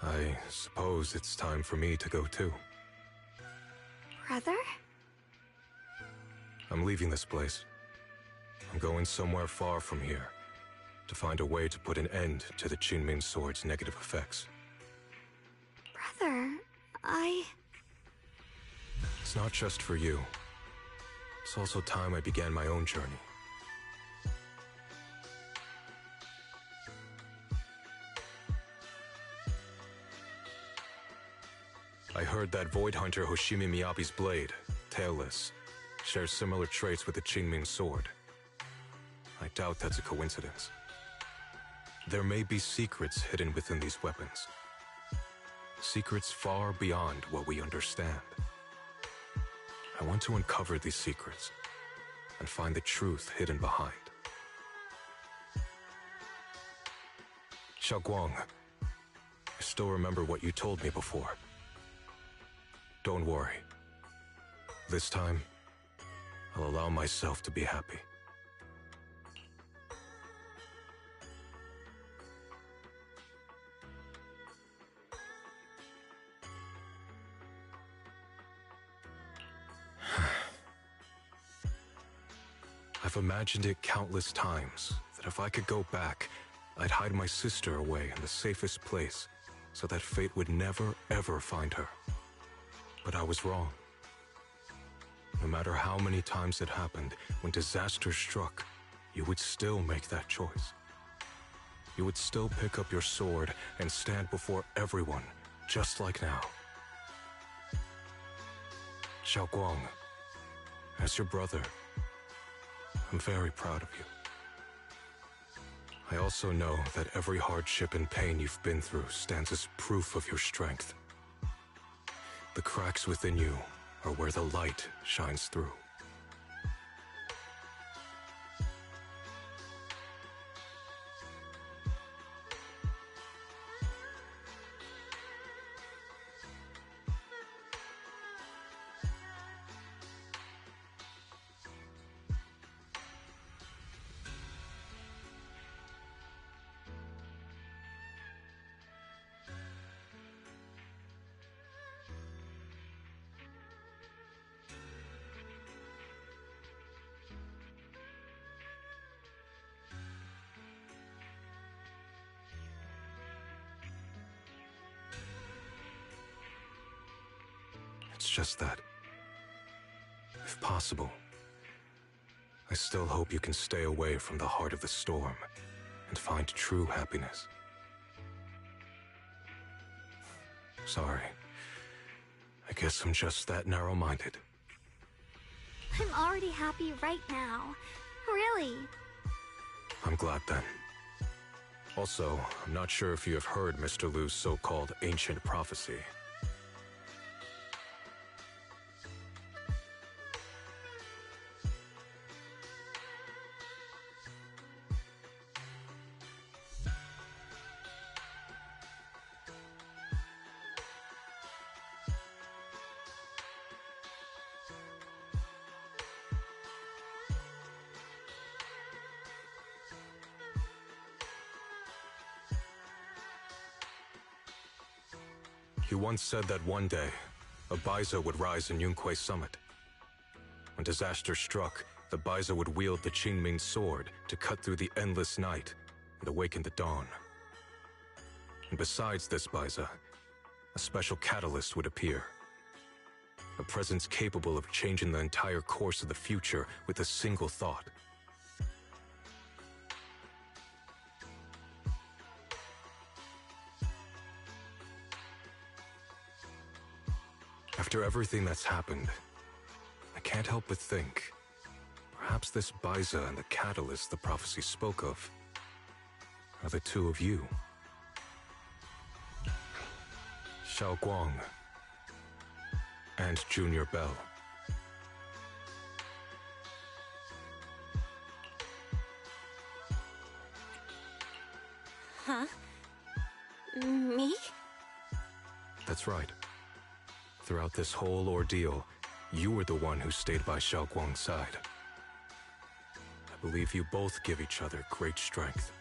I suppose it's time for me to go too. Brother? I'm leaving this place. I'm going somewhere far from here to find a way to put an end to the Qingming Sword's negative effects. Brother, It's not just for you. It's also time I began my own journey. I heard that Void Hunter Hoshimi Miyabi's blade, Tailless, shares similar traits with the Qingming Sword. I doubt that's a coincidence. There may be secrets hidden within these weapons. Secrets far beyond what we understand. I want to uncover these secrets and find the truth hidden behind. Xiaoguang, I still remember what you told me before. Don't worry. This time, I'll allow myself to be happy. I've imagined it countless times, that if I could go back, I'd hide my sister away in the safest place, so that fate would never, ever find her. But I was wrong. No matter how many times it happened, when disaster struck, you would still make that choice. You would still pick up your sword and stand before everyone, just like now. Xiaoguang, as your brother, I'm very proud of you. I also know that every hardship and pain you've been through stands as proof of your strength. The cracks within you are where the light shines through. just that. If possible, I still hope you can stay away from the heart of the storm and find true happiness. Sorry. I guess I'm just that narrow-minded. I'm already happy right now. Really. I'm glad then. Also, I'm not sure if you have heard Mr. Liu's so-called ancient prophecy. He once said that one day, a Baiza would rise in Yunquei Summit. When disaster struck, the Baiza would wield the Qingming sword to cut through the endless night and awaken the dawn. And besides this Baiza, a special catalyst would appear. A presence capable of changing the entire course of the future with a single thought. After everything that's happened, I can't help but think, perhaps this Baiza and the catalyst the prophecy spoke of are the two of you. Xiao Guang and Junior Bell. Huh? Me? That's right. Throughout this whole ordeal, you were the one who stayed by Xiao Guang's side. I believe you both give each other great strength.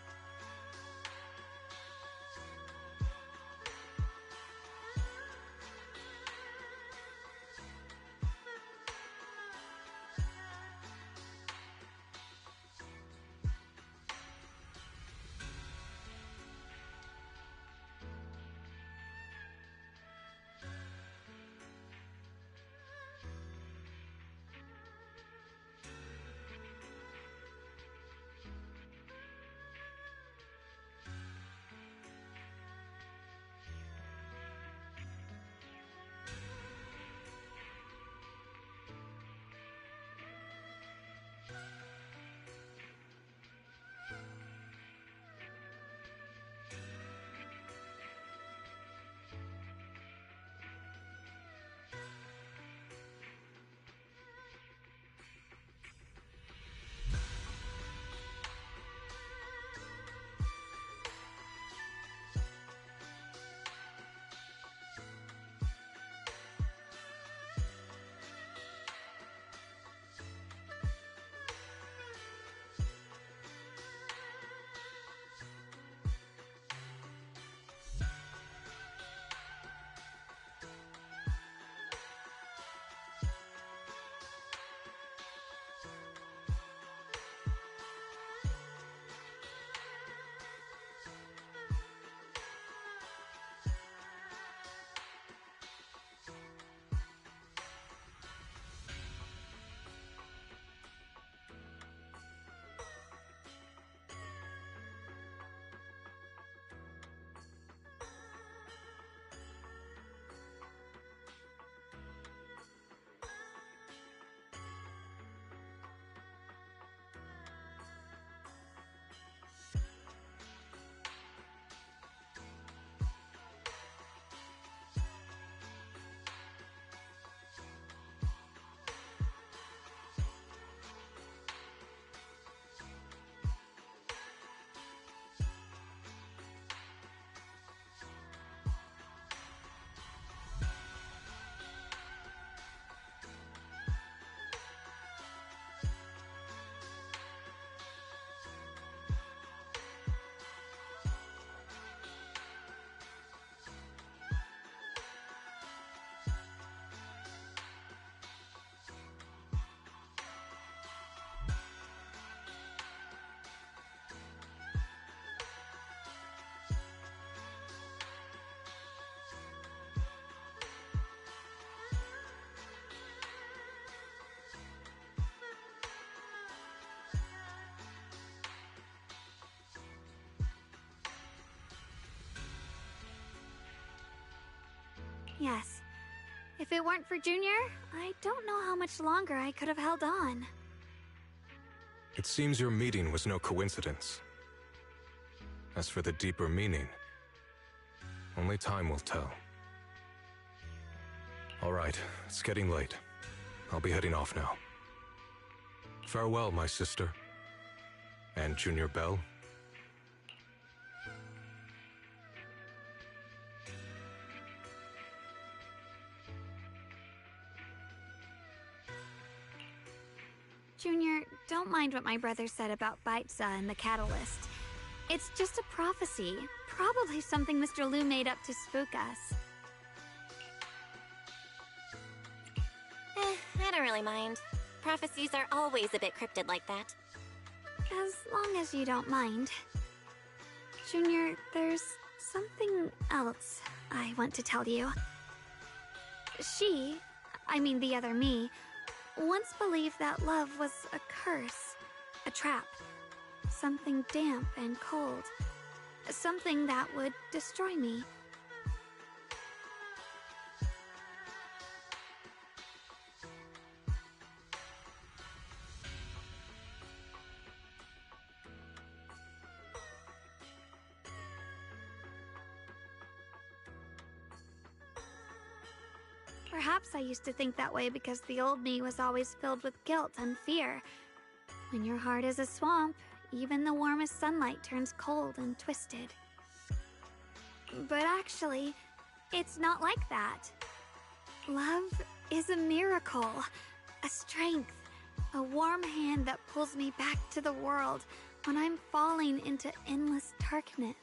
Yes. If it weren't for Junior, I don't know how much longer I could have held on. It seems your meeting was no coincidence. As for the deeper meaning, only time will tell. All right, it's getting late. I'll be heading off now. Farewell, my sister. And Junior Bell. Junior, don't mind what my brother said about Baitza and the Catalyst. It's just a prophecy. Probably something Mr. Liu made up to spook us. I don't really mind. Prophecies are always a bit cryptid like that. As long as you don't mind. Junior, there's something else I want to tell you. I mean the other me, once believed that love was a curse, a trap, something damp and cold, something that would destroy me. Perhaps I used to think that way because the old me was always filled with guilt and fear. When your heart is a swamp, even the warmest sunlight turns cold and twisted. But actually, it's not like that. Love is a miracle, a strength, a warm hand that pulls me back to the world when I'm falling into endless darkness.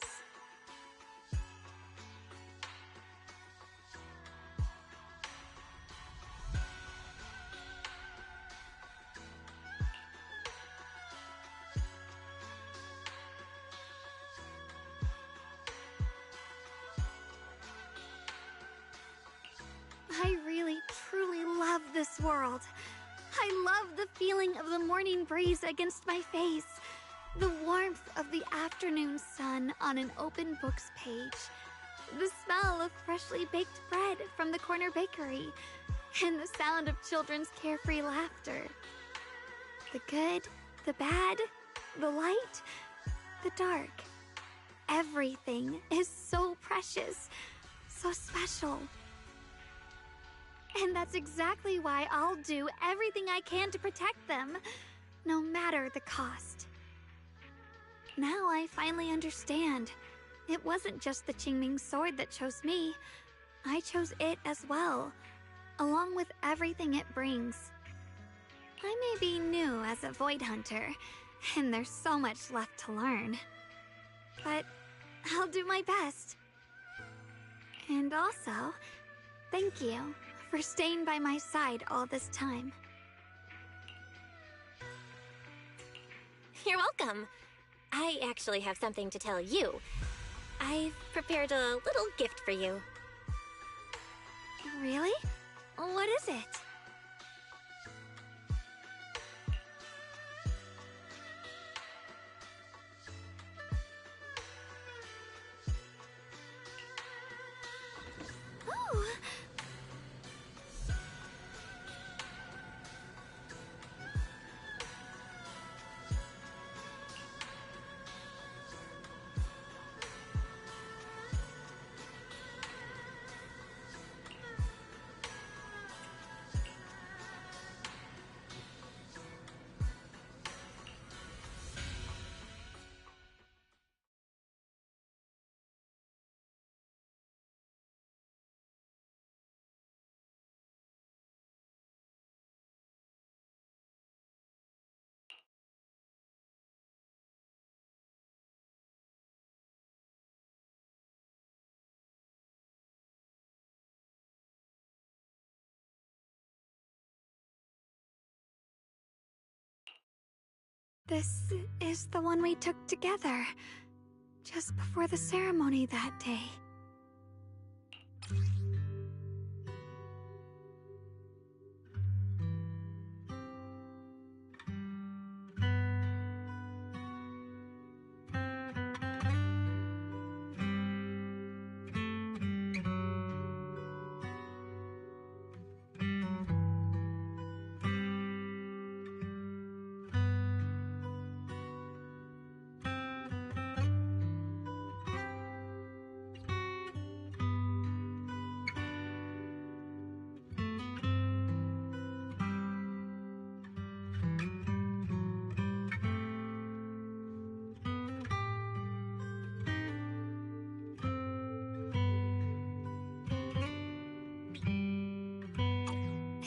I really, truly love this world. I love the feeling of the morning breeze against my face, the warmth of the afternoon sun on an open book's page, the smell of freshly baked bread from the corner bakery, and the sound of children's carefree laughter. The good, the bad, the light, the dark. Everything is so precious, so special. And that's exactly why I'll do everything I can to protect them, no matter the cost. Now I finally understand. It wasn't just the Qingming sword that chose me. I chose it as well, along with everything it brings. I may be new as a Void Hunter, and there's so much left to learn. But I'll do my best. And also, thank you for staying by my side all this time. You're welcome. I actually have something to tell you. I've prepared a little gift for you. Really? What is it? Oh! This is the one we took together, just before the ceremony that day.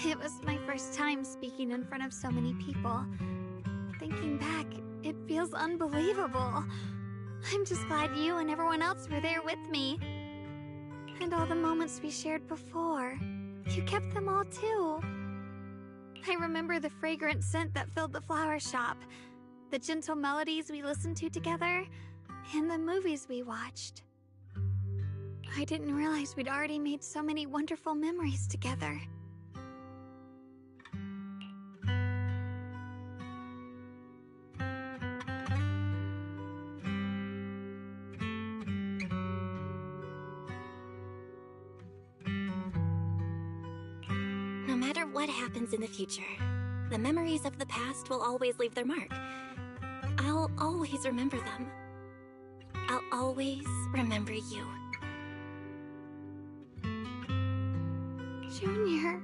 It was my first time speaking in front of so many people. Thinking back, it feels unbelievable. I'm just glad you and everyone else were there with me. And all the moments we shared before. You kept them all too. I remember the fragrant scent that filled the flower shop, the gentle melodies we listened to together, and the movies we watched. I didn't realize we'd already made so many wonderful memories together. No matter what happens in the future, the memories of the past will always leave their mark. I'll always remember them. I'll always remember you. Junior,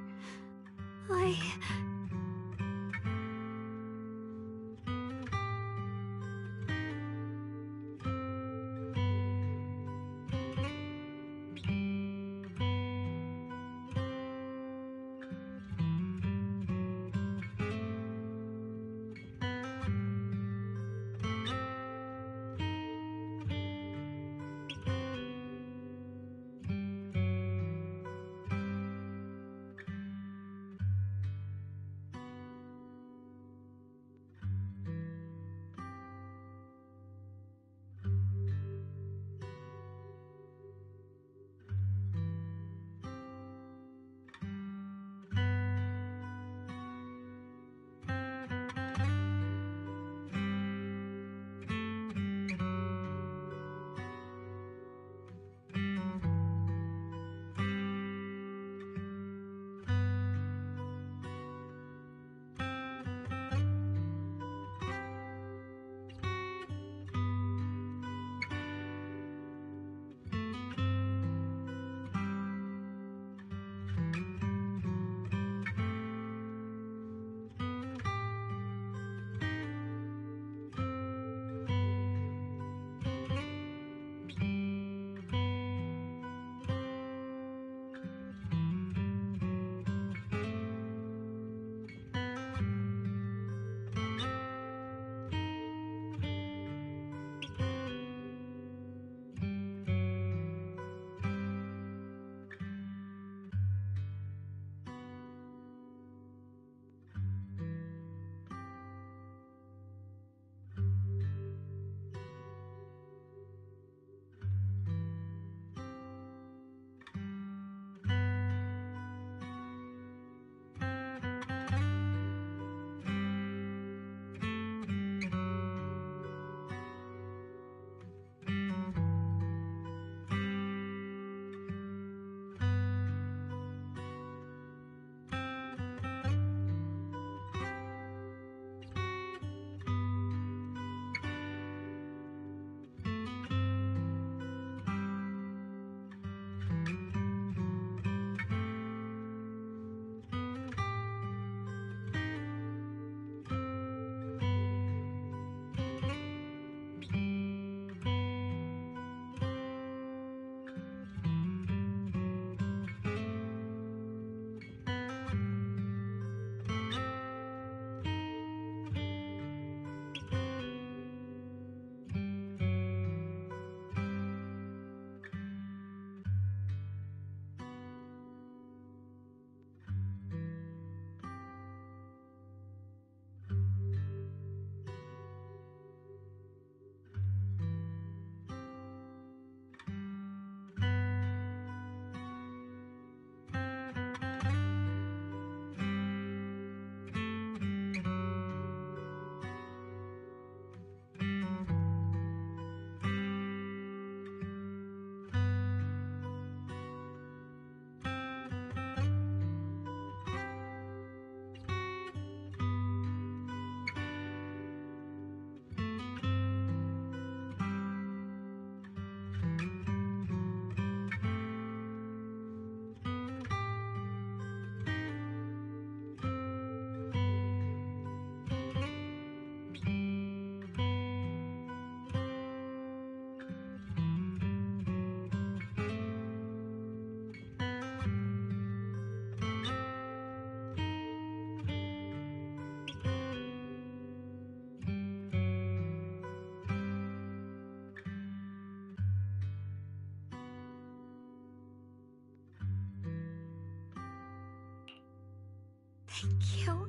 Thank you.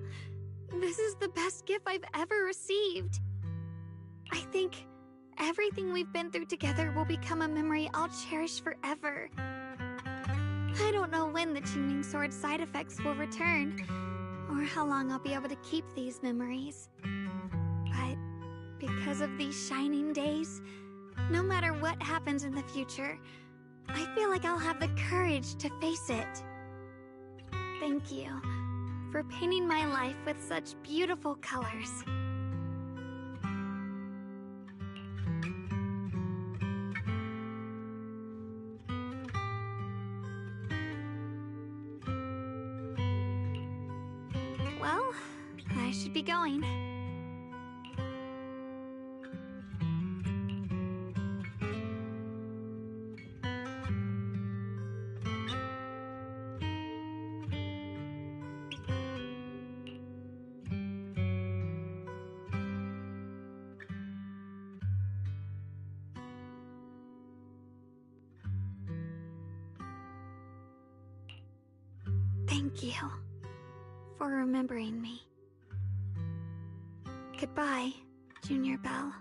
This is the best gift I've ever received. I think everything we've been through together will become a memory I'll cherish forever. I don't know when the Qingming Sword's side effects will return, or how long I'll be able to keep these memories. But because of these shining days, no matter what happens in the future, I feel like I'll have the courage to face it. Thank you for painting my life with such beautiful colors. Well, I should be going. Thank you for remembering me. Goodbye, Junior Belle.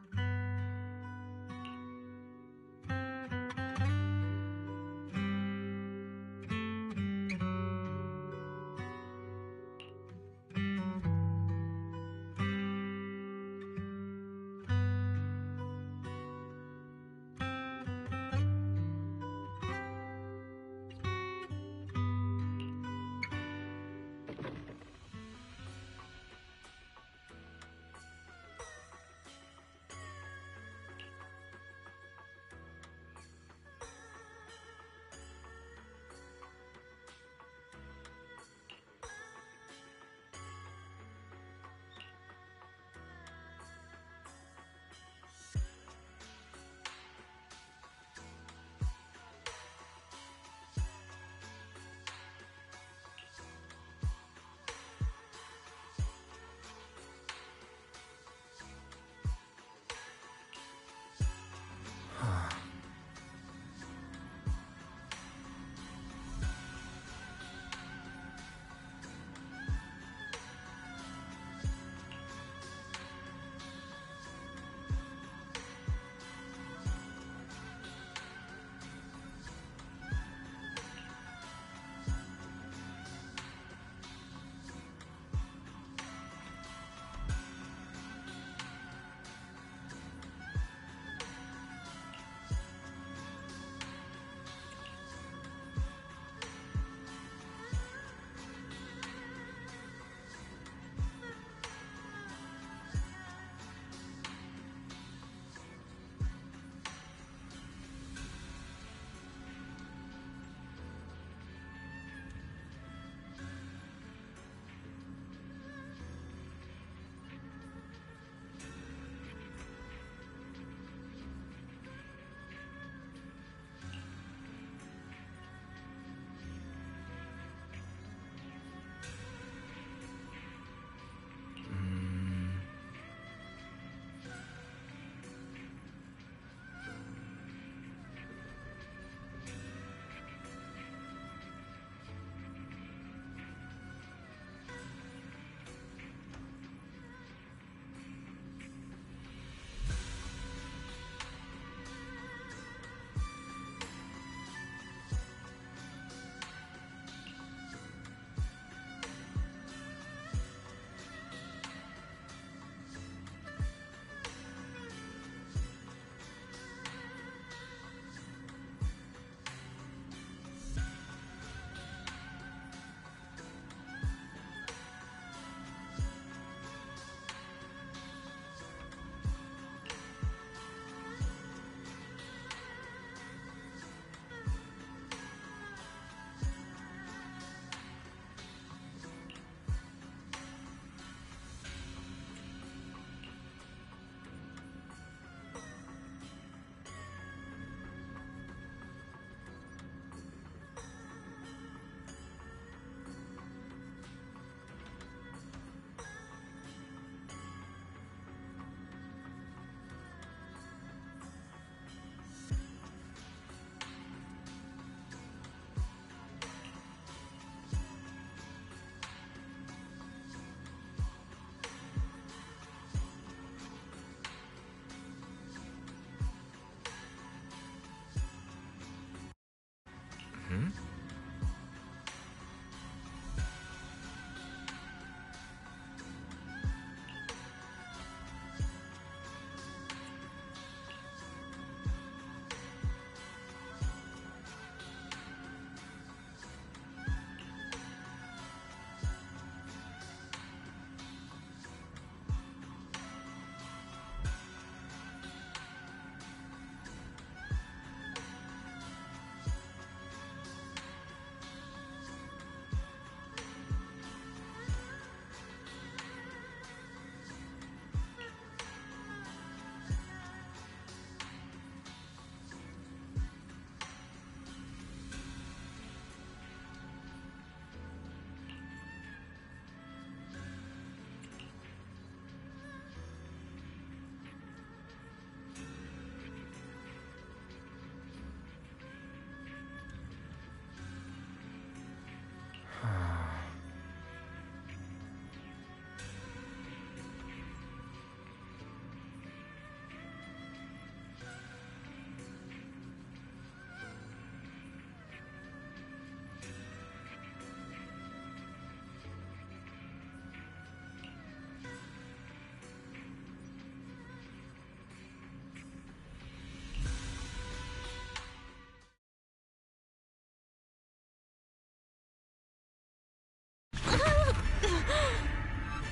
Hmm?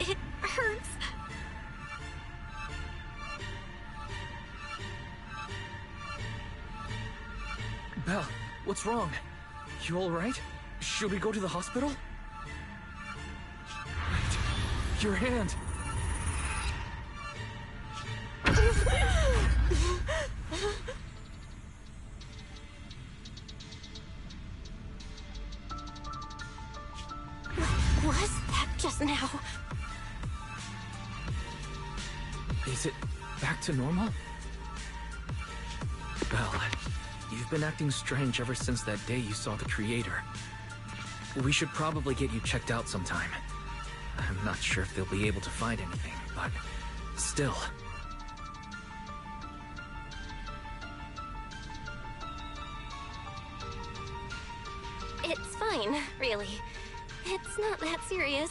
It hurts. Belle, what's wrong? You alright? Should we go to the hospital? Wait, your hand! What was that just now? Is it back to normal? Belle, you've been acting strange ever since that day you saw the Creator. We should probably get you checked out sometime. I'm not sure if they'll be able to find anything, but still. It's fine, really. It's not that serious.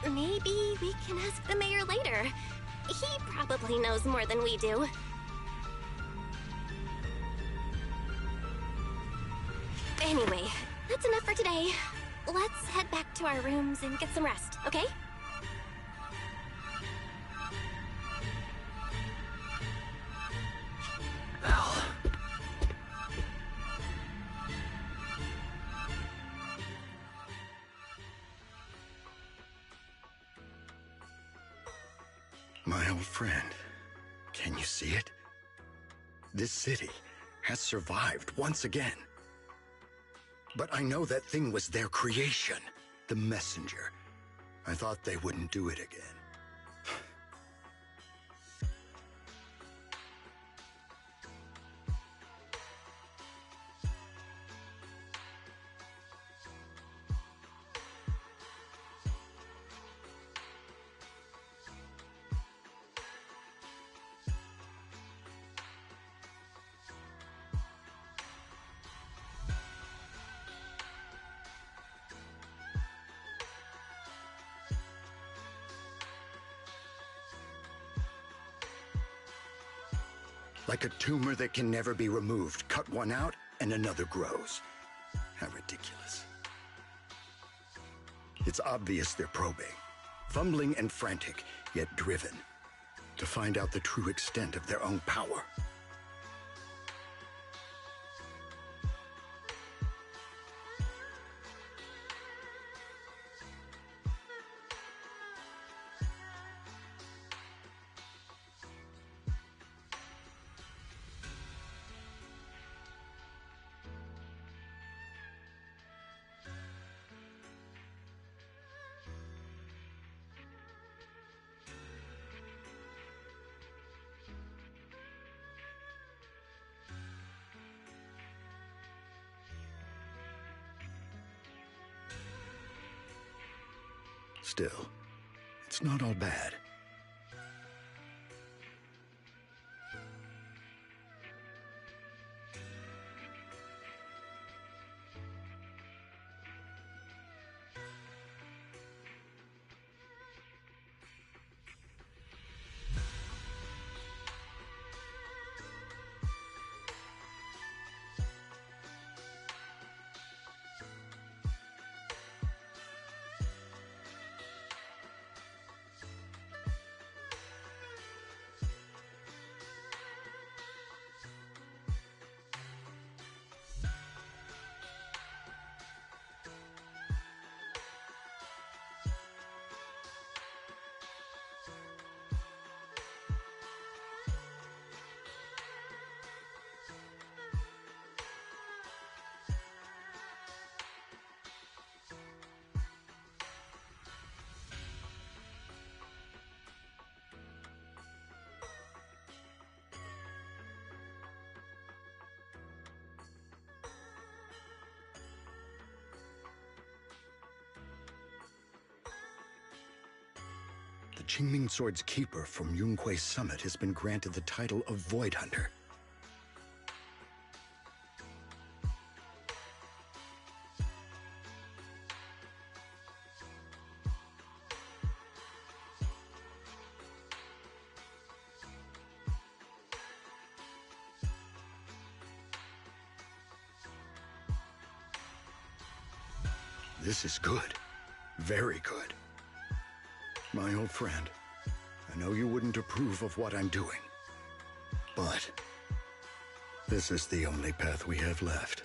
Maybe we can ask the mayor later. He probably knows more than we do. Anyway, that's enough for today. Let's head back to our rooms and get some rest, okay? Belle. My old friend, can you see it? This city has survived once again. But I know that thing was their creation, the messenger. I thought they wouldn't do it again. Like a tumor that can never be removed. Cut one out, and another grows. How ridiculous. It's obvious they're probing. Fumbling and frantic, yet driven. To find out the true extent of their own power. Still, it's not all bad. Qingming Sword's keeper from Yunque's summit has been granted the title of Void Hunter. This is good. Very good. My old friend, I know you wouldn't approve of what I'm doing, but this is the only path we have left.